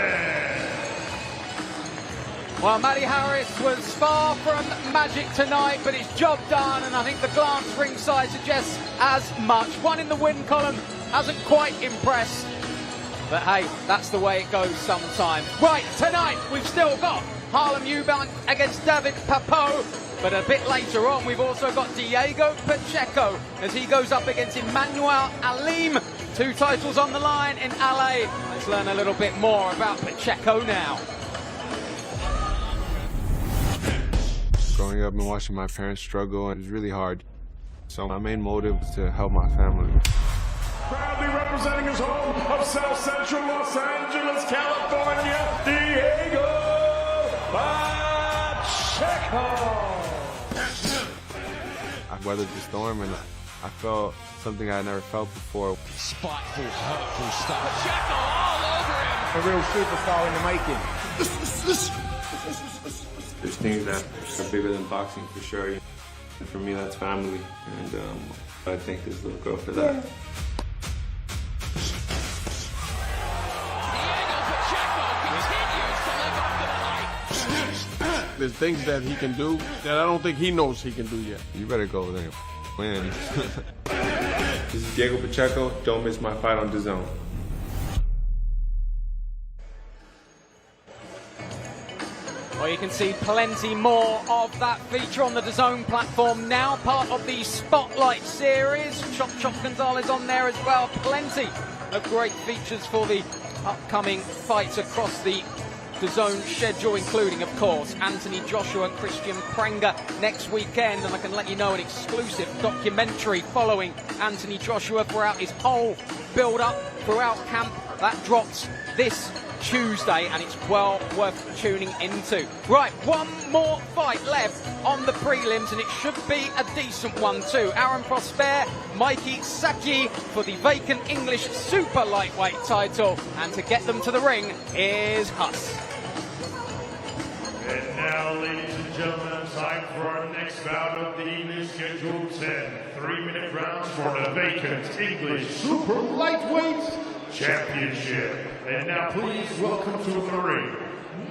Well, Matty Harris was far from magic tonight, but it's job done, and I think the glance ringside suggests as much. One in the win column hasn't quite impressed, but hey, that's the way it goes sometimes. Right, tonight we've still got Harlem Eubank against David Papot, but a bit later on we've also got Diego Pacheco as he goes up against Emmanuel Alim. 2 titles on the line in LA. Let's learn a little bit more about Pacheco now. Growing up and watching my parents struggle, it was really hard. So my main motive was to help my family. Proudly representing his home of South Central Los Angeles, California, Diego Pacheco. I weathered the storm and I felt something I never felt before. Spiteful, hurtful stuff. Pacheco all over him. A real superstar in the making. There's things that are bigger than boxing for sure. And for me, that's family. And I thank this little girl for that. There's things that he can do that I don't think he knows he can do yet. You better go there and win. This is Diego Pacheco. Don't miss my fight on DAZN. Well, you can see plenty more of that feature on the DAZN platform now, part of the Spotlight series. Chop Gonzalez on there as well. Plenty of great features for the upcoming fights across the DAZN schedule, including, of course, Anthony Joshua, Christian Prenga next weekend. And I can let you know an exclusive documentary following Anthony Joshua throughout his whole build-up throughout camp. That drops this Tuesday, and it's well worth tuning into. Right, one more fight left on the prelims, and it should be a decent one too. Aaron Prosper, Mikey Saki for the vacant English super lightweight title, and to get them to the ring is Huss. And now, ladies and gentlemen, time for our next bout of the evening, scheduled 10 3-minute rounds for the vacant English super lightweight championship. And now please welcome to the ring,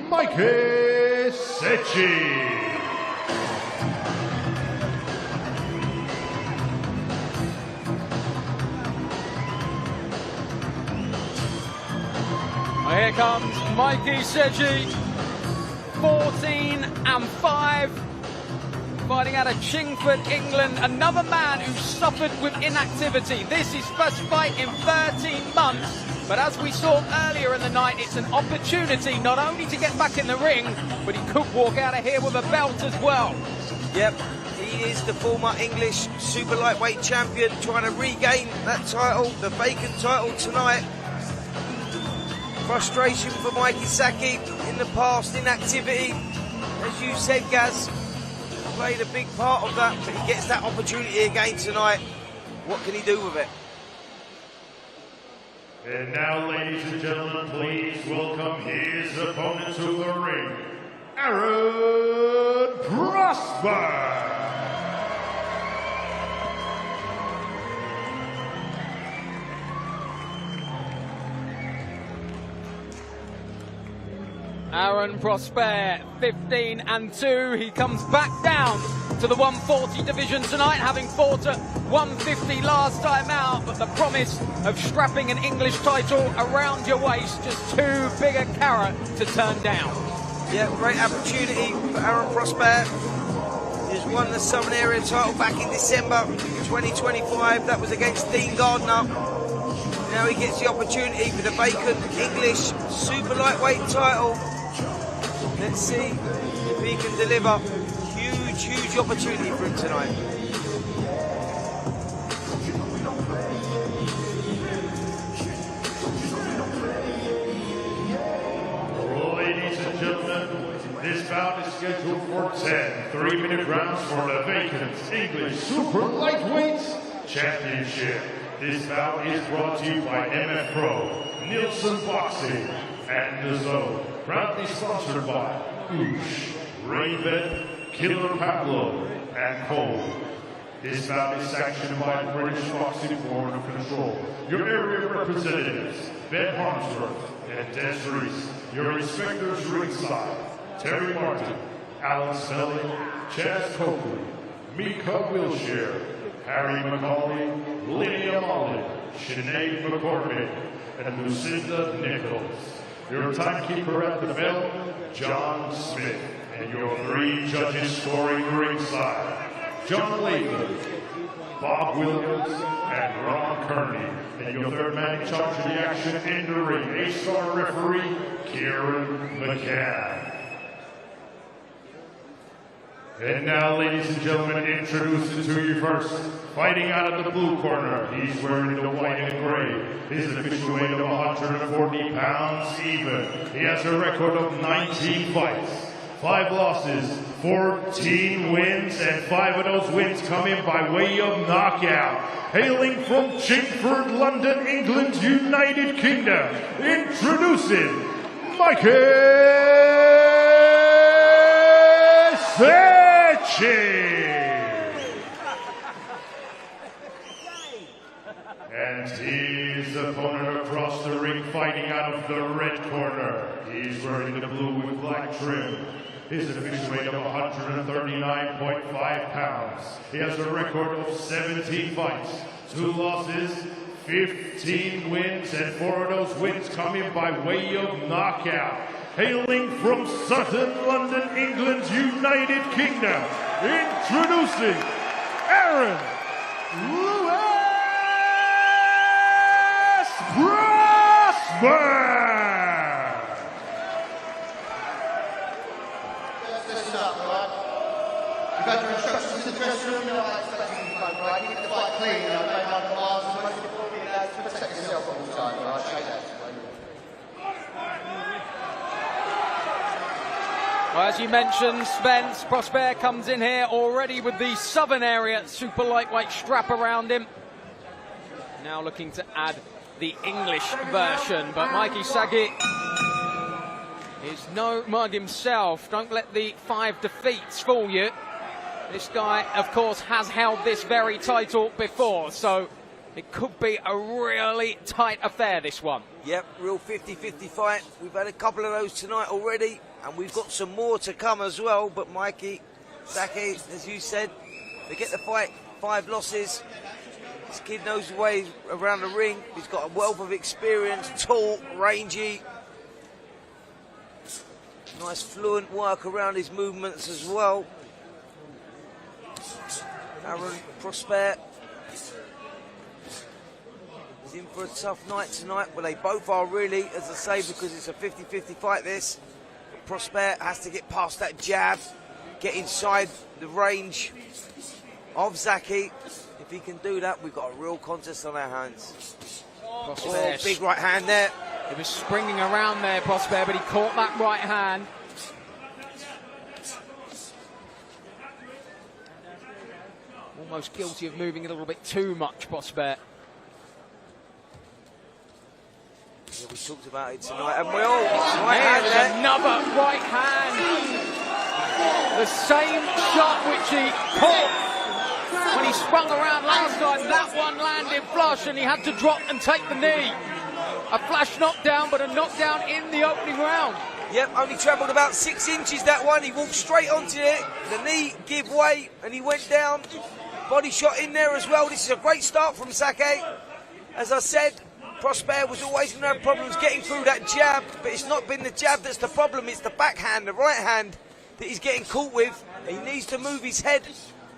Mikey Sechi. Here comes Mikey Sechi, 14-5, fighting out of Chingford, England. Another man who suffered with inactivity. This is first fight in 13 months. But as we saw earlier in the night, it's an opportunity not only to get back in the ring, but he could walk out of here with a belt as well. Yep, he is the former English super lightweight champion, trying to regain that title, the vacant title tonight. Frustration for Mikey Saki in the past, inactivity. As you said, Gaz, played a big part of that, but he gets that opportunity again tonight. What can he do with it? And now, ladies and gentlemen, please welcome his opponent to the ring, Aaron Prosper. Aaron Prosper, 15-2. He comes back down to the 140 division tonight, having fought at 150 last time out, but the promise of strapping an English title around your waist, just too big a carrot to turn down. Yeah, great opportunity for Aaron Prosper. He's won the Southern Area title back in December 2025. That was against Dean Gardner. Now he gets the opportunity for the vacant English super lightweight title. Let's see if he can deliver. Huge, huge opportunity for him tonight. Ladies and gentlemen, this bout is scheduled for 10 3-minute rounds for the vacant English Super Lightweight Championship. This bout is brought to you by MF Pro Neilson Boxing and DAZN. Proudly sponsored by Oosh, Raven, Killer Pablo, and Cole. This bout is sanctioned by the British Boxing Board of Control. Your area representatives, Ben Harmsworth and Des Reese. Your inspectors ringside, Terry Martin, Alan Snelling, Chaz Coakley, Mika Wilshire, Harry McCauley, Lydia Mullen, Sinead McCormick, and Lucinda Nichols. Your timekeeper at the bell, John Smith, and your 3 judges scoring ringside, John Latham, Bob Williams, and Ron Kearney. And your 3rd man in charge of the action in the ring, A-star referee, Kieran McCann. And now, ladies and gentlemen, introducing to you first, fighting out of the blue corner. He's wearing the white and gray. His official weight of 140 pounds even. He has a record of 19 fights, 5 losses, 14 wins, and 5 of those wins coming by way of knockout. Hailing from Chingford, London, England, United Kingdom, introducing Mikey And his opponent across the ring, fighting out of the red corner. He's wearing the blue with black trim. His official weight of 139.5 pounds. He has a record of 17 fights, 2 losses, 15 wins, and 4 of those wins coming by way of knockout. Hailing from Sutton, London, England, United Kingdom, introducing Aaron Prosper! Listen up, right? You've had your instructions in the dressing room, you're not expecting you to fight, right? Keep the fight clean, I've made my commands, and most importantly, lads, protect yourself all the time, right? Shake that. Well, as you mentioned, Spence, Prosper comes in here already with the Southern Area super lightweight strap around him. Now looking to add the English version, but Mikey Saget is no mug himself. Don't let the 5 defeats fool you. This guy, of course, has held this very title before, so it could be a really tight affair, this one. Yep, real 50-50 fight. We've had a couple of those tonight already, and we've got some more to come as well. But Mikey Saget, as you said, they get the fight, 5 losses. This kid knows the way around the ring. He's got a wealth of experience, tall, rangy. Nice fluent work around his movements as well. Aaron Prosper is in for a tough night tonight. Well, they both are really, as I say, because it's a 50-50 fight this. But Prosper has to get past that jab, get inside the range of Zaki. If he can do that, we've got a real contest on our hands. Prosper, big right hand there. He was springing around there, Prosper, but he caught that right hand. Almost guilty of moving a little bit too much, Prosper. Yeah, we talked about it tonight, and we all right hand there. Another right hand. The same shot which he caught when he swung around last time. That one landed flush, and he had to drop and take the knee. A flash knockdown, but a knockdown in the opening round. Yep, only travelled about 6 inches, that one. He walked straight onto it. The knee gave way, and he went down. Body shot in there as well. This is a great start from Sake. As I said, Prosper was always going to have problems getting through that jab, but it's not been the jab that's the problem, it's the backhand, the right hand that he's getting caught with. He needs to move his head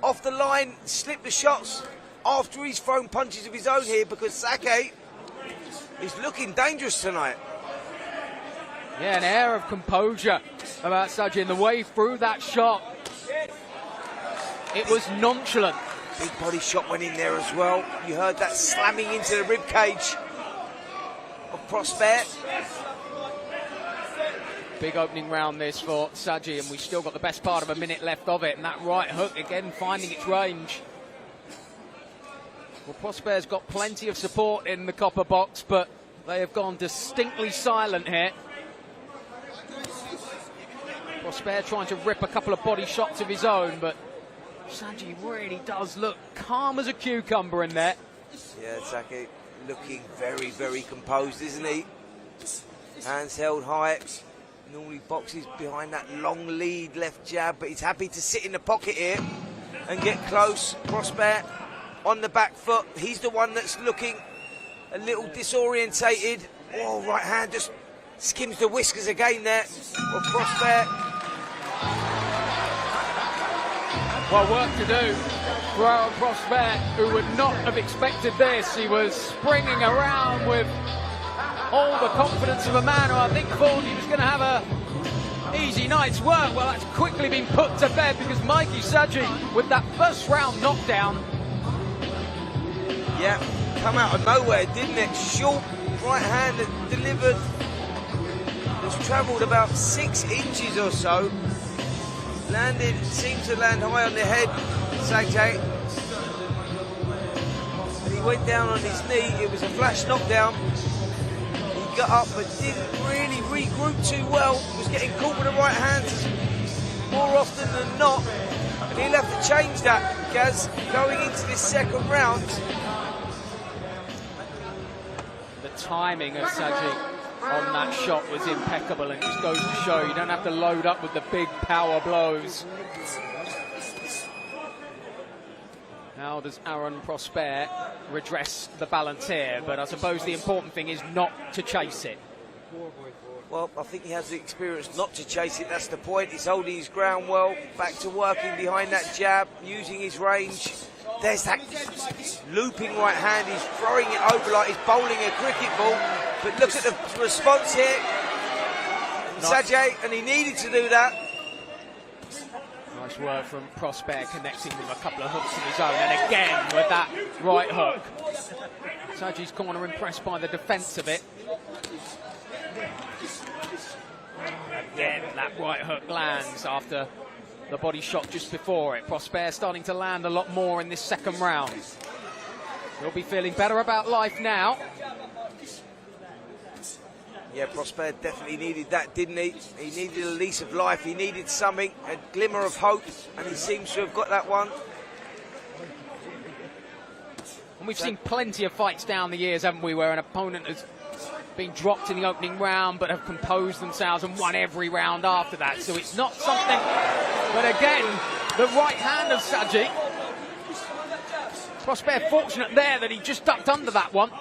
off the line, slip the shots after he's thrown punches of his own here, because Sake is looking dangerous tonight. Yeah, an air of composure about Saji, and the way through that shot, it was nonchalant. Big body shot went in there as well. You heard that slamming into the rib cage of Prosper. Big opening round this for Saji, and we've still got the best part of a minute left of it, and that right hook again finding its range. Well, Prosper's got plenty of support in the copper box, but they have gone distinctly silent here. Prosper trying to rip a couple of body shots of his own, but Saji really does look calm as a cucumber in there. Yeah, Sake looking very, very composed, isn't he? Hands held high. Normally boxes behind that long lead left jab, but he's happy to sit in the pocket here and get close. Prosper on the back foot. He's the one that's looking a little disorientated. Oh, right hand just skims the whiskers again there. Well, Prosper. Well, work to do for Aaron Prosper, who would not have expected this. He was springing around with all the confidence of a man who I think thought he was going to have a easy night's work. Well, that's quickly been put to bed because Mikey Saji, with that first round knockdown. Yeah, come out of nowhere, didn't it? Short right hand that delivered. Has travelled about 6 inches or so. Landed, seemed to land high on the head, Saji. And he went down on his knee. It was a flash knockdown. He got up but didn't really regroup too well. Was getting caught with the right hands more often than not. And he'll have to change that, Gaz, going into this second round. The timing of Saji on that shot was impeccable, and it just goes to show you don't have to load up with the big power blows. How does Aaron Prosper redress the balance here? But I suppose the important thing is not to chase it. Well, I think he has the experience not to chase it, that's the point. He's holding his ground well, back to working behind that jab, using his range. There's that looping right hand, he's throwing it over like he's bowling a cricket ball. But look at the response here. Saji, and he needed to do that. Nice work from Prosper, connecting with a couple of hooks of his own, and again with that right hook. Saji's corner impressed by the defence of it. Again, that right hook lands after the body shot just before it. Prosper starting to land a lot more in this second round. He'll be feeling better about life now. Yeah, Prosper definitely needed that, didn't he? He needed a lease of life, he needed something, a glimmer of hope, and he seems to have got that one. And we've seen plenty of fights down the years, haven't we, where an opponent has been dropped in the opening round but have composed themselves and won every round after that. So it's not something, but again, the right hand of Saji. Prosper fortunate there that he just ducked under that one.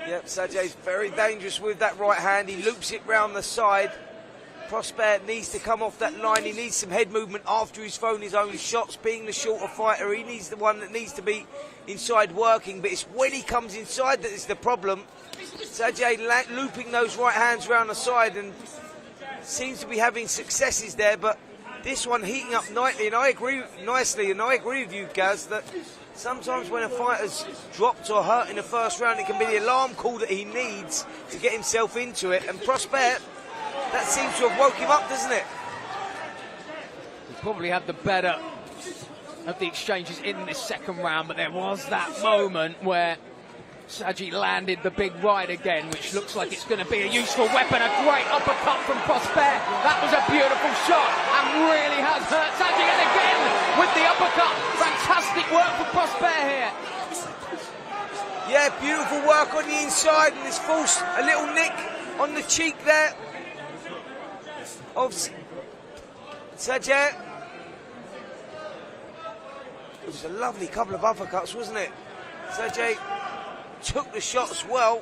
Yep, Saji's very dangerous with that right hand. He loops it round the side. Prosper needs to come off that line. He needs some head movement after he's thrown his own shots. Being the shorter fighter, he needs the one that needs to be inside working. But it's when he comes inside that is the problem. Saji looping those right hands round the side and seems to be having successes there. But this one heating up nicely, and I agree with you, Gaz, that sometimes when a fighter's dropped or hurt in the first round, it can be the alarm call that he needs to get himself into it. And Prosper, that seems to have woke him up, doesn't it? He probably had the better of the exchanges in this second round, but there was that moment where Saji landed the big right again, which looks like it's going to be a useful weapon. A great uppercut from Prosper. That was a beautiful shot and really has hurt Saji. And again with the uppercut. Fantastic work for Prosper here. Yeah, beautiful work on the inside, and it's forced a little nick on the cheek there of Saji. It was a lovely couple of uppercuts, wasn't it? Saji took the shots well,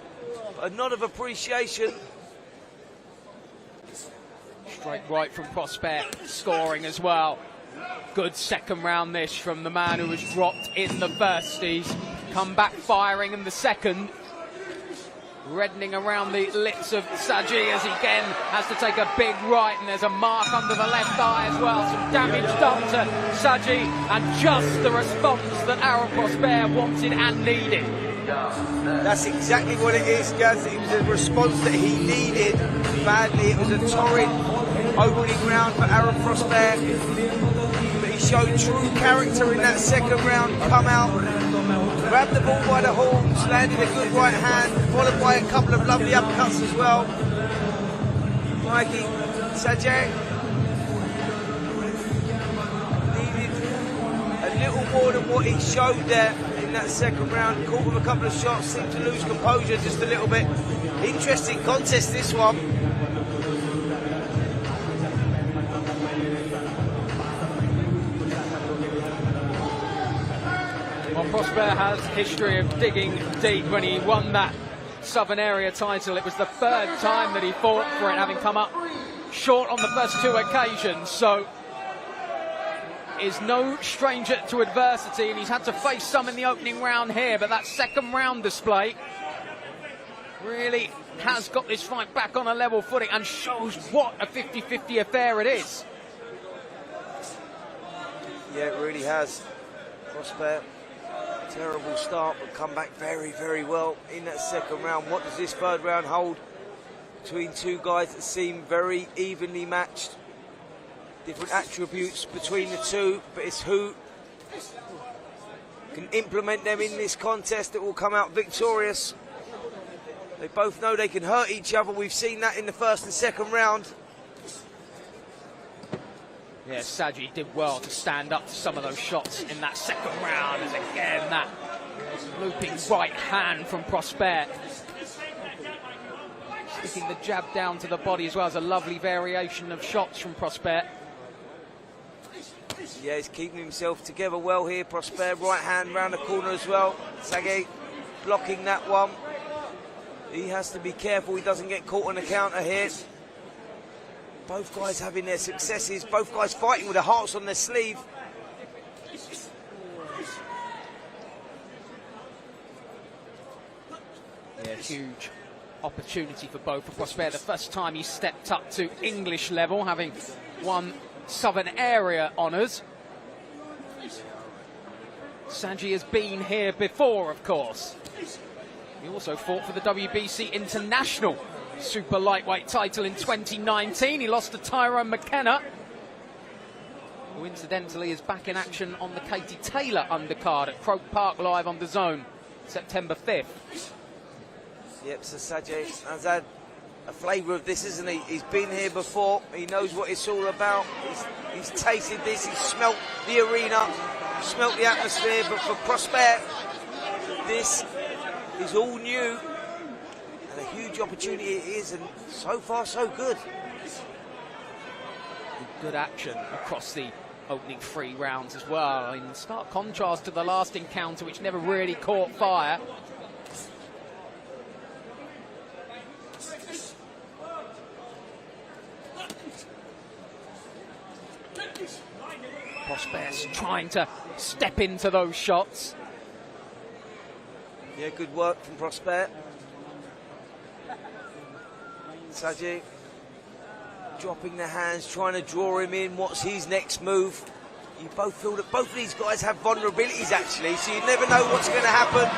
but a nod of appreciation. Straight right from Prosper, scoring as well. Good second round this from the man who was dropped in the first. He's come back firing in the second. Reddening around the lips of Saji as he again has to take a big right, and there's a mark under the left eye as well. Some damage done to Saji, and just the response that Aaron Prosper wanted and needed. That's exactly what it is, Gaz. It was a response that he needed badly. It was a torrid opening round for Aaron Prosper, but he showed true character in that second round. Come out, grabbed the ball by the horns, landed a good right hand, followed by a couple of lovely upcuts as well. Mikey Sajay needed a little more than what he showed there in that second round. Caught with a couple of shots, seemed to lose composure just a little bit. Interesting contest, this one. Well, Prosper has history of digging deep. When he won that Southern Area title, it was the third time that he fought for it, having come up short on the first two occasions. So is no stranger to adversity, and he's had to face some in the opening round here, but that second round display really has got this fight back on a level footing and shows what a 50-50 affair it is. Yeah, it really has. Prosper, terrible start, but come back very, very well in that second round. What does this third round hold between two guys that seem very evenly matched? Different attributes between the two, but it's who can implement them in this contest that will come out victorious. They both know they can hurt each other. We've seen that in the first and second round. Yeah, Saji did well to stand up to some of those shots in that second round, as again that looping right hand from Prosper. Sticking the jab down to the body as well as a lovely variation of shots from Prosper. Yeah, he's keeping himself together well here, Prosper. Right hand round the corner as well. Saji blocking that one. He has to be careful he doesn't get caught on the counter here. Both guys having their successes, both guys fighting with their hearts on their sleeve. Yeah, huge opportunity for both of Prosper. The first time he stepped up to English level, having won Southern Area honours. Saji has been here before, of course. He also fought for the WBC International Super Lightweight title in 2019. He lost to Tyrone McKenna, who incidentally is back in action on the Katie Taylor undercard at Croke Park live on DAZN, September 5th. Yep, so Saji has had a flavour of this, isn't he? He's been here before. He knows what it's all about. He's tasted this. He's smelt the arena, smelt the atmosphere. But for Prosper, this is all new. And a huge opportunity it is, and so far so good. Good action across the opening 3 rounds as well, in stark contrast to the last encounter, which never really caught fire. Prosper's trying to step into those shots. Yeah, good work from Prosper. Saji dropping the hands, trying to draw him in. What's his next move? You both feel that both of these guys have vulnerabilities, actually, so you never know what's going to happen.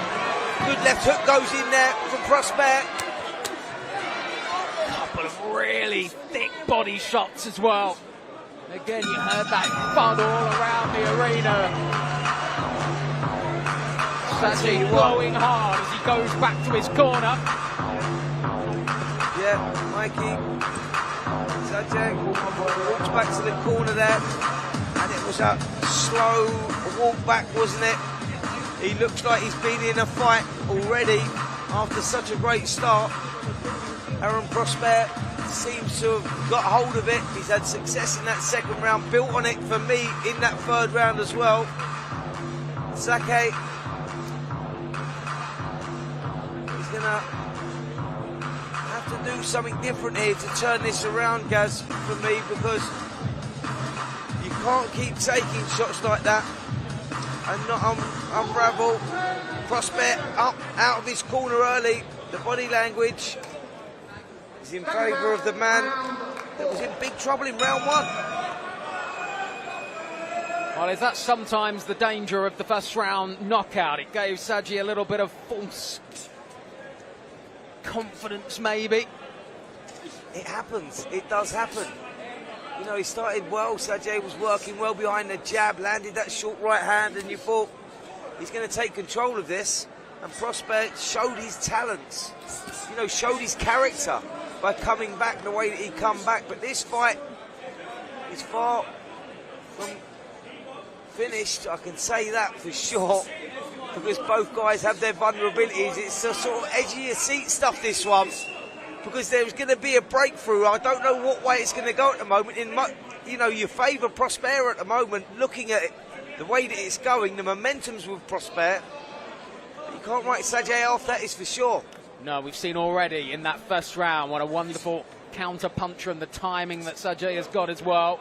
Good left hook goes in there from Prosper. Couple of really thick body shots as well. Again, you heard that thud all around the arena. Saji blowing hard as he goes back to his corner. Yeah, Mikey, Saji walks back to the corner there, and it was a slow walk back, wasn't it? He looks like he's been in a fight already after such a great start. Aaron Prosper seems to have got hold of it. He's had success in that second round, built on it for me in that third round as well. Saji gonna have to do something different here to turn this around, Gaz, for me, because you can't keep taking shots like that and not unravel. Prospect up out of his corner early. The body language is in favour of the man that was in big trouble in round one. Well, is that sometimes the danger of the first round knockout? It gave Saji a little bit of false confidence, maybe. It happens. It does happen. You know, he started well. Sajay was working well behind the jab, landed that short right hand, and you thought he's going to take control of this. And Prospect showed his talents, you know, showed his character by coming back the way that he come back. But this fight is far from finished, I can say that for sure, because both guys have their vulnerabilities. It's a sort of edge of your seat stuff, this one, because there's going to be a breakthrough. I don't know what way it's going to go at the moment. You know, you favour Prosper at the moment, looking at it, the way that it's going, the momentum's with Prosper. You can't write Sajay off, that is for sure. No, we've seen already in that first round what a wonderful counter puncher and the timing that Sajay has got as well.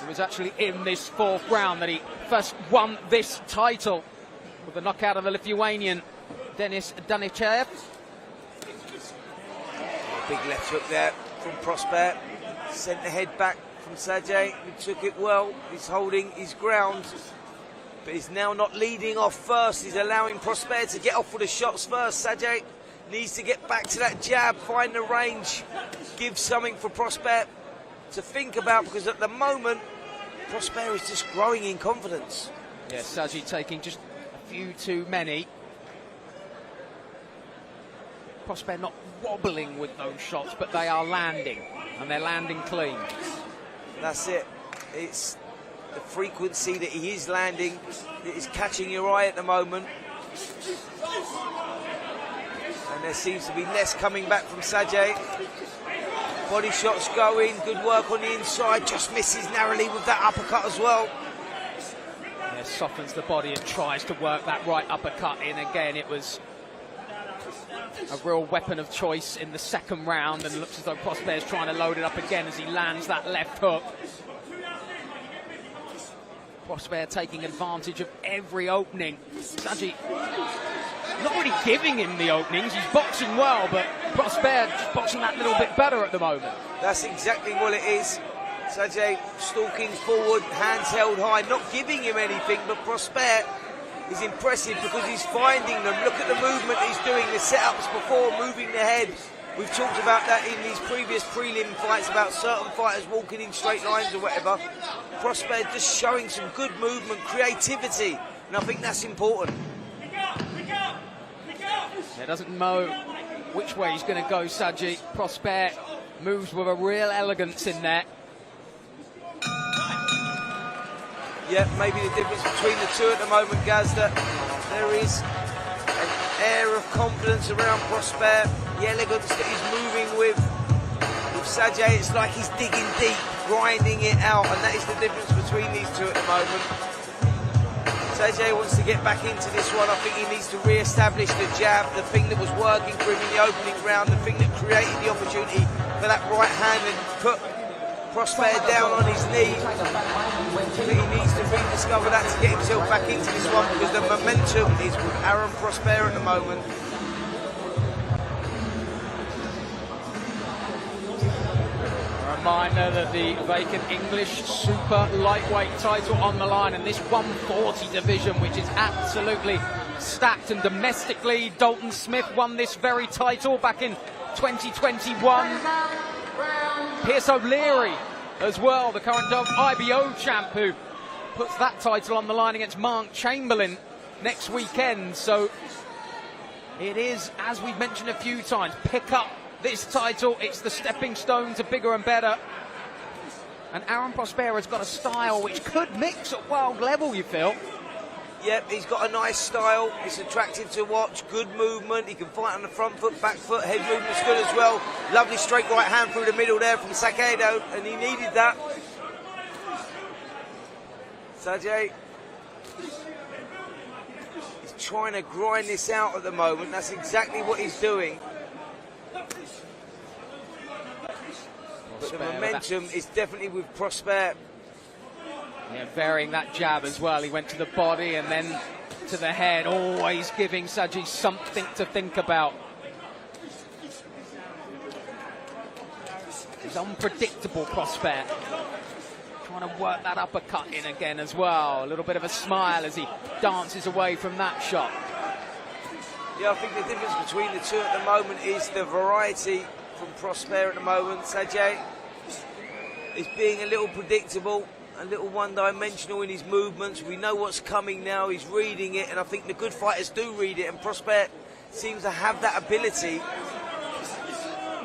It was actually in this fourth round that he first won this title with the knockout of the Lithuanian Denis Danichev. Big left hook there from Prosper. Sent the head back from Sajay. He took it well. He's holding his ground. But he's now not leading off first. He's allowing Prosper to get off with the shots first. Sajay needs to get back to that jab, find the range, give something for Prosper to think about, because at the moment, Prosper is just growing in confidence. Yeah, Sajay taking just a few too many. Prosper not wobbling with those shots, but they are landing, and they're landing clean. That's it. It's the frequency that he is landing that is catching your eye at the moment. And there seems to be less coming back from Sajay. Body shots going, good work on the inside, just misses narrowly with that uppercut as well. Yeah, softens the body and tries to work that right uppercut in again. It was a real weapon of choice in the second round, and it looks as though Prosper is trying to load it up again as he lands that left hook. Prosper taking advantage of every opening. Sajay not really giving him the openings. He's boxing well, but Prosper just boxing that little bit better at the moment. That's exactly what it is. Sajay stalking forward, hands held high, not giving him anything, but Prosper is impressive because he's finding them. Look at the movement he's doing, the setups before, moving the head. We've talked about that in these previous prelim fights, about certain fighters walking in straight lines or whatever. Prosper just showing some good movement, creativity, and I think that's important. He doesn't know which way he's going to go, Sajay. Prosper moves with a real elegance in there. Yeah, maybe the difference between the two at the moment, Gaz, that there is an air of confidence around Prosper, the elegance that he's moving with Sajay. It's like he's digging deep, grinding it out, and that is the difference between these two at the moment. Sajay wants to get back into this one. I think he needs to re-establish the jab, the thing that was working for him in the opening round, the thing that created the opportunity for that right hand and put Prosper down on his knee. He needs to rediscover that to get himself back into this one, because the momentum is with Aaron Prosper at the moment. A reminder that the vacant English super lightweight title on the line, and this 140 division, which is absolutely stacked. And domestically, Dalton Smith won this very title back in 2021. Pierce O'Leary as well, the current IBO champ, who puts that title on the line against Mark Chamberlain next weekend. So it is, as we've mentioned a few times, pick up this title. It's the stepping stone to bigger and better. And Aaron Prosper has got a style which could mix at world level, you feel. Yep, he's got a nice style. It's attractive to watch. Good movement. He can fight on the front foot, back foot. Head movement's good as well. Lovely straight right hand through the middle there from Sakedo, and he needed that. Sajay is trying to grind this out at the moment. That's exactly what he's doing. But the momentum is definitely with Prosper. Yeah, varying that jab as well. He went to the body and then to the head, always giving Saji something to think about. He's unpredictable, Prosper. Trying to work that uppercut in again as well. A little bit of a smile as he dances away from that shot. Yeah, I think the difference between the two at the moment is the variety from Prosper at the moment. Sajay is being a little predictable, a little one-dimensional in his movements. We know what's coming now. He's reading it, and I think the good fighters do read it, and Prosper seems to have that ability.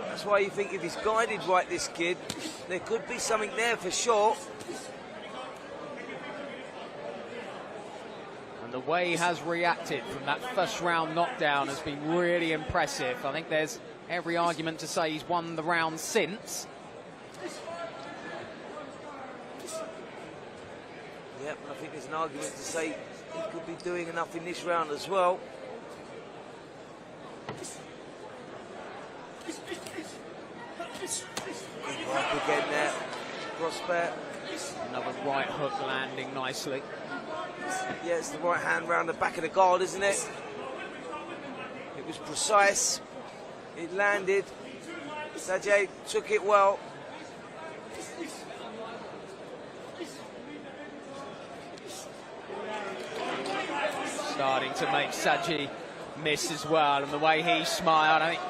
That's why you think if he's guided right, this kid, there could be something there for sure. And the way he has reacted from that first round knockdown has been really impressive. I think there's every argument to say he's won the round since. Yep, I think there's an argument to say he could be doing enough in this round as well. Up again there, Prosper. Another right hook landing nicely. Yeah, it's the right hand round the back of the guard, isn't it? It was precise. It landed. Sajay took it well. Starting to make Saji miss as well, and the way he smiled, I think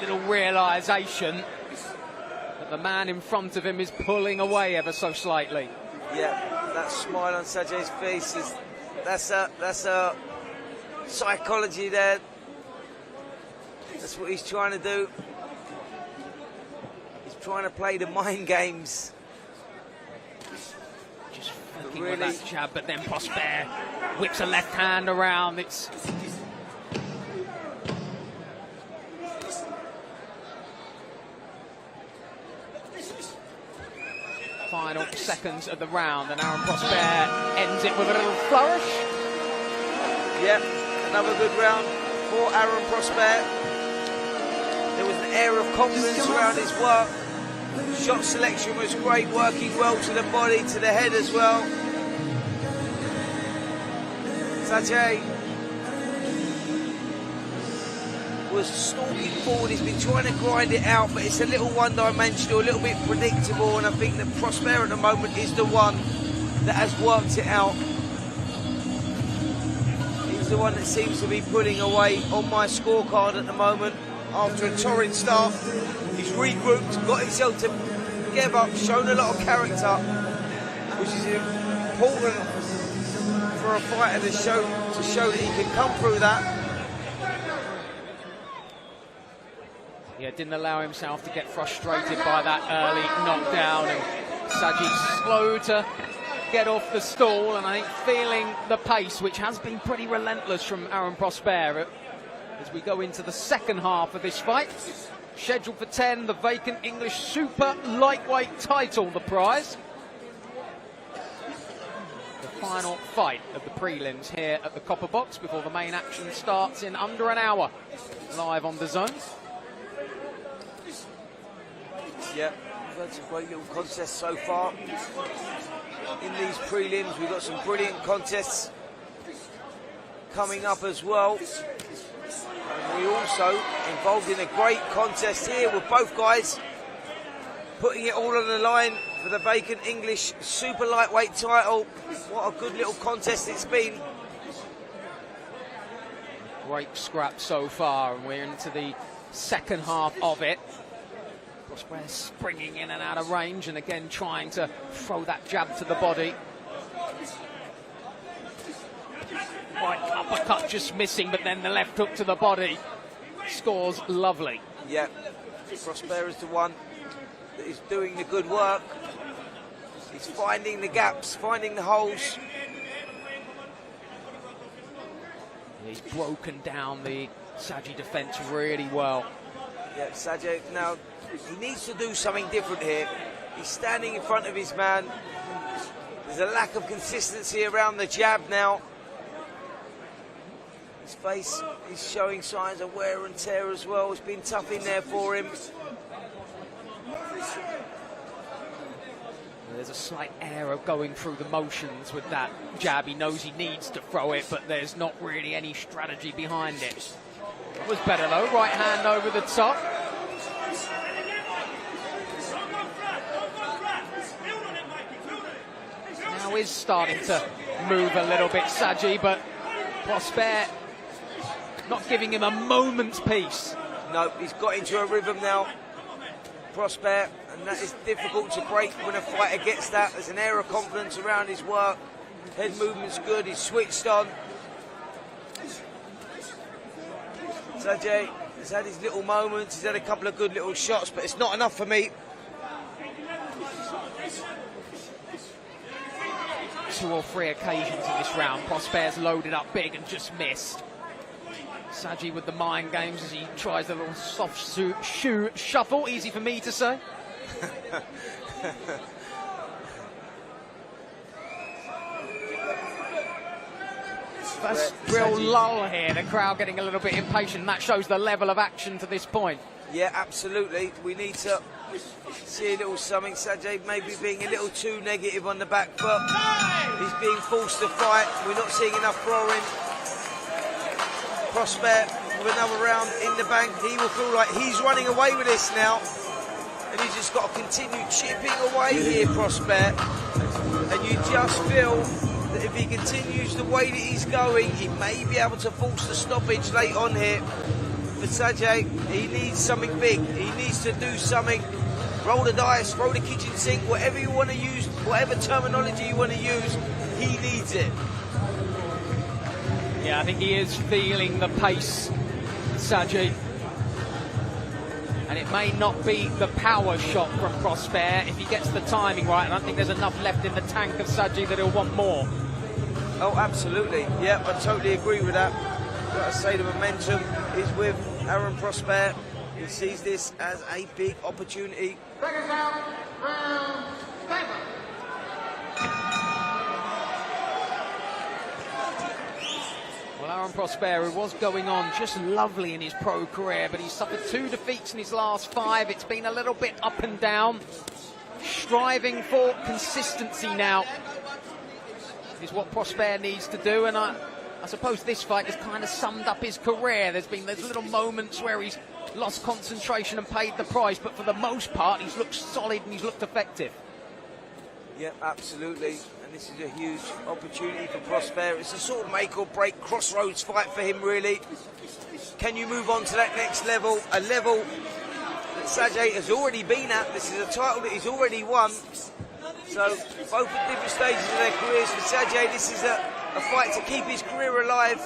little realisation that the man in front of him is pulling away ever so slightly. Yeah, that smile on Sajay's face is that's a psychology there. That's what he's trying to do. He's trying to play the mind games. Just thinking with that jab, but then Prosper whips a left hand around. It's final seconds of the round, and Aaron Prosper ends it with a little flourish. Yep, another good round for Aaron Prosper. There was an air of confidence around his work. Shot selection was great, working well to the body, to the head as well. Sajay was stalking forward. He's been trying to grind it out, but it's a little one-dimensional, a little bit predictable, and I think that Prosper at the moment is the one that has worked it out. He's the one that seems to be pulling away on my scorecard at the moment. After a torrid start, he's regrouped, got himself together, shown a lot of character, which is important for a fighter to show that he can come through that. Yeah, didn't allow himself to get frustrated by that early knockdown, and Saji slow to get off the stall, and I think feeling the pace, which has been pretty relentless from Aaron Prosper as we go into the second half of this fight. Scheduled for 10, the vacant English super lightweight title, the prize. The final fight of the prelims here at the Copper Box before the main action starts in under an hour, live on DAZN. Yeah, we've had some great little contests so far. In these prelims, we've got some brilliant contests coming up as well. And we also involved in a great contest here with both guys putting it all on the line for the vacant English super lightweight title. What a good little contest it's been. Great scrap so far, and we're into the second half of it. Prosper springing in and out of range, and again trying to throw that jab to the body. Right uppercut just missing, but then the left hook to the body scores lovely. Yeah, Prosper is the one that is doing the good work. He's finding the gaps, finding the holes. He's broken down the Saji defence really well. Yeah, Sajay, now he needs to do something different here. He's standing in front of his man. There's a lack of consistency around the jab now. His face is showing signs of wear and tear as well. It's been tough in there for him. There's a slight air of going through the motions with that jab. He knows he needs to throw it, but there's not really any strategy behind it. It was better though, right hand over the top. Now is starting to move a little bit, Saji, but Prosper not giving him a moment's peace. No, he's got into a rhythm now, Prosper, and that is difficult to break when a fighter gets that. There's an air of confidence around his work. Head movement's good, he's switched on. Sajay has had his little moments, he's had a couple of good little shots, but it's not enough for me. 2 or 3 occasions in this round, Prosper's loaded up big and just missed. Saji with the mind games as he tries a little soft shoe shuffle, easy for me to say. First real lull here, the crowd getting a little bit impatient. That shows the level of action to this point. Yeah, absolutely. We need to see a little something. Sajay maybe being a little too negative on the back foot. He's being forced to fight. We're not seeing enough throwing. Prosper with another round in the bank. He will feel like he's running away with this now. And he's just got to continue chipping away here, Prosper. And you just feel that if he continues the way that he's going, he may be able to force the stoppage late on here. For Sajay, he needs something big. He needs to do something. Roll the dice, throw the kitchen sink, whatever you want to use, whatever terminology you want to use, he needs it. Yeah, I think he is feeling the pace, Sajay. And it may not be the power shot from Prosper if he gets the timing right. I don't think there's enough left in the tank of Sajay that he'll want more. Oh, absolutely. Yeah, I totally agree with that. Got to say the momentum is with Aaron Prosper. He sees this as a big opportunity. Vickers out, round 7. Well, Aaron Prosper, who was going on just lovely in his pro career, but he suffered 2 defeats in his last 5. It's been a little bit up and down. Striving for consistency now is what Prosper needs to do, and I suppose this fight has kind of summed up his career. There's little moments where he's lost concentration and paid the price, but for the most part, he's looked solid and he's looked effective. Yeah, absolutely. And this is a huge opportunity for Prosper. It's a sort of make or break crossroads fight for him, really. Can you move on to that next level? A level that Sajay has already been at. This is a title that he's already won. So, both at different stages of their careers. For Sajay, this is a fight to keep his career alive.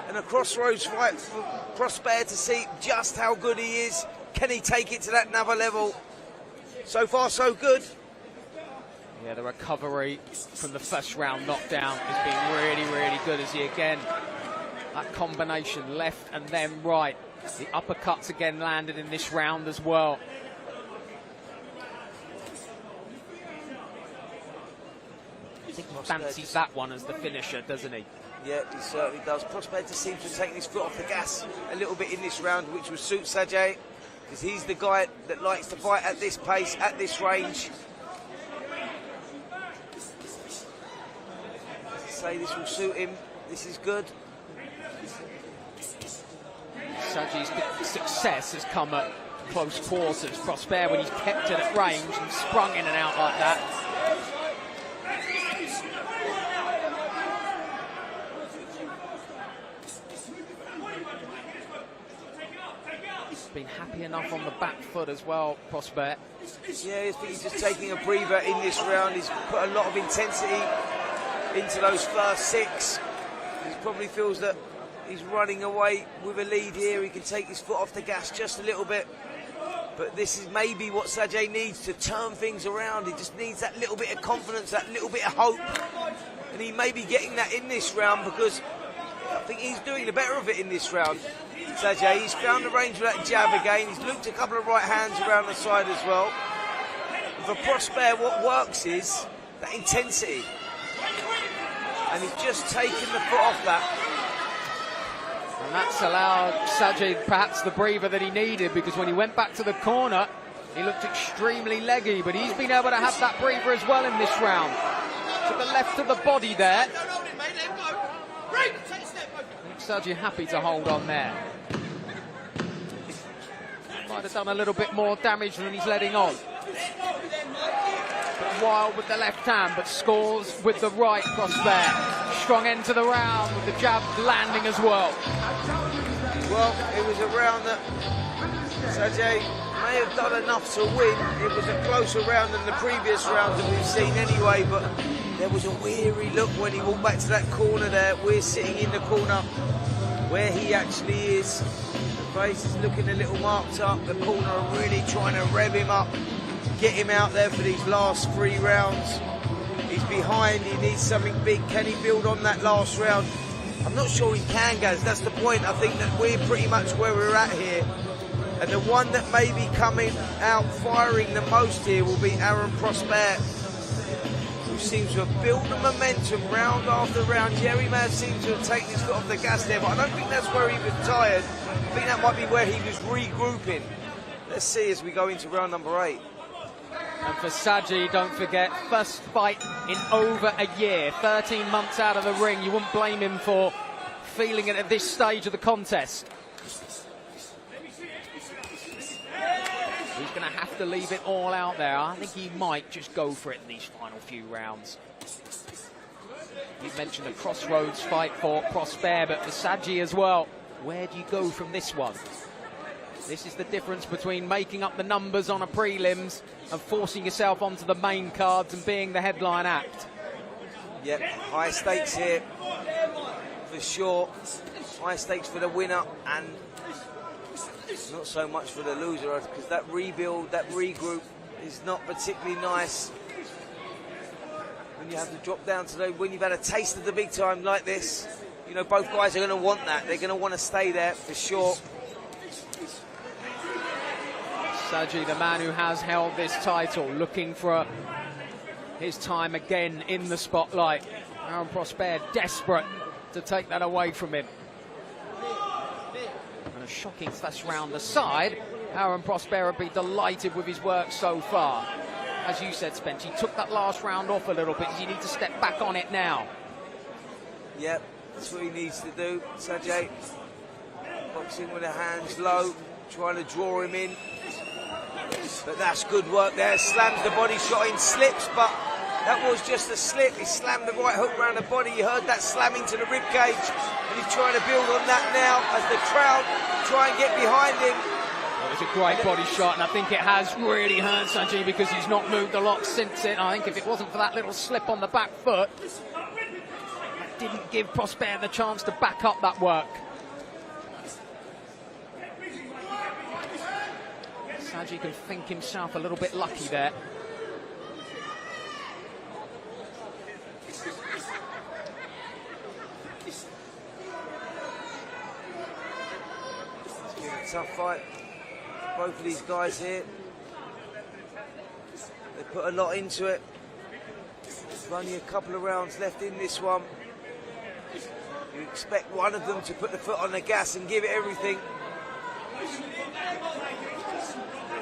And a crossroads fight for Prosper to see just how good he is. Can he take it to that another level? So far, so good. Yeah, the recovery from the first round knockdown has been really, really good as he again, that combination left and then right. The uppercuts again landed in this round as well. I think he fancies that one as the finisher, doesn't he? Yeah, he certainly does. Prosper just seems to have taken his foot off the gas a little bit in this round, which will suit Sajay, because he's the guy that likes to fight at this pace, at this range. Say this will suit him. This is good. Sajay's success has come at close quarters. Prosper, when he's kept it at range and sprung in and out like that. Been happy enough on the back foot as well, Prosper. Yeah, I think he's just taking a breather in this round. He's put a lot of intensity into those first 6. He probably feels that he's running away with a lead here. He can take his foot off the gas just a little bit. But this is maybe what Sajay needs to turn things around. He just needs that little bit of confidence, that little bit of hope. And he may be getting that in this round, because I think he's doing the better of it in this round. Sajay, he's found the range with that jab again. He's looped a couple of right hands around the side as well. And for Prosper, what works is that intensity. And he's just taken the foot off that. And that's allowed Sajid perhaps the breather that he needed, because when he went back to the corner, he looked extremely leggy, but he's been able to have that breather as well in this round. To the left of the body there. Sajid happy to hold on there. Might have done a little bit more damage than he's letting on. But Wild with the left hand, but scores with the right cross there. Strong end to the round with the jab landing as well. Well, it was a round that Sajid may have done enough to win. It was a closer round than the previous rounds that we've seen anyway, but there was a weary look when he walked back to that corner there. We're sitting in the corner where he actually is. The face is looking a little marked up. The corner are really trying to rev him up, get him out there for these last 3 rounds. He's behind, he needs something big. Can he build on that last round? I'm not sure he can, guys. That's the point. I think that we're pretty much where we're at here. And the one that may be coming out firing the most here will be Aaron Prosper, who seems to have built the momentum round after round. Jerry may have seemed to have taken his foot off the gas there, but I don't think that's where he was tired. I think that might be where he was regrouping. Let's see as we go into round number 8. And for Sajid, don't forget, first fight in over a year, 13 months out of the ring. You wouldn't blame him for feeling it at this stage of the contest. He's going to have to leave it all out there. I think he might just go for it in these final few rounds. You mentioned a crossroads fight for Prosper, but for Sajid as well. Where do you go from this one? This is the difference between making up the numbers on a prelims and forcing yourself onto the main cards and being the headline act. Yep, high stakes here, for sure. High stakes for the winner and not so much for the loser, because that rebuild, that regroup is not particularly nice. When you have to drop down to when you've had a taste of the big time like this, you know, both guys are going to want that. They're going to want to stay there for sure. Sajid, the man who has held this title, looking for his time again in the spotlight. Aaron Prosper desperate to take that away from him. And a shocking slash round the side. Aaron Prosper would be delighted with his work so far. As you said, Spence, he took that last round off a little bit. You need to step back on it now. Yep, that's what he needs to do. Sajid boxing with the hands low, trying to draw him in. But that's good work there. Slams the body shot in, slips, but that was just a slip. He slammed the right hook around the body. You heard that slamming to the rib cage, and he's trying to build on that now as the crowd try and get behind him. Well, it's a great body shot, and I think it has really hurt Sajid because he's not moved a lot since it. I think if it wasn't for that little slip on the back foot, that didn't give Prosper the chance to back up that work. Sajid can think himself a little bit lucky there. It's been a tough fight. Both of these guys here, they put a lot into it. There's only a couple of rounds left in this one. You expect one of them to put the foot on the gas and give it everything.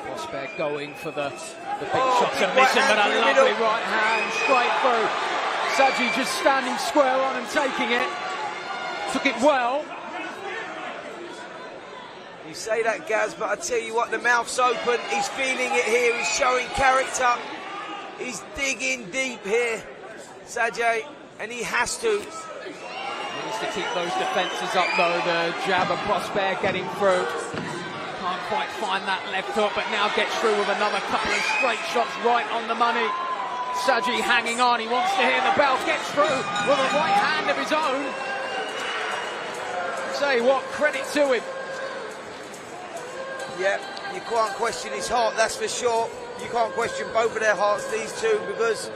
Prosper going for the big shots and missing, but a lovely right hand straight through. Sajid just standing square on and taking it. Took it well. You say that, Gaz, but I tell you what, the mouth's open. He's feeling it here. He's showing character. He's digging deep here, Sajid, and he has to. He needs to keep those defences up, though. The jab of Prosper getting through. Can't quite find that left hook, but now gets through with another couple of straight shots right on the money. Sajid hanging on. He wants to hear the bell. Gets through with a right hand of his own. Say what, credit to him. Yeah, you can't question his heart, that's for sure. You can't question both of their hearts, these two, because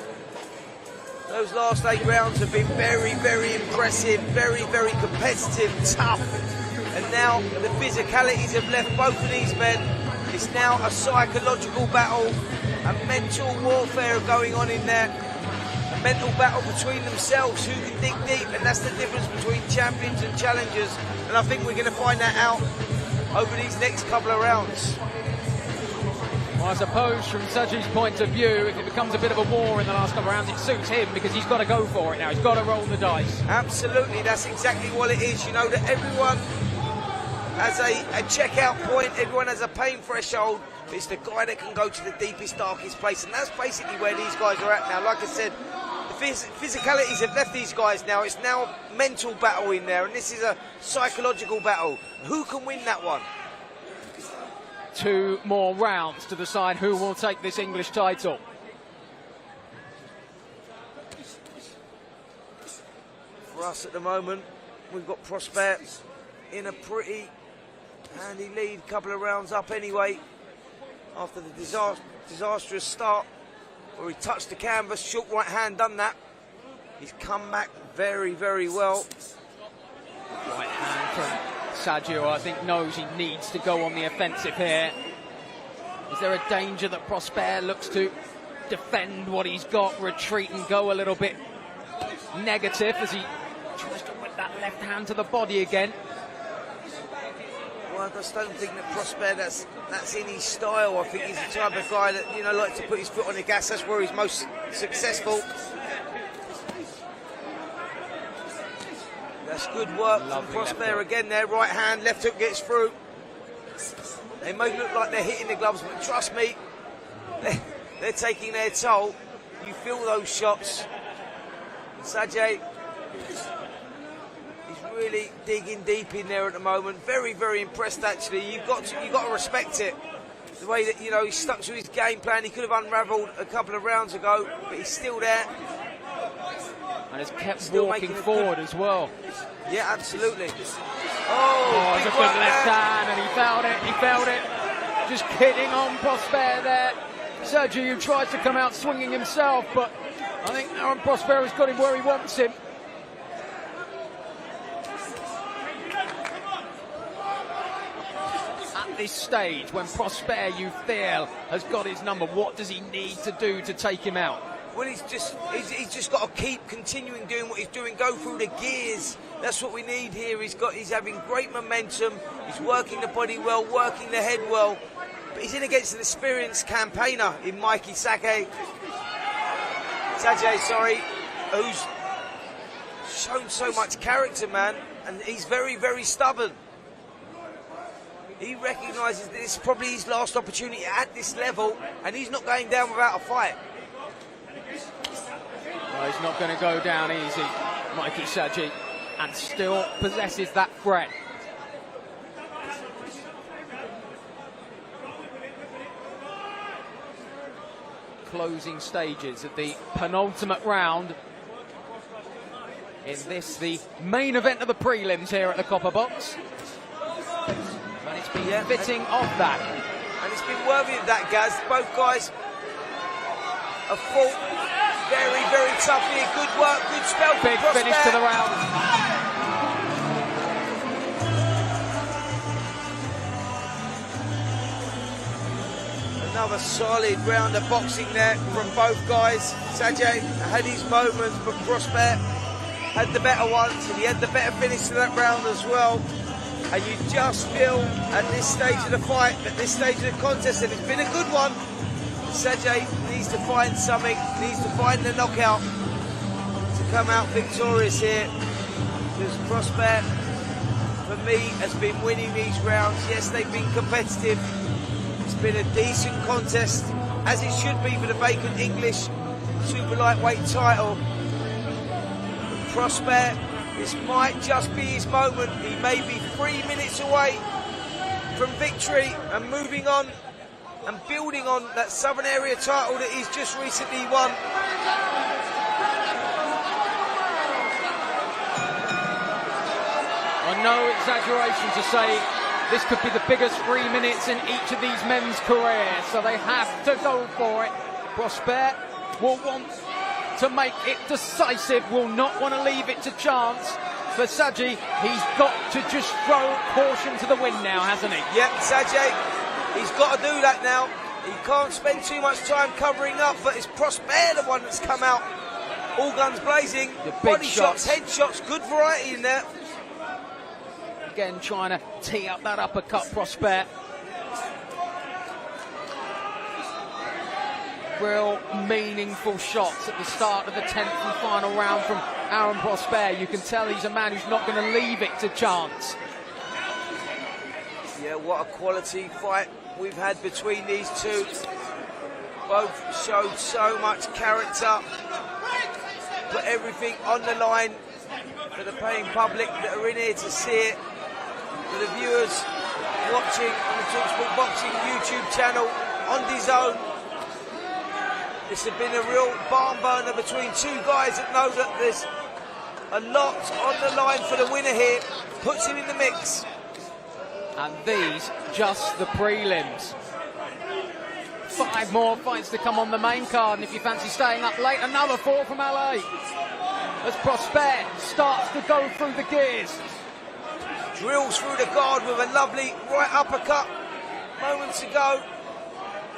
those last 8 rounds have been very, very impressive, very, very competitive, tough. And now the physicalities have left both of these men. It's now a psychological battle, a mental warfare going on in there. And mental battle between themselves, who can dig deep, and that's the difference between champions and challengers. And I think we're going to find that out over these next couple of rounds. Well, I suppose from Saji's point of view, if it becomes a bit of a war in the last couple of rounds, it suits him because he's got to go for it now. He's got to roll the dice. Absolutely, that's exactly what it is. You know that everyone has a checkout point, everyone has a pain threshold. It's the guy that can go to the deepest, darkest place, and that's basically where these guys are at now. Like I said, the physicalities have left these guys now. It's now mental battle in there, and this is a psychological battle. Who can win that one? 2 more rounds to decide who will take this English title. For us at the moment, we've got Prosper in a pretty handy lead, couple of rounds up anyway, after the disastrous start where he touched the canvas, short right hand, done that. He's come back very, very well. Right hand from Sergio, I think, knows he needs to go on the offensive here. Is there a danger that Prosper looks to defend what he's got, retreat and go a little bit negative as he tries to whip that left hand to the body again? Well, I just don't think that Prosper, that's in his style. I think he's the type of guy that, you know, likes to put his foot on the gas. That's where he's most successful. That's good work from Prosper again there. Right hand, left hook gets through. They may look like they're hitting the gloves, but trust me, they're taking their toll. You feel those shots. Sajay, he's really digging deep in there at the moment. Very, very impressed actually. You've got to respect it. The way that, you know, he's stuck to his game plan. He could have unravelled a couple of rounds ago, but he's still there. And has kept walking forward as well. Yeah, absolutely. Oh, it's a good left hand, and he felt it. Just kidding on Prosper there. Sergio tries to come out swinging himself, but I think Aaron Prosper has got him where he wants him. At this stage, when Prosper, you feel, has got his number, what does he need to do to take him out? Well, he's just got to keep continuing doing what he's doing, go through the gears. That's what we need here. He's having great momentum. He's working the body well, working the head well. But he's in against an experienced campaigner in Mikey Sajay, who's shown so much character, man, and he's very, very stubborn. He recognises that this is probably his last opportunity at this level, and he's not going down without a fight. Well, he's not going to go down easy, Mikey Sajay, and still possesses that threat. Closing stages of the penultimate round in this, the main event of the prelims here at the Copper Box. And it's been fitting of that. And it's been worthy of that, Gaz. Both guys have fought very, very tough here. Good work, good spell. Big finish to the round. Another solid round of boxing there from both guys. Sajay had his moments, but Prosper had the better ones, and he had the better finish to that round as well. And you just feel at this stage of the fight, at this stage of the contest, and it's been a good one, Sajay needs to find something, needs to find the knockout to come out victorious here. Because Prosper, for me, has been winning these rounds. Yes, they've been competitive. It's been a decent contest, as it should be for the vacant English super lightweight title. Prosper, this might just be his moment. He may be 3 minutes away from victory and moving on and building on that Southern Area title that he's just recently won. No exaggeration to say this could be the biggest 3 minutes in each of these men's careers, so they have to go for it. Prosper will want to make it decisive, will not want to leave it to chance. For Sajay, he's got to just throw caution to the wind now, hasn't he? Yep, Sajay, he's got to do that now. He can't spend too much time covering up, but it's Prosper the one that's come out All guns blazing. Body shots, head shots, good variety in there. Again, trying to tee up that uppercut, Prosper. Real meaningful shots at the start of the 10th and final round from Aaron Prosper. You can tell he's a man who's not going to leave it to chance. Yeah, what a quality fight we've had between these two. Both showed so much character. Put everything on the line for the paying public that are in here to see it. For the viewers watching on the TalkSport Boxing YouTube channel on DAZN. This has been a real barn burner between two guys that know that there's a lot on the line for the winner here. Puts him in the mix. And these, just the prelims. 5 more fights to come on the main card, and if you fancy staying up late, another 4 from LA. As Prosper starts to go through the gears. Drills through the guard with a lovely right uppercut moments ago.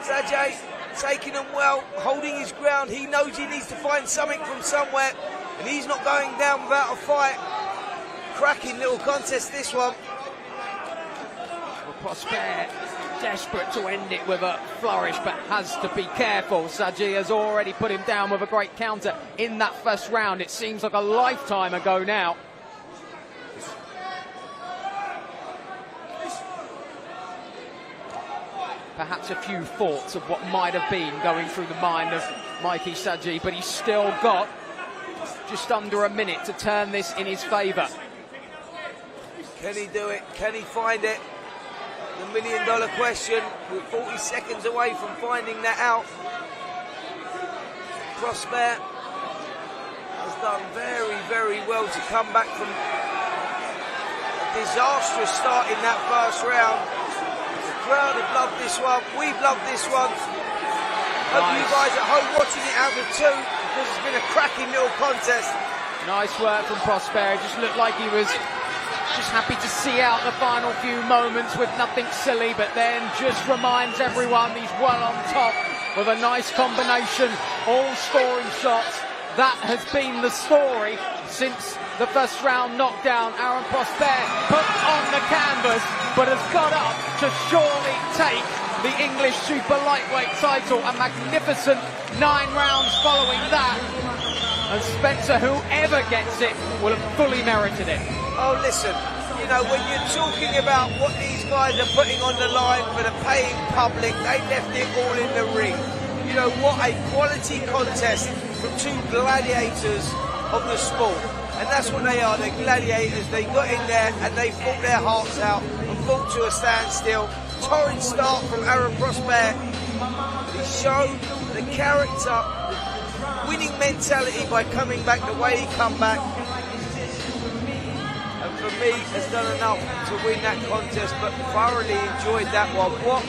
Sajay taking them well, holding his ground. He knows he needs to find something from somewhere, and he's not going down without a fight. Cracking little contest, this one. Well, Prosper desperate to end it with a flourish, but has to be careful. Sajay has already put him down with a great counter in that first round. It seems like a lifetime ago now. Perhaps a few thoughts of what might have been going through the mind of Mikey Sajay, but he's still got just under a minute to turn this in his favour. Can he do it? Can he find it? The million-dollar question. We're 40 seconds away from finding that out. Prosper has done very, very well to come back from a disastrous start in that first round. The crowd have loved this one. We've loved this one. Hope you guys at home watching it out of 2, because it's been a cracking little contest. Nice work from Prosper. It just looked like he was just happy to see out the final few moments with nothing silly, but then just reminds everyone he's well on top with a nice combination, all scoring shots. That has been the story since the first round knockdown. Aaron Prosper put on the canvas, but has got up to surely take the English super lightweight title. A magnificent 9 rounds following that. And Spencer, whoever gets it, will have fully merited it. Oh, listen, you know, when you're talking about what these guys are putting on the line for the paying public, they left it all in the ring. You know, what a quality contest from 2 gladiators of the sport. And that's what they are, they're gladiators. They got in there and they fought their hearts out and fought to a standstill. Torrid start from Aaron Prosper. He showed the character, the winning mentality by coming back the way he come back. And for me, has done enough to win that contest, but thoroughly enjoyed that one. What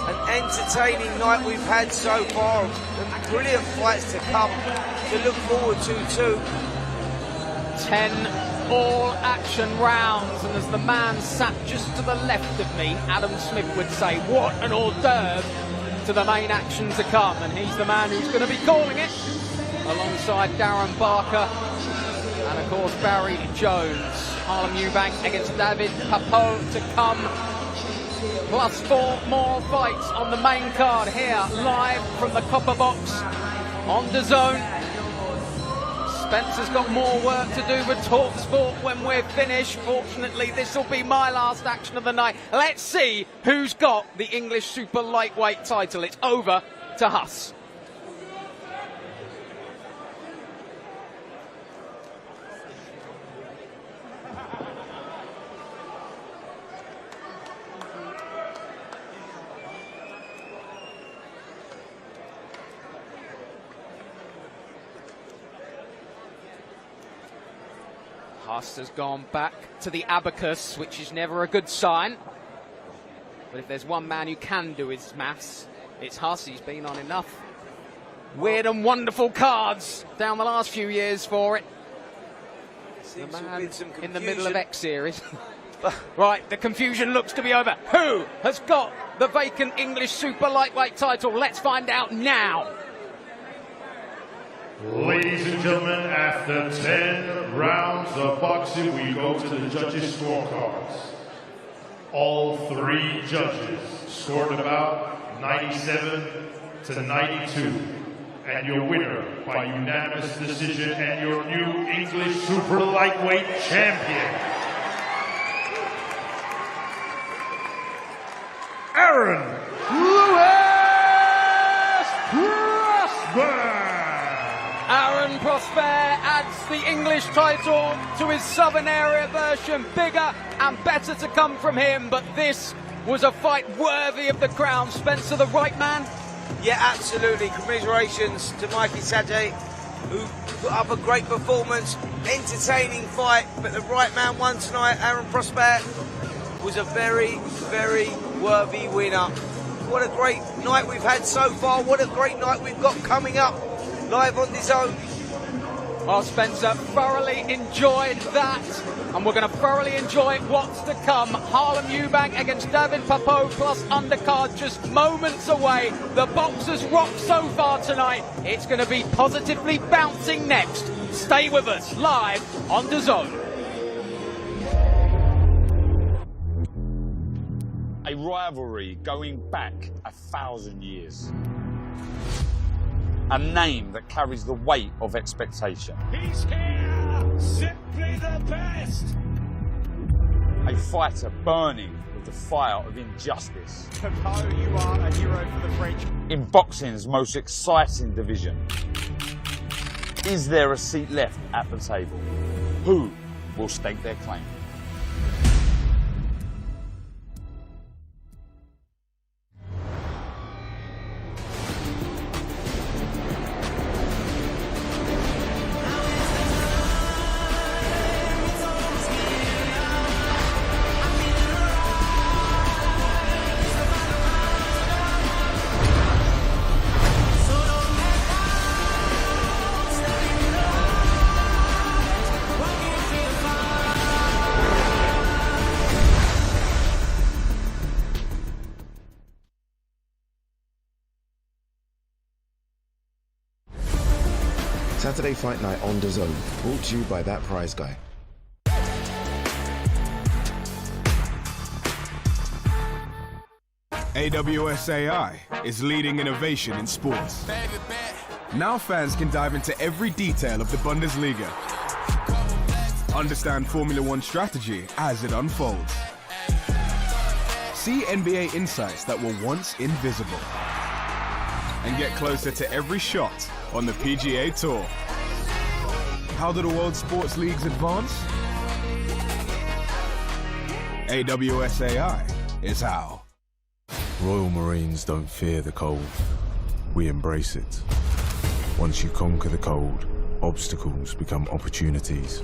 an entertaining night we've had so far, and brilliant fights to come to look forward to too. 10 all-action rounds, and as the man sat just to the left of me, Adam Smith would say, what an hors d'oeuvre to the main action to come, and he's the man who's going to be calling it, alongside Darren Barker, and of course Barry Jones. Harlem Eubank against David Papot to come, plus 4 more fights on the main card here, live from the Copper Box on DAZN. Spencer's got more work to do with TalkSport when we're finished. Fortunately, this will be my last action of the night. Let's see who's got the English super lightweight title. It's over to Huss. Huss has gone back to the abacus, which is never a good sign. But if there's one man who can do his maths, it's Huss. He's been on enough weird and wonderful cards down the last few years for it. The man in the middle of X series. Right, the confusion looks to be over. Who has got the vacant English super lightweight title? Let's find out now. Ladies and gentlemen, after 10 rounds of boxing, we go to the judges' scorecards. All 3 judges scored about 97 to 92. And your winner by unanimous decision and your new English super lightweight champion, Aaron Aaron Prosper adds the English title to his Southern Area version. Bigger and better to come from him, but this was a fight worthy of the crown. Spencer, the right man? Yeah, absolutely. Commiserations to Mikey Sajay, who put up a great performance, entertaining fight, but the right man won tonight. Aaron Prosper was a very, very worthy winner. What a great night we've had so far. What a great night we've got coming up live on DAZN. Well, Spencer, thoroughly enjoyed that, and we're going to thoroughly enjoy what's to come. Harlem Eubank against David Papot plus undercard just moments away. The boxers rock so far tonight. It's going to be positively bouncing next. Stay with us live on DAZN. A rivalry going back 1,000 years. A name that carries the weight of expectation. He's here! Simply the best! A fighter burning with the fire of injustice. Papot, you are a hero for the French. In boxing's most exciting division. Is there a seat left at the table? Who will stake their claim? Saturday Fight Night on DAZN, brought to you by That Prize Guy. AWSAI is leading innovation in sports. Now fans can dive into every detail of the Bundesliga. Understand Formula One strategy as it unfolds. See NBA insights that were once invisible. And get closer to every shot on the PGA Tour. How do the world sports leagues advance? AWSAI is how. Royal Marines don't fear the cold. We embrace it. Once you conquer the cold, obstacles become opportunities.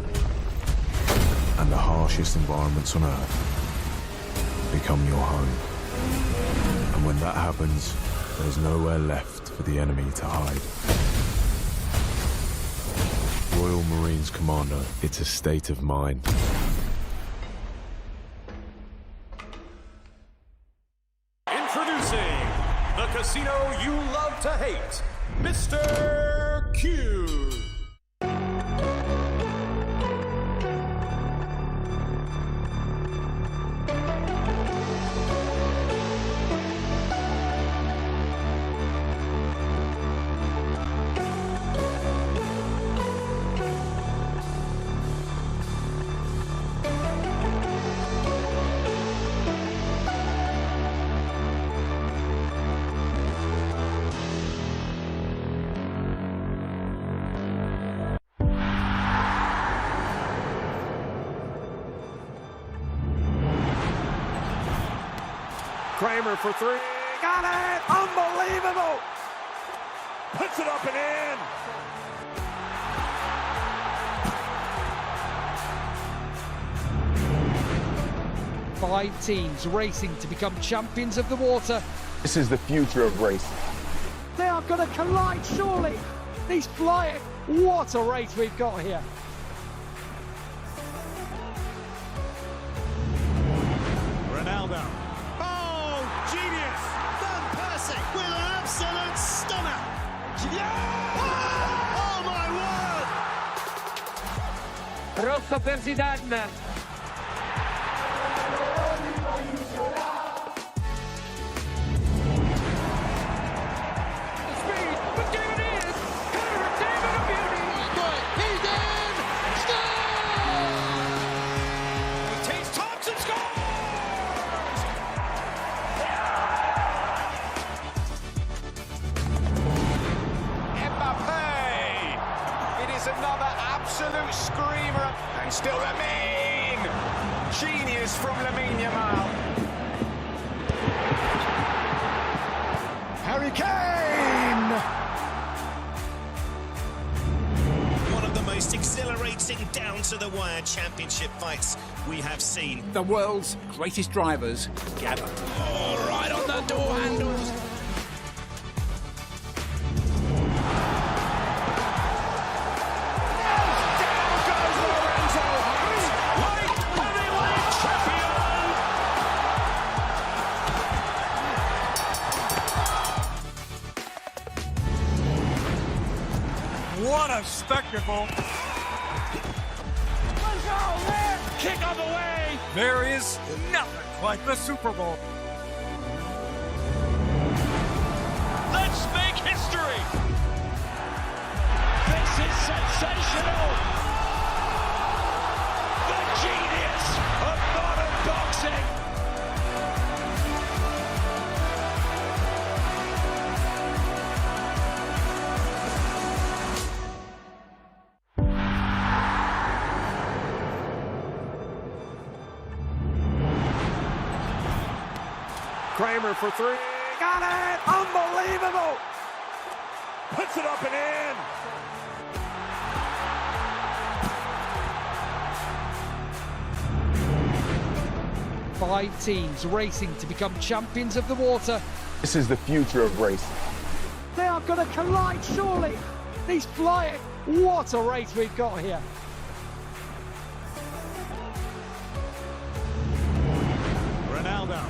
And the harshest environments on Earth become your home. And when that happens, there's nowhere left for the enemy to hide. Royal Marines Commando, it's a state of mind. Introducing the casino you love to hate, Mr. Q. Kramer for three. Got it! Unbelievable! Puts it up and in. Five teams racing to become champions of the water. This is the future of racing. They are going to collide, surely. These flying. What a race we've got here. Ronaldo. Oh, genius! Van Persie with an absolute stunner. Yeah! Oh my word! Rosso per Zidane. Another absolute screamer, and still Lamine! Genius from Lamine Yamal. Harry Kane! One of the most exhilarating down-to-the-wire championship fights we have seen. The world's greatest drivers gather. Oh, right on the door handles. What a spectacle! Kick on the way! There is nothing like the Super Bowl. Let's make history! This is sensational! The genius of modern boxing! Kramer for three. Got it! Unbelievable! Puts it up and in. Five teams racing to become champions of the water. This is the future of racing. They are going to collide, surely. These flying. What a race we've got here. Ronaldo.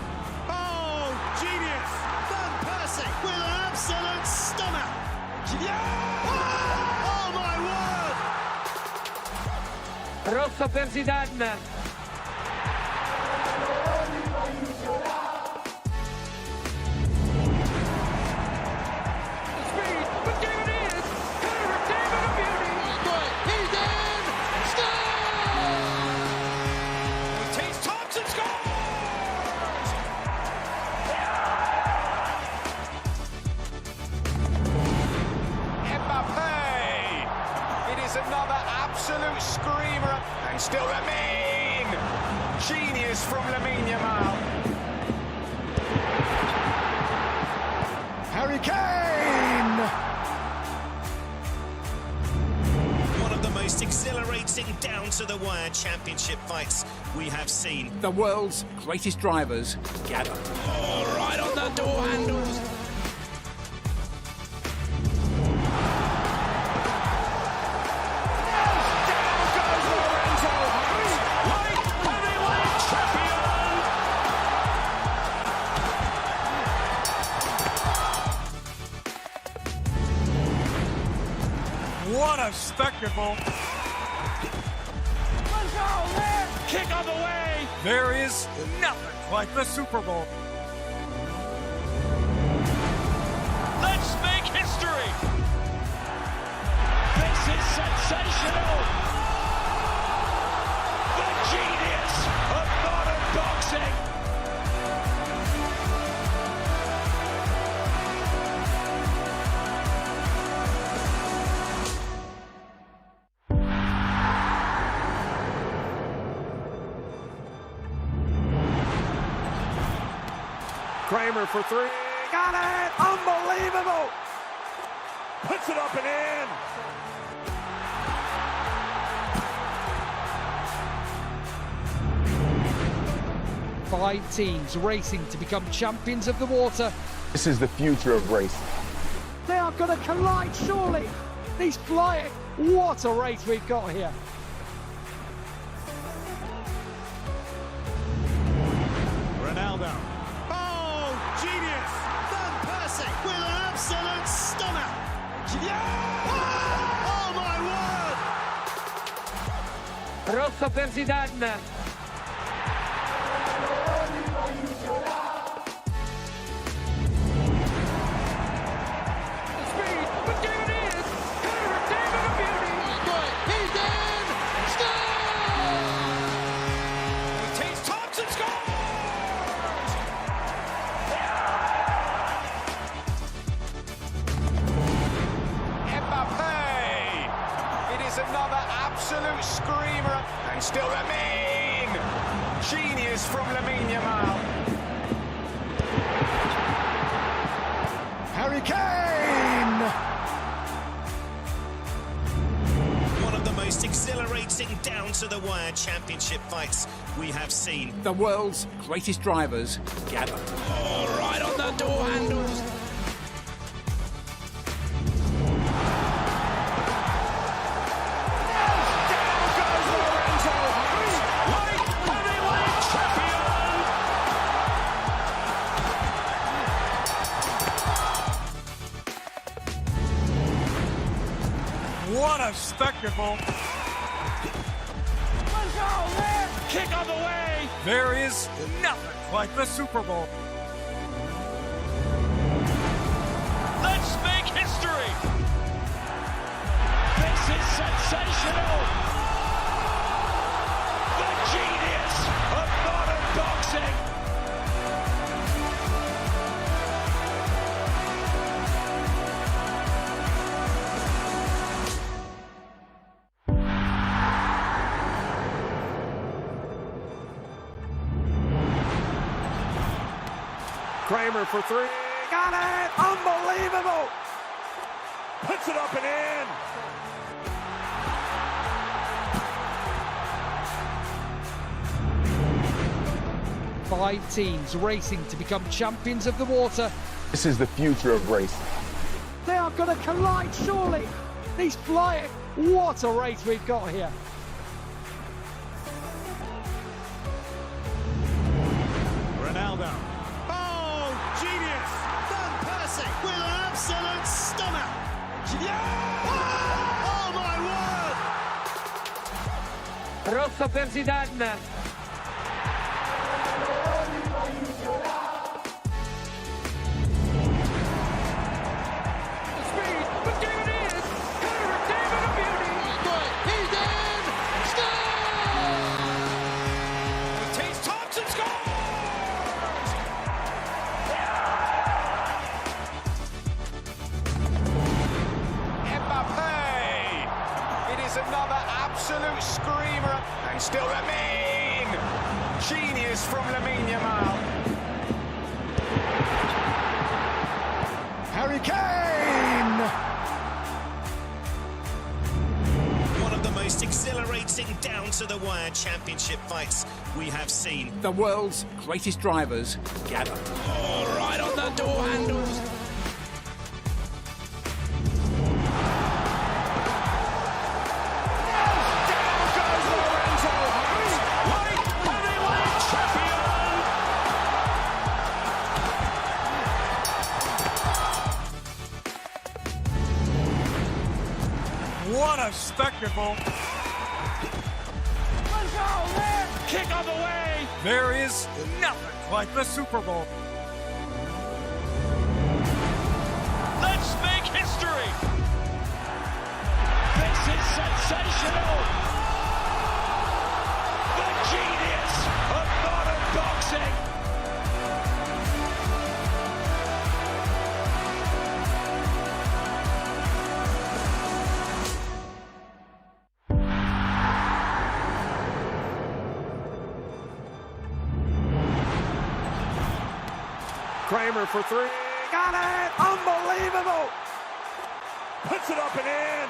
With an absolute stunner. Oh my word! Rosso per Zidane. Another absolute screamer, and still Lamine! Genius from Lamine Yamal. Harry Kane! One of the most exhilarating down-to-the-wire championship fights we have seen. The world's greatest drivers gather. Oh, right on the door handles. What a spectacle! Kick on the way! There is nothing like the Super Bowl. Let's make history! This is sensational! The genius of modern boxing! Kramer for three. Got it! Unbelievable! Puts it up and in. Five teams racing to become champions of the water. This is the future of racing. They are going to collide, surely. These flying. What a race we've got here. Ronaldo. With an absolute stunner. Oh my Rosso per Zidane. Another absolute screamer, and still Lamine! Genius from Lamine Yamal. Harry Kane! One of the most exhilarating down-to-the-wire championship fights we have seen. The world's greatest drivers gather. Oh, right on the door handles. What a spectacle! Kick on the way! There is nothing like the Super Bowl. Let's make history! This is sensational! The genius of modern boxing! Kramer for three. Got it! Unbelievable! Puts it up and in. Five teams racing to become champions of the water. This is the future of racing. They are going to collide, surely. These flying. What a race we've got here. Ronaldo. With an absolute stunner. Oh my word! Rosso per Zidane. Another absolute screamer, and still Lamine! Genius from Lamine Yamal. Harry Kane! One of the most exhilarating down-to-the-wire championship fights we have seen. The world's greatest drivers gather. Oh, right on the door handles. What a spectacle! Kick on the way! There is nothing like the Super Bowl. Let's make history! This is sensational! The genius of modern boxing! Kramer for three. Got it! Unbelievable! Puts it up and in.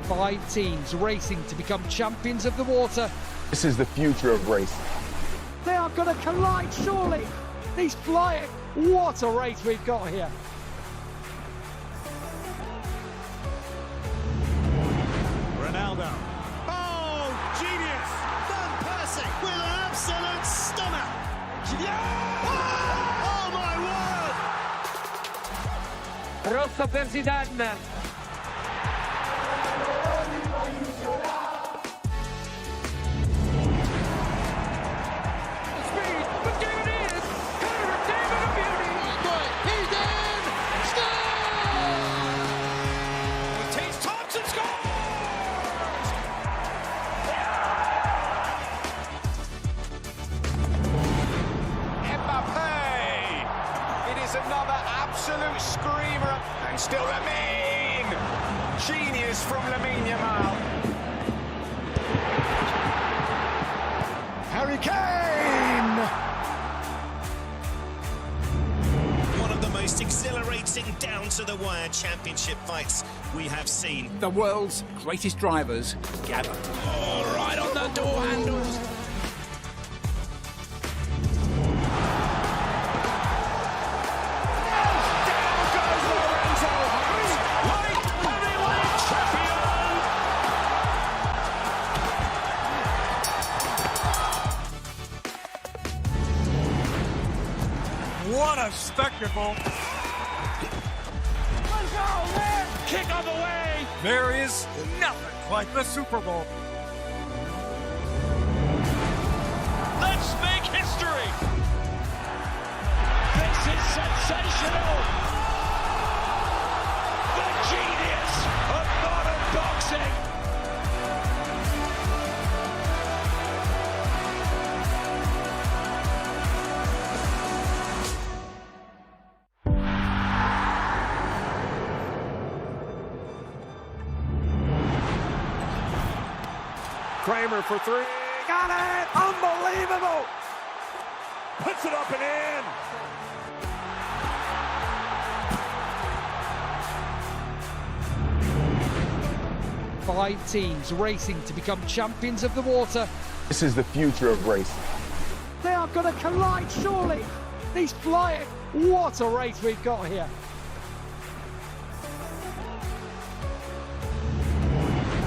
Five teams racing to become champions of the water. This is the future of racing. They are going to collide, surely. These flying. What a race we've got here. Ronaldo. With an absolute stunner. Oh my President. Another absolute screamer, and still Lamine! Genius from Lamine Yamal. Harry Kane! One of the most exhilarating down-to-the-wire championship fights we have seen. The world's greatest drivers gather. Oh, right on the door handles. What a spectacle! Let's go, man! Kick on the way! There is nothing like the Super Bowl. Let's make history! This is sensational! The genius of modern boxing! Kramer for three. Got it! Unbelievable! Puts it up and in. Five teams racing to become champions of the water. This is the future of racing. They are going to collide, surely. These flying. What a race we've got here.